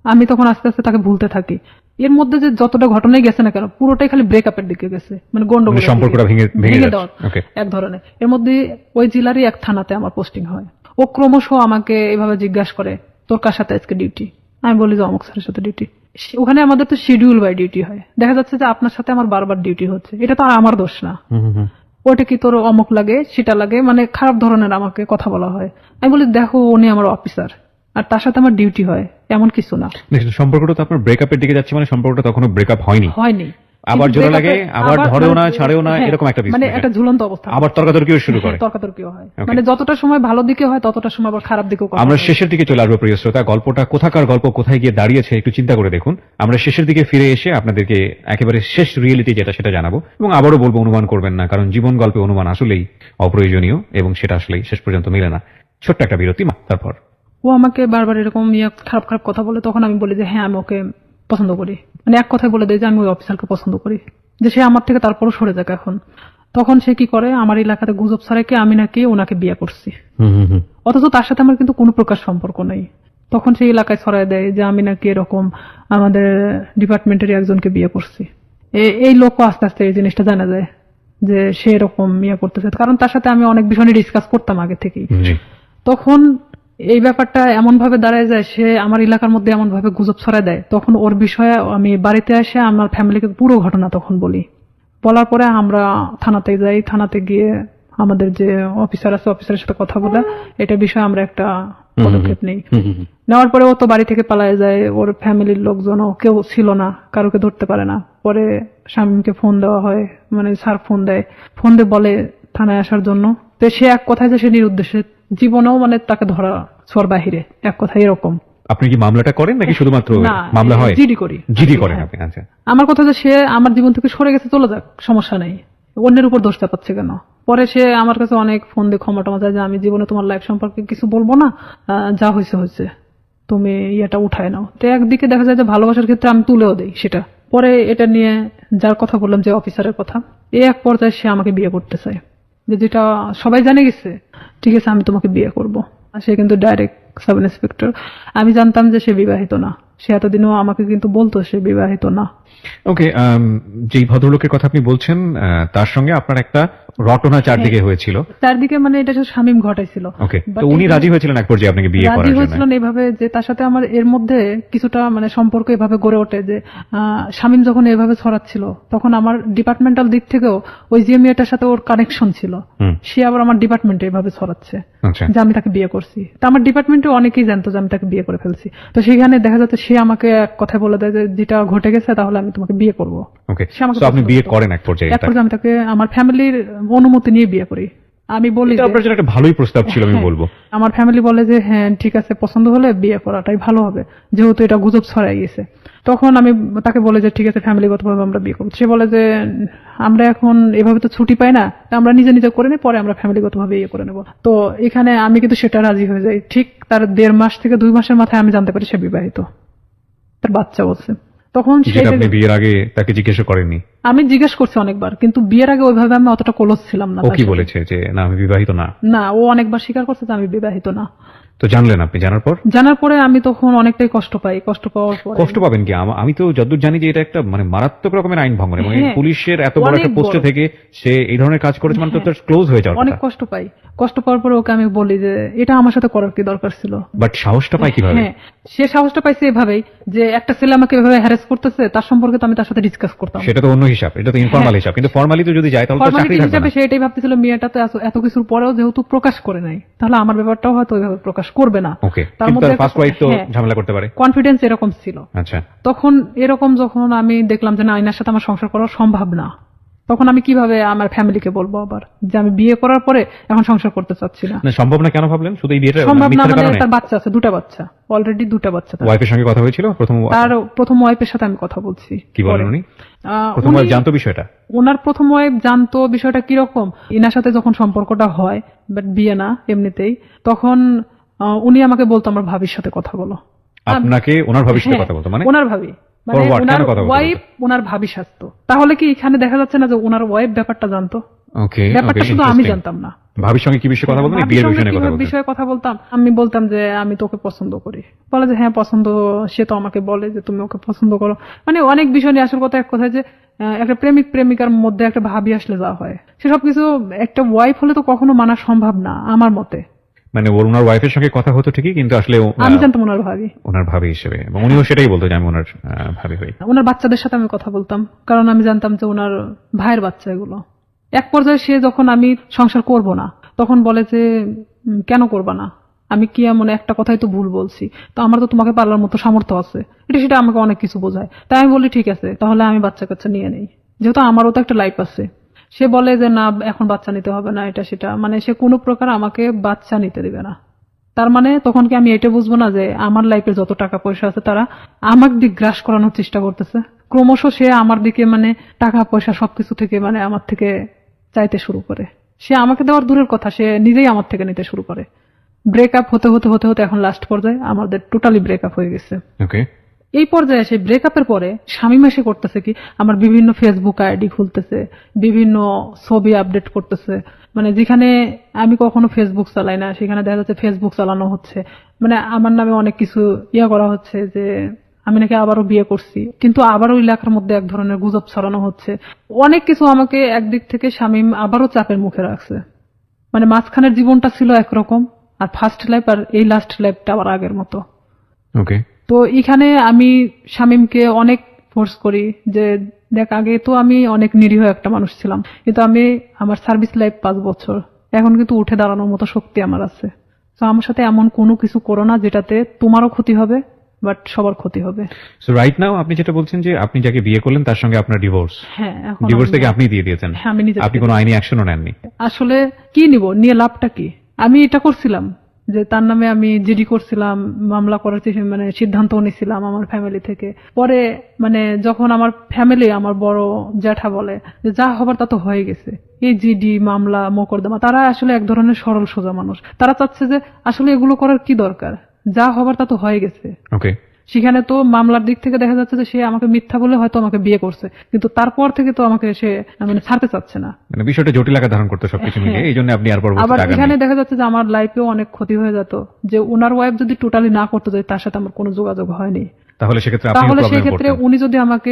আমি তখন আস্তে আস্তে তাকে ভুলতে থাকি। এর মধ্যে যে যতটা ঘটনাই গেছে না কেন, পুরোটাই খালি ব্রেকআপের দিকে গেছে, মানে গন্ডগোল, সম্পর্কটা ভেঙে দেওয়ার ওকে এক ধরনের। এর মধ্যে ওই জেলারই এক থানাতে আমার পোস্টিং হয়। ও ক্রমশ আমাকে এভাবে জিজ্ঞাসা করে তোর কার সাথে আজকে ডিউটি? আমি বলি যে অমুক স্যারের সাথে ডিউটি। ওখানে আমাদের তো শিডিউল বাই ডিউটি হয়, দেখা যাচ্ছে যে আপনার সাথে আমার বারবার ডিউটি হচ্ছে, এটা তো আর আমার দোষ না। ওটা কি তোর অমুক লাগে সেটা লাগে, মানে খারাপ ধরনের আমাকে কথা বলা হয়। আমি বলি দেখো উনি আমার অফিসার আর তার সাথে আমার ডিউটি হয়, এমন কিছু না। সম্পর্কটা তো আপনার ব্রেকআপের দিকে যাচ্ছে, মানে সম্পর্কটা তখনো ব্রেকআপ হয়নি, আবার জোড়া লাগে, আবার ধরেও না ছাড়েও না, এরকম একটা মানে একটা ঝুলন্ত অবস্থা। আবার তর্কাতর্কিও শুরু করে, তর্কাতর্কিও হয়, মানে যতটা সময় ভালো দিকে হয় ততটা সময় আবার খারাপ দিকেও। আমরা শেষের দিকে চলে আসবো প্রিয় শ্রোতা। গল্পটা কোথাকার গল্প, কোথায় গিয়ে দাঁড়িয়েছে একটু চিন্তা করে দেখুন। আমরা শেষের দিকে ফিরে এসে আপনাদেরকে একেবারে শেষ রিয়েলিটি যেটা সেটা জানাবো, এবং আবারও বলবো অনুমান করবেন না, কারণ জীবন গল্পে অনুমান আসলেই অপ্রয়োজনীয় এবং সেটা আসলেই শেষ পর্যন্ত মিলে না। ছোট্ট একটা বিরতি, তারপর ও আমাকে বারবার এরকম খারাপ খারাপ কথা বলে। তখন আমি বলি যে হ্যাঁ আমি ওকে পছন্দ করি, মানে এক কথায় বলে দেয় যে আমি ওই অফিসারকে পছন্দ করি, যে সে আমার থেকে তারপরও সরে যাক এখন। তখন সে কি করে, আমার এলাকাতে গুজব ছড়ায় আমি নাকি ওনাকে বিয়ে করছি, অথচ তার সাথে আমার কিন্তু কোনো প্রকার সম্পর্ক নেই। তখন সেই এলাকায় ছড়ায় দেয় যে আমি নাকি এরকম আমাদের ডিপার্টমেন্টের একজনকে বিয়ে করছি। এই লোকও আস্তে আস্তে এই জিনিসটা জানা যায় যে সে এরকম বিয়ে করতেছে, কারণ তার সাথে আমি অনেক বিষয় নিয়ে ডিসকাস করতাম আগে থেকেই। তখন এই ব্যাপারটা এমন ভাবে দাঁড়ায় যায়, সে আমার এলাকার মধ্যে এমন ভাবে গুজব ছড়ায় দেয়। তখন ওর বিষয়ে আমি বাড়িতে এসে আমার ফ্যামিলিকে পুরো ঘটনা তখন বলি। বলার পরে আমরা থানাতে যাই, থানাতে গিয়ে আমাদের যে অফিসার আছে অফিসারের সাথে কথা বলে এটা বিষয়ে আমরা একটা পদক্ষেপ নেই। নেওয়ার পরে ও তো বাড়ি থেকে পালায় যায়, ওর ফ্যামিলির লোকজনও কেউ ছিল না, কারোকে ধরতে পারে না। পরে শামীমকে ফোন দেওয়া হয়, মানে স্যার ফোন দেয়, ফোন দিয়ে বলে থানায় আসার জন্য। তো সে এক কথায় যে সে নিরুদ্দেশ্যে, জীবনেও মানে তাকে ধরা ছোঁয়ার বাহিরে, এক কথায় এরকম। আপনি কি মামলাটা করেন নাকি শুধুমাত্র মামলা হয়? জিডি করি। জিডি করেন আপনি? আচ্ছা। আমার কথা যে সে আমার জীবন থেকে সরে গেছে, চলে যাক, সমস্যা নেই, অন্যের উপর দোষ চাপাচ্ছে কেন? পরে সে আমার কাছে অনেক ফোন দিয়ে ক্ষমা টমা চায় যে আমি জীবনে তোমার লাইফ সম্পর্কে কিছু বলবো না, যা হয়েছে হয়েছে, তুমি ইয়েটা উঠায় নাও। তো একদিকে দেখা যায় যে ভালোবাসার ক্ষেত্রে আমি তুলেও দেই সেটা। পরে এটা নিয়ে যার কথা বললাম যে অফিসারের কথা, এই এক পর্যায়ে সে আমাকে বিয়ে করতে চায়, যেটা সবাই জানে গেছে, ঠিক আছে আমি তোমাকে বিয়ে করবো। সে কিন্তু ডাইরেক্ট সাব ইন্সপেক্টর। আমি জানতাম যে সে বিবাহিত না, সে এতদিনও আমাকে কিন্তু বলতো সে বিবাহিত না। ওকে, যেই ভদ্রলোকের কথা আপনি বলছেন তার সঙ্গে আপনার একটা রটনা চারদিকে হয়েছিল। চারদিকে মানে এটা শামীম ঘটাইছিল। ওকে, তো উনি রাজি হয়েছিলেন এক পর্যায়ে আপনাকে বিয়ে করার জন্য? রাজি হয়েছিলেন এইভাবে যে তার সাথে আমার এর মধ্যে কিছুটা মানে সম্পর্ক এভাবে গড়ে ওঠে যে শামীম যখন এভাবে ছড়াচ্ছিল তখন আমার ডিপার্টমেন্টাল দিক থেকেও ওই যে মেয়েটার সাথে ওর কানেকশন ছিল, সে আবার আমার ডিপার্টমেন্টে এভাবে ছড়াচ্ছে যে আমি তাকে বিয়ে করছি। তো আমার ডিপার্টমেন্টে অনেকেই জানতো যে আমি তাকে বিয়ে করে ফেলছি। তো সেখানে দেখা যাচ্ছে সে আমাকে এক কথা বলে দেয় যে যেটা ঘটে গেছে তাহলে আমি তোমাকে বিয়ে করবো। আপনি বিয়ে করেন এক পর্যায়ে? এক পর্যায়ে আমি তাকে আমার ফ্যামিলির অনুমতি নিয়ে বিয়ে করি। আমি বলি আপনার জন্য একটা ভালোই প্রস্তাব ছিল আমি বলবো। আমার ফ্যামিলি বলে যে হ্যাঁ ঠিক আছে, পছন্দ হলে বিয়ে করাটাই ভালো হবে, যেহেতু এটা গুজব ছড়াই গেছে। তখন আমি তাকে বলে যে ঠিক আছে ফ্যামিলিগতভাবে আমরা বিয়ে করবো। সে বলে যে আমরা এখন এভাবে তো ছুটি পাই না, আমরা নিজে নিজে করে নিই, পরে আমরা ফ্যামিলিগতভাবে ইয়ে করে নেবো। তো এখানে আমি কিন্তু সেটা রাজি হয়ে যাই। ঠিক তার 1.5 মাস থেকে 2 মাসের মাথায় আমি জানতে পারি সে বিবাহিত, তার বাচ্চা বলছে। তখন আপনি বিয়ের আগে তাকে জিজ্ঞেস করেননি? আমি জিজ্ঞেস করছি অনেকবার, কিন্তু বিয়ের আগে ওইভাবে আমি অতটা ক্লোজ ছিলাম না। ও কি বলেছে যে না আমি বিবাহিত না? না, ও অনেকবার স্বীকার করছে যে আমি বিবাহিত না। তো জানলেন আপনি, জানার পর? জানার পরে আমি তখন অনেকটাই কষ্ট পাই। কষ্ট পাওয়ার পরে কষ্ট পাবেন কি? আমি তো যতদূর জানি যে এটা একটা মানে মারাত্মক রকমের আইন ভঙ্গন, এবং এই হ্যাঁ, পুলিশের এত বড় অনেক একটা পোস্টে বড়। থেকে সে এই ধরনের কাজ করেছে মানে তো হ্যাঁ, তার ক্লোজ হয়ে যাওয়ার অনেক কথা। কষ্ট পাই। কষ্ট পাওয়ার পরে ওকে আমি বলি যে এটা আমার সাথে করার কি দরকার ছিল। বাট সাহসটা পায় কিভাবে? হ্যাঁ, সে সাহসটা পাইছে এভাবেই যে একটা ছেলে আমাকে এভাবে হ্যারাস করতেছে, তার সম্পর্কে তো আমি তার সাথে ডিসকাস করতাম। সেটা তো অন্য হিসাব, এটা তো ইনফর্মাল হিসাব, কিন্তু ফর্মালি তো যদি যায় তাহলে তো চাকরি ফর্মালিটি থাকবে হিসাবে না। সে এটাই ভাবতেছিল মেয়েটা তো এত কিছুর পরেও যেহেতু প্রকাশ করে নাই, তাহলে আমার ব্যাপারটাও হয়তো ওইভাবে প্রকাশ করবে না। ওকে, তার কিন্তু মধ্যে ফার্স্ট ওয়াইফ তো হ্যাঁ, ঝামেলা করতে পারে। কনফিডেন্স এরকম ছিল। আচ্ছা, তখন এরকম যখন আমি দেখলাম যে না, এনার সাথে আমার সংসার করা সম্ভব না, তখন আমি কিভাবে আমার ফ্যামিলিকে বলবো আবার যে আমি বিয়ে করার পরে এখন সংসার করতে চাচ্ছি না। না সম্ভব না কেন ভাবলেন? শুধু এই বিয়েটা সম্ভব না মিথ্যার মানে কারণে? তার বাচ্চা আছে, 2টা বাচ্চা, অলরেডি 2টা বাচ্চা তার। ওয়াইফের সঙ্গে কথা হয়েছিল প্রথম? তার প্রথম ওয়াইফের সাথে আমি কথা বলছি। কি বলেন উনি? প্রথম উনি- ওয়াইফ জানতো বিষয়টা? ওনার প্রথম ওয়াইফ জানতো বিষয়টা কিরকম। ইনার সাথে যখন সম্পর্কটা হয়, বাট বিয়ে না এমনিতেই, তখন উনি আমাকে বলতো আমার ভাবির সাথে কথা বলো। আপনাকে ওনার ভাবির সাথে হ্যাঁ, কথা বলতো? মানে ওনার ভাবি, মানে For what? ওনার কেন কথা বলতো? ওয়াইফ ওনার ভাবি সাজতো। তাহলে কি এখানে দেখা যাচ্ছে না যে ওনার ওয়াইফ ব্যাপারটা জানতো? ওকে, ব্যাপারটা শুধু আমি জানতাম না। ভাবির সঙ্গে কি বিষয়ে কথা বলতেন? ভাবির বিয়ের সঙ্গে বিষয়ে কথা কিভাবে বলতেন? বিষয়ে কথা বলতাম, আমি বলতাম যে আমি তোকে পছন্দ করি। বলে যে হ্যাঁ পছন্দ, সে তো আমাকে বলে যে তুমি ওকে পছন্দ করো। মানে অনেক বিষয় নিয়ে আসল কথা এক কথায় যে একটা প্রেমিক প্রেমিকার মধ্যে একটা ভাবি আসলে যা হয়, সেসব কিছু একটা ওয়াইফ হলে তো কখনো মানা সম্ভব না আমার মতে। মানে ওনার ওয়াইফের সঙ্গে কথা হতো ঠিকই, কিন্তু আসলে আমি জানতাম ওনার ভাবি, ওনার ভাবি হিসেবে, এবং উনিও সেটাই বলতো যে আমি ওনার ভাবি হই। ওনার বাচ্চাদের সাথে আমি কথা বলতাম, কারণ আমি জানতাম যে ওনার ভাইয়ের বাচ্চা এগুলো। এক পর্যায়ে সে যখন আমি সংসার করব না, তখন বলে যে কেন করবা না, আমি কি এমন একটা কথাই তো ভুল বলছি, তো আমার তো তোমাকে পালার মতো সামর্থ্য আছে। এটা সেটা আমাকে অনেক কিছু বোঝায়। তাই আমি বলি ঠিক আছে, তাহলে আমি বাচ্চা কাচ্চা নিয়ে নেই, যেহেতু আমারও তো একটা লাইফ আছে। সে বলে যে না এখন বাচ্চা নিতে হবে না, এটা সেটা, মানে সে কোনো প্রকার আমাকে বাচ্চা নিতে দিবে না। তার মানে তখন কি আমি এটা বুঝবো না যে আমার লাইফে যত টাকা পয়সা আছে তারা আমার দিক গ্রাস করানোর চেষ্টা করতেছে? ক্রমশ সে আমার দিকে মানে টাকা পয়সা সবকিছু থেকে মানে আমার থেকে চাইতে শুরু করে। সে আমাকে দেওয়ার দূরের কথা, সে নিজেই আমার থেকে নিতে শুরু করে। ব্রেকআপ হতে হতে হতে হতে এখন লাস্ট পর্যায়ে আমাদের টোটালি ব্রেকআপ হয়ে গেছে। ওকে, এই পর্যায়ে এসে ব্রেকআপের পরে স্বামী এসে করতেছে কি, আমার বিভিন্ন ফেসবুক আইডি খুলতেছে, বিভিন্ন ছবি আপডেট করতেছে। মানে যেখানে আমি কখনো ফেসবুক চালাই না, সেখানে দেখা যাচ্ছে ফেসবুক চালানো হচ্ছে। মানে আমার নামে অনেক কিছু করা হচ্ছে যে আমি নাকি আবারও বিয়ে করছি, কিন্তু আবারও ওই লেখার মধ্যে এক ধরনের গুজব ছড়ানো হচ্ছে। অনেক কিছু আমাকে একদিক থেকে শামীম আবারও চাপের মুখে রাখছে। মানে মাঝখানের জীবনটা ছিল একরকম, আর ফার্স্ট লাইফ আর এই লাস্ট লাইফটা আবার আগের মতো। ওকে, তো এখানে আমি শামীমকে অনেক ফোর্স করি যে দেখ, আগে তো আমি অনেক নিরীহ একটা মানুষ ছিলাম, কিন্তু আমি আমার সার্ভিস লাইফ 5 বছর, এখন কিন্তু উঠে দাঁড়ানোর মতো শক্তি আমার আছে। তো আমার সাথে এমন কোনো কিছু করো না যেটাতে তোমারও ক্ষতি হবে, বাট সবার ক্ষতি হবে। সো রাইট নাও আপনি যেটা বলছেন যে আপনি যাকে বিয়ে করলেন তার সঙ্গে আপনার ডিভোর্স, হ্যাঁ, এখন ডিভোর্স থেকে আপনি দিয়ে দিয়েছেন। হ্যাঁ, আমি নিজে আপনি কোনো আইনি অ্যাকশনও নেননি? আসলে কি নিব, নিয়ে লাভটা কি? আমি এটা করছিলাম যে তার নামে আমি জিডি করছিলাম, মামলা করার মানে সিদ্ধান্ত নিয়েছিলাম আমার ফ্যামিলি থেকে। পরে মানে যখন আমার ফ্যামিলি, আমার বড় জ্যাঠা বলে যে যা হবার তা তো হয়ে গেছে, এই জিডি মামলা মোকদ্দমা, তারা আসলে এক ধরনের সরল সোজা মানুষ। তারা চাচ্ছে যে আসলে এগুলো করার কি দরকার, যা হবার তা তো হয়ে গেছে। ওকে, সেখানে তো মামলার দিক থেকে দেখা যাচ্ছে যে সে আমাকে মিথ্যা বলে হয়তো আমাকে বিয়ে করছে, কিন্তু তারপর থেকে তো আমাকে সে মানে ছাড়তে চাচ্ছে না। মানে বিষয়টা জটিল আকার ধারণ করতে সবকিছু মিলিয়ে, এই জন্য আপনি আর আবার পরবর্তীতে এখানে আগান। দেখা যাচ্ছে যে আমার লাইফেও অনেক ক্ষতি হয়ে যেত, যে ওনার ওয়াইফ যদি টোটালি না করতে যায়, তার সাথে আমার কোনো যোগাযোগ হয়নি। তাহলে সেক্ষেত্রে আপনি তাহলে সেই প্রবলেমে ক্ষেত্রে পড়তেন। উনি যদি আমাকে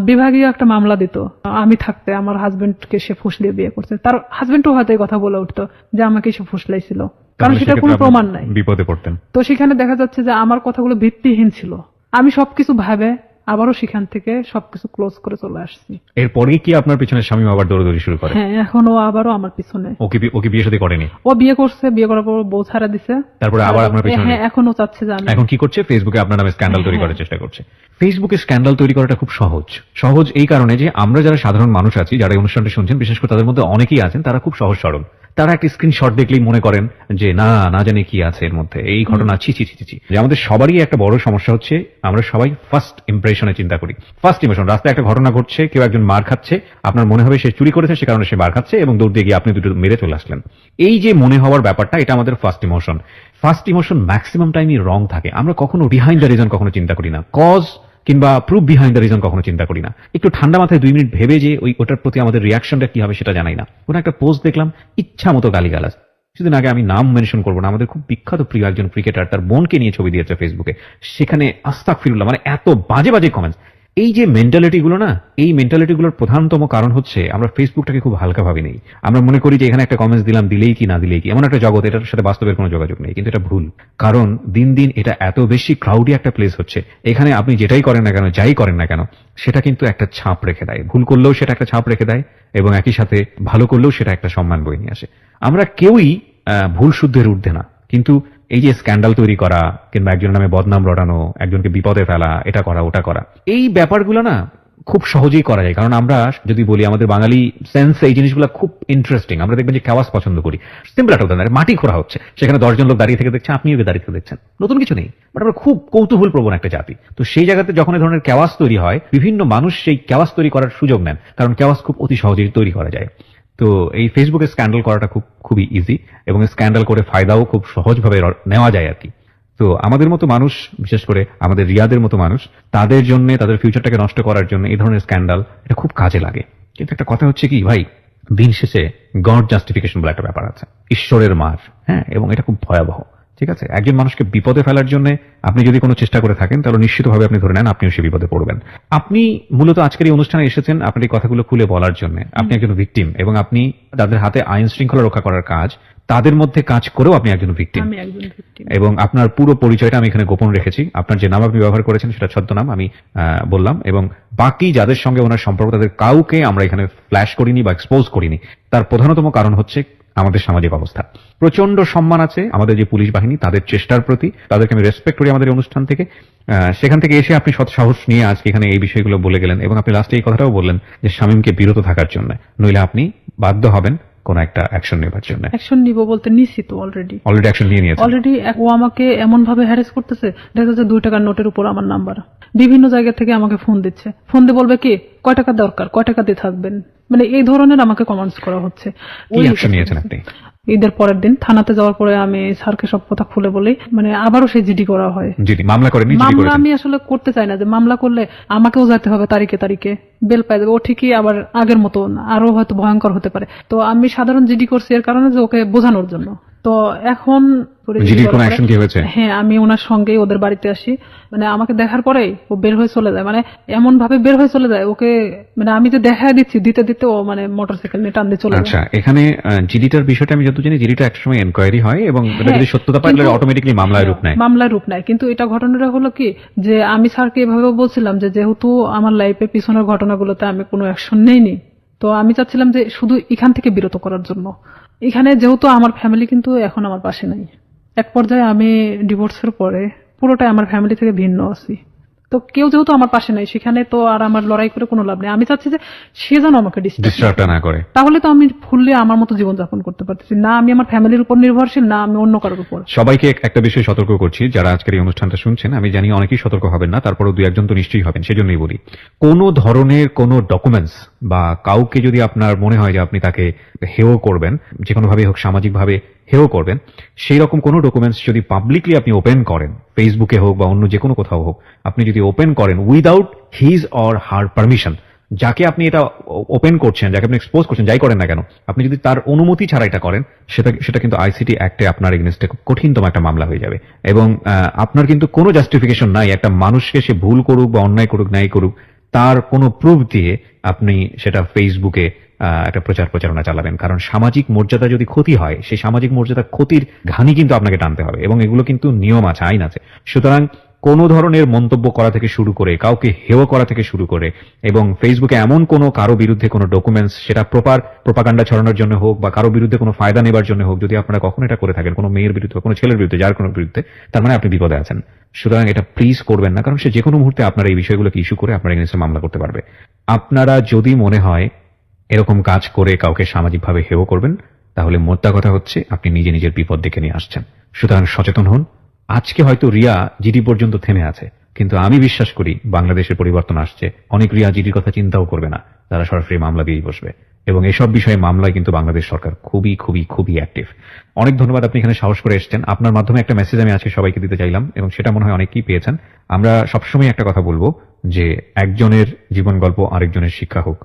বিভাগীয় একটা মামলা দিত, আমি থাকতে আমার হাজবেন্ডকে সে ফুসলিয়ে বিয়ে করছে, তার হাজবেন্ডও হয়তো এই কথা বলে উঠতো যে আমাকে সে ফুসলাইছিল, কারণ তাহলে সেটা সেক্ষেত্রে কোনো আপনি প্রমাণ নাই। বিপদে পড়তেন। তো সেখানে দেখা যাচ্ছে যে আমার কথাগুলো ভিত্তিহীন ছিল। আমি সবকিছু ভাবে আবারও সেখান থেকে সবকিছু ক্লোজ করে চলে আসছি। এরপরে কি আপনার পিছনে স্বামী আবার দৌড়াদৌড়ি শুরু করে? হ্যাঁ, এখনো আবারও আমার পিছনে। ওকে বিয়ে শাদী করেনি? ও বিয়ে করছে, বিয়ে করার পর বউ ছাড়া দিছে, তারপরে আবার আপনার পিছনে? হ্যাঁ, এখনো চাচ্ছে যে আমি। এখন কি করছে? ফেসবুকে আপনার নামে স্ক্যান্ডাল তৈরি হ্যাঁ। করার চেষ্টা করছে। ফেসবুকে স্ক্যান্ডাল তৈরি করাটা খুব সহজ এই কারণে যে আমরা যারা সাধারণ মানুষ আছি, যারা এই অনুষ্ঠানটা শুনছেন, বিশেষ করে তাদের মধ্যে অনেকেই আছেন তারা খুব সহজ সরল। তারা একটা স্ক্রিনশট দেখলেই মনে করেন যে না জানি কি আছে এর মধ্যে, এই ঘটনা ছি ছি ছি ছি। যে আমাদের সবারই একটা বড় সমস্যা হচ্ছে, আমরা সবাই ফার্স্ট ইমপ্রেশনে চিন্তা করি। ফার্স্ট ইমোশন, রাস্তায় একটা ঘটনা ঘটছে, কেউ একজন মার খাচ্ছে, আপনার মনে হবে সে চুরি করেছে, সে কারণে সে মার খাচ্ছে, এবং দৌড় দিয়ে গিয়ে আপনি দুটো মেরে চলে আসলেন। এই যে মনে হওয়ার ব্যাপারটা, এটা আমাদের first emotion. First emotion maximum টাইমই রং থাকে। আমরা কখনো বিহাইন্ড দ্য রিজন কখনো চিন্তা করি না। কজ কিংবা প্রুফ বিহাইন্ড দ্য রিজন কখনো চিন্তা করি না। একটু ঠান্ডা মাথায় 2 মিনিট ভেবে যে ওটার প্রতি আমাদের রিয়াকশনটা কি হবে সেটা জানাই না। কোনো একটা পোস্ট দেখলাম, ইচ্ছা মতো গালিগালাজ। কিছুদিন আগে, আমি নাম মেনশন করবো না, আমাদের খুব বিখ্যাত প্রিয় একজন ক্রিকেটার তার বোনকে নিয়ে ছবি দিয়েছে ফেসবুকে, সেখানে আস্তাগফিরুল্লাহ, মানে এত বাজে বাজে কমেন্টস। এই যে মেন্টালিটি গুলো না, এই মেন্টালিটি গুলোর প্রধানতম কারণ হচ্ছে আমরা ফেসবুকটাকে খুব হালকা ভাবে নেই। আমরা মনে করি যে এখানে একটা কমেন্টস দিলাম, দিলেই কি না দিলেই কি, এমন একটা জগৎ, এটার সাথে বাস্তবের কোনো যোগাযোগ নেই। কিন্তু এটা ভুল, কারণ দিন দিন এটা এত বেশি ক্রাউডি একটা প্লেস হচ্ছে, এখানে আপনি যেটাই করেন না কেন, যাই করেন না কেন, সেটা কিন্তু একটা ছাপ রেখে দেয়। ভুল করলেও সেটা একটা ছাপ রেখে দেয়, এবং একই সাথে ভালো করলেও সেটা একটা সম্মান বয়ে নিয়ে আসে। আমরা কেউই ভুল শুদ্ধের ঊর্ধ্বে না, কিন্তু এই যে স্ক্যান্ডাল তৈরি করা কিংবা একজনের নামে বদনাম রটানো, একজনকে বিপদে ফেলা, এটা করা ওটা করা, এই ব্যাপারগুলো না খুব সহজেই করা যায়। কারণ আমরা যদি বলি, আমাদের বাঙালি সেন্স এই জিনিসগুলো খুব ইন্টারেস্টিং। আমরা দেখবেন যে খাওয়াস পছন্দ করি। সিম্পল একটা উদাহরণ, মাটি খোঁড়া হচ্ছে, সেখানে 10 জন লোক দাঁড়িয়ে থেকে দেখছে, আপনিও দাঁড়িয়ে থেকে দেখছেন, নতুন কিছু নেই, বাট আমরা খুব কৌতূহল প্রবণ একটা জাতি। তো সেই জায়গাতে যখন এই ধরনের কেওয়াস তৈরি হয়, বিভিন্ন মানুষ সেই কেওয়াস তৈরি করার সুযোগ নেন, কারণ কেওয়াস খুব অতি সহজেই তৈরি করা যায়। তো এই ফেসবুকে স্ক্যান্ডাল করাটা খুবই ইজি, এবং স্ক্যান্ডাল করে ফায়দাও খুব সহজভাবে নেওয়া যায় আর কি। তো আমাদের মতো মানুষ, বিশেষ করে আমাদের রিয়াদের মতো মানুষ, তাদের জন্য, তাদের ফিউচারটাকে নষ্ট করার জন্য এই ধরনের স্ক্যান্ডাল এটা খুব কাজে লাগে। কিন্তু একটা কথা হচ্ছে কি ভাই, দিন শেষে গড জাস্টিফিকেশন বলে একটা ব্যাপার আছে, ঈশ্বরের মার, হ্যাঁ, এবং এটা খুব ভয়াবহ। ঠিক আছে, একজন মানুষকে বিপদে ফেলার জন্য আপনি যদি কোনো চেষ্টা করে থাকেন, তাহলে নিশ্চিতভাবে আপনি ধরে নেন আপনিও সে বিপদে পড়বেন। আপনি মূলত আজকের এই অনুষ্ঠানে এসেছেন আপনার এই কথাগুলো খুলে বলার জন্য। আপনি একজন ভিকটিম, এবং আপনি তাদের হাতে আইন শৃঙ্খলা রক্ষা করার কাজ, তাদের মধ্যে কাজ করেও আপনি একজন ভিকটিম। এবং আপনার পুরো পরিচয়টা আমি এখানে গোপন রেখেছি। আপনার যে নাম আপনি ব্যবহার করেছেন সেটা ছদ্মনাম আমি বললাম, এবং বাকি যাদের সঙ্গে ওনার সম্পর্ক তাদের কাউকে আমরা এখানে ফ্ল্যাশ করিনি বা এক্সপোজ করিনি। তার প্রধানতম কারণ হচ্ছে আমাদের সামাজিক অবস্থা। প্রচন্ড সম্মান আছে আমাদের যে পুলিশ বাহিনী, তাদের চেষ্টার প্রতি, তাদেরকে আমি রেসপেক্ট করি আমাদের অনুষ্ঠান থেকে। সেখান থেকে এসে আপনি সৎ সাহস নিয়ে আজকে এখানে এই বিষয়গুলো বলে গেলেন, এবং আপনি লাস্টে এই কথাটাও বললেন যে শামীমকে বিরত থাকার জন্য, নইলে আপনি বাধ্য হবেন কোন একটা অ্যাকশন নেবার জন্য। অ্যাকশন নিব বলতে নিছি তো অলরেডি অ্যাকশন নিয়ে নিয়েছে। অলরেডি ও আমাকে এমন ভাবে হ্যারাস করতেছে, দেখা যাচ্ছে 2 টাকার নোটের উপর আমার নাম্বার, বিভিন্ন জায়গা থেকে আমাকে ফোন দিচ্ছে, ফোন দিয়ে বলবে কি কয় টাকা দরকার, কয় টাকা দিয়ে থাকবেন, মানে এই ধরনের আমাকে কমেন্টস করা হচ্ছে। কি অ্যাকশন নিয়েছেন আপনি? ঈদের পরের দিন থানাতে যাওয়ার পরে আমি স্যারকে সব কথা খুলে বলি, মানে আবারও সেই জিডি করা হয়। জিডি মামলা করেনি? মামলা আমি আসলে করতে চাই না, যে মামলা করলে আমাকেও যেতে হবে তারিখে তারিখে, বেল পাই যাবে। ও ঠিকই আবার আগের মতো আরো হয়তো ভয়ঙ্কর হতে পারে। তো আমি সাধারণ জিডি করছি এর কারণে যে ওকে বোঝানোর জন্য। তো এখন জিডির কোনো অ্যাকশন কি হয়েছে? হ্যাঁ, আমি ওনার সঙ্গেই ওদের বাড়িতে আসি, মানে আমাকে দেখার পরেই ও বের হয়ে চলে যায়, মানে এমন ভাবে বের হয়ে চলে যায়, ওকে মানে আমি যে দেখা দিচ্ছি দিতে দিতে ও মানে মোটরসাইকেল নিয়ে টান দিয়ে চলে যায়। আচ্ছা, এখানে জিডিটার বিষয়টা আমি যত জানি, জিডিটা একসময় এনকোয়ারি হয়, এবং এটা যদি সত্যতা পায় তাহলে অটোমেটিক্যালি মামলায় রূপ নেয়। মামলায় রূপ নেয়, কিন্তু এটা ঘটনাটা হলো কি, যে আমি স্যারকে এভাবে বলছিলাম যে যেহেতু আমার লাইফে পিছনের ঘটনাগুলোতে আমি কোনো অ্যাকশন নেইনি, তো আমি চাচ্ছিলাম যে শুধু এখান থেকে বিরত করার জন্য। এখানে যেহেতু আমার ফ্যামিলি কিন্তু এখন আমার পাশে নাই, এক পর্যায়ে আমি ডিভোর্সের পরে পুরোটাই আমার ফ্যামিলি থেকে ভিন্ন আছি, তো কেউ যেহেতু আমার পাশে নাই, সেখানে তো আর আমার লড়াই করে কোনো লাভ নেই। আমি চাচ্ছি যে সে যেন আমাকে ডিস্টার্ব না করে, তাহলে তো আমি ফুললি আমার মতো জীবনযাপন করতে পারতেছি না। আমি আমার ফ্যামিলির উপর নির্ভরশীল, না আমি অন্য কারোর উপর। সবাইকে একটা বিষয় সতর্ক করছি, যারা আজকের এই অনুষ্ঠানটা শুনছেন, আমি জানি অনেকেই সতর্ক হবেন না, তারপরেও 2-1 তো নিশ্চয়ই হবেন। সেজন্যই বলি, কোনো ধরনের কোনো ডকুমেন্টস বা কাউকে যদি আপনার মনে হয় যে আপনি তাকে হেয় করবেন, যে কোনো ভাবে হোক, সামাজিক ভাবে হেয় করবেন, সেই রকম কোনো ডকুমেন্টস যদি পাবলিকলি আপনি ওপেন করেন, ফেসবুকে হোক বা অন্য যে কোনো কোথাও হোক, আপনি যদি ওপেন করেন without his or her permission, যাকে আপনি এটা ওপেন করছেন, যাকে আপনি এক্সপোজ করছেন, যাই করেন না কেন, আপনি যদি তার অনুমতি ছাড়া এটা করেন, সেটা কিন্তু আইসিটি অ্যাক্টে আপনার এগেইনস্টে খুব কঠিনতম একটা মামলা হয়ে যাবে। এবং আপনার কিন্তু কোনো জাস্টিফিকেশন নাই, একটা মানুষকে সে ভুল করুক বা অন্যায় করুক, নাই করুক, তার কোনো প্রুফ দিয়ে আপনি সেটা ফেসবুকে একটা প্রচারণা চালাবেন। কারণ সামাজিক মর্যাদা যদি ক্ষতি হয়, সেই সামাজিক মর্যাদা ক্ষতির ঘানি কিন্তু আপনাকে টানতে হবে, এবং এগুলো কিন্তু নিয়ম আছে, আইন আছে। সুতরাং কোনো ধরনের মন্তব্য করা থেকে শুরু করে, কাউকে হেয় করা থেকে শুরু করে, এবং ফেসবুকে এমন কোনো কারো বিরুদ্ধে কোনো ডকুমেন্টস, সেটা প্রোপাগান্ডা ছড়ানোর জন্য হোক বা কারো বিরুদ্ধে কোনো ফায়দা নেবার জন্য হোক, যদি আপনারা কখনো এটা করে থাকেন কোনো মেয়ের বিরুদ্ধে, কোনো ছেলের বিরুদ্ধে, যার কোনো বিরুদ্ধে, তার মানে আপনি বিপদে আছেন। সুতরাং এটা প্লিজ করবেন না, কারণ সে যে কোনো মুহূর্তে আপনার এই বিষয়গুলোকে ইস্যু করে আপনার এগেইনস্টে মামলা করতে পারবে। আপনারা যদি মনে হয় এরকম কাজ করে কাউকে সামাজিকভাবে হেয় করবেন, তাহলে মোদ্দা কথা হচ্ছে আপনি নিজে নিজের বিপদ ডেকে নিয়ে আসছেন। সুতরাং সচেতন হন। আজকে হয়তো রিয়া জিডি পর্যন্ত থেমে আছে, কিন্তু আমি বিশ্বাস করি বাংলাদেশের পরিবর্তন আসছে। অনেক রিয়া জিডির কথা চিন্তাও করবে না, তারা সরাসরি মামলা দিয়েই বসবে। এবং এসব বিষয়ে মামলায় কিন্তু বাংলাদেশ সরকার খুবই খুবই খুবই অ্যাক্টিভ। অনেক ধন্যবাদ, আপনি এখানে সাহস করে এসেছেন। আপনার মাধ্যমে একটা মেসেজ আমি আজকে সবাইকে দিতে চাইলাম, এবং সেটা মনে হয় অনেকেই পেয়েছেন। আমরা সবসময় একটা কথা বলবো যে একজনের জীবন গল্প আরেকজনের শিক্ষা হোক।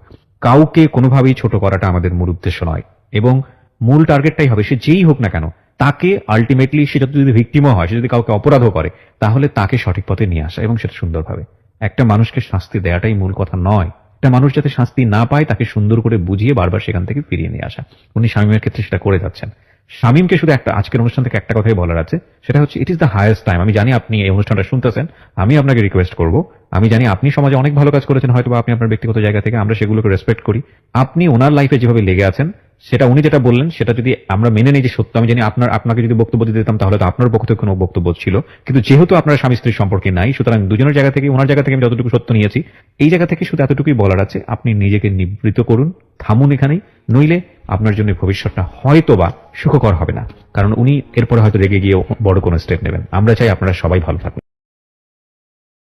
কাউকে কোনোভাবেই ছোট করাটা আমাদের মূল উদ্দেশ্য নয়, এবং মূল টার্গেটটাই হবে সে যেই হোক না কেন, তাকে আলটিমেটলি সে যদি ভিকটিমও হয়, সে যদি কাউকে অপরাধও করে, তাহলে তাকে সঠিক পথে নিয়ে আসা এবং সেটা সুন্দরভাবে। একটা মানুষকে শাস্তি দেওয়াটাই মূল কথা নয়, একটা মানুষ যাতে শাস্তি না পায় তাকে সুন্দর করে বুঝিয়ে বারবার সেখান থেকে ফিরিয়ে নিয়ে আসা। উনি শামীমের ক্ষেত্রে সেটা করে যাচ্ছেন। শামীমকে শুধু একটা আজকের অনুষ্ঠান থেকে একটা কথাই বলার আছে, সেটা হচ্ছে it is the highest time. আমি জানি আপনি এই অনুষ্ঠানটা শুনতেছেন, আমি আপনাকে রিকোয়েস্ট করব, আমি জানি আপনি সমাজে অনেক ভালো কাজ করেছেন, হয়তো আপনি আপনার ব্যক্তিগত জায়গা থেকে, আমরা সেগুলোকে রেসপেক্ট করি। আপনি ওনার লাইফে যেভাবে লেগে আছেন, সেটা উনি যেটা বললেন সেটা যদি আমরা মেনে নিই যে সত্য, আমি জানি আপনাকে যদি বক্তব্য দিতে দিতাম তাহলে তো আপনার পক্ষ থেকে কোনো বক্তব্য ছিল, কিন্তু যেহেতু আপনারা স্বামী স্ত্রীর সম্পর্কে নাই, সুতরাং দুজনের জায়গা থেকে, ওনার জায়গা থেকে আমি যতটুকু সত্য নিয়েছি, এই জায়গা থেকে শুধু এতটুকুই বলার আছে, আপনি নিজেকে নিবৃত করুন, থামুন এখানেই, নইলে আপনার জন্য ভবিষ্যৎটা হয়তো বা সুখকর হবে না। কারণ উনি এরপরে হয়তো রেগে গিয়ে বড় কোনো স্টেপ নেবেন। আমরা চাই আপনারা সবাই ভালো থাকুন।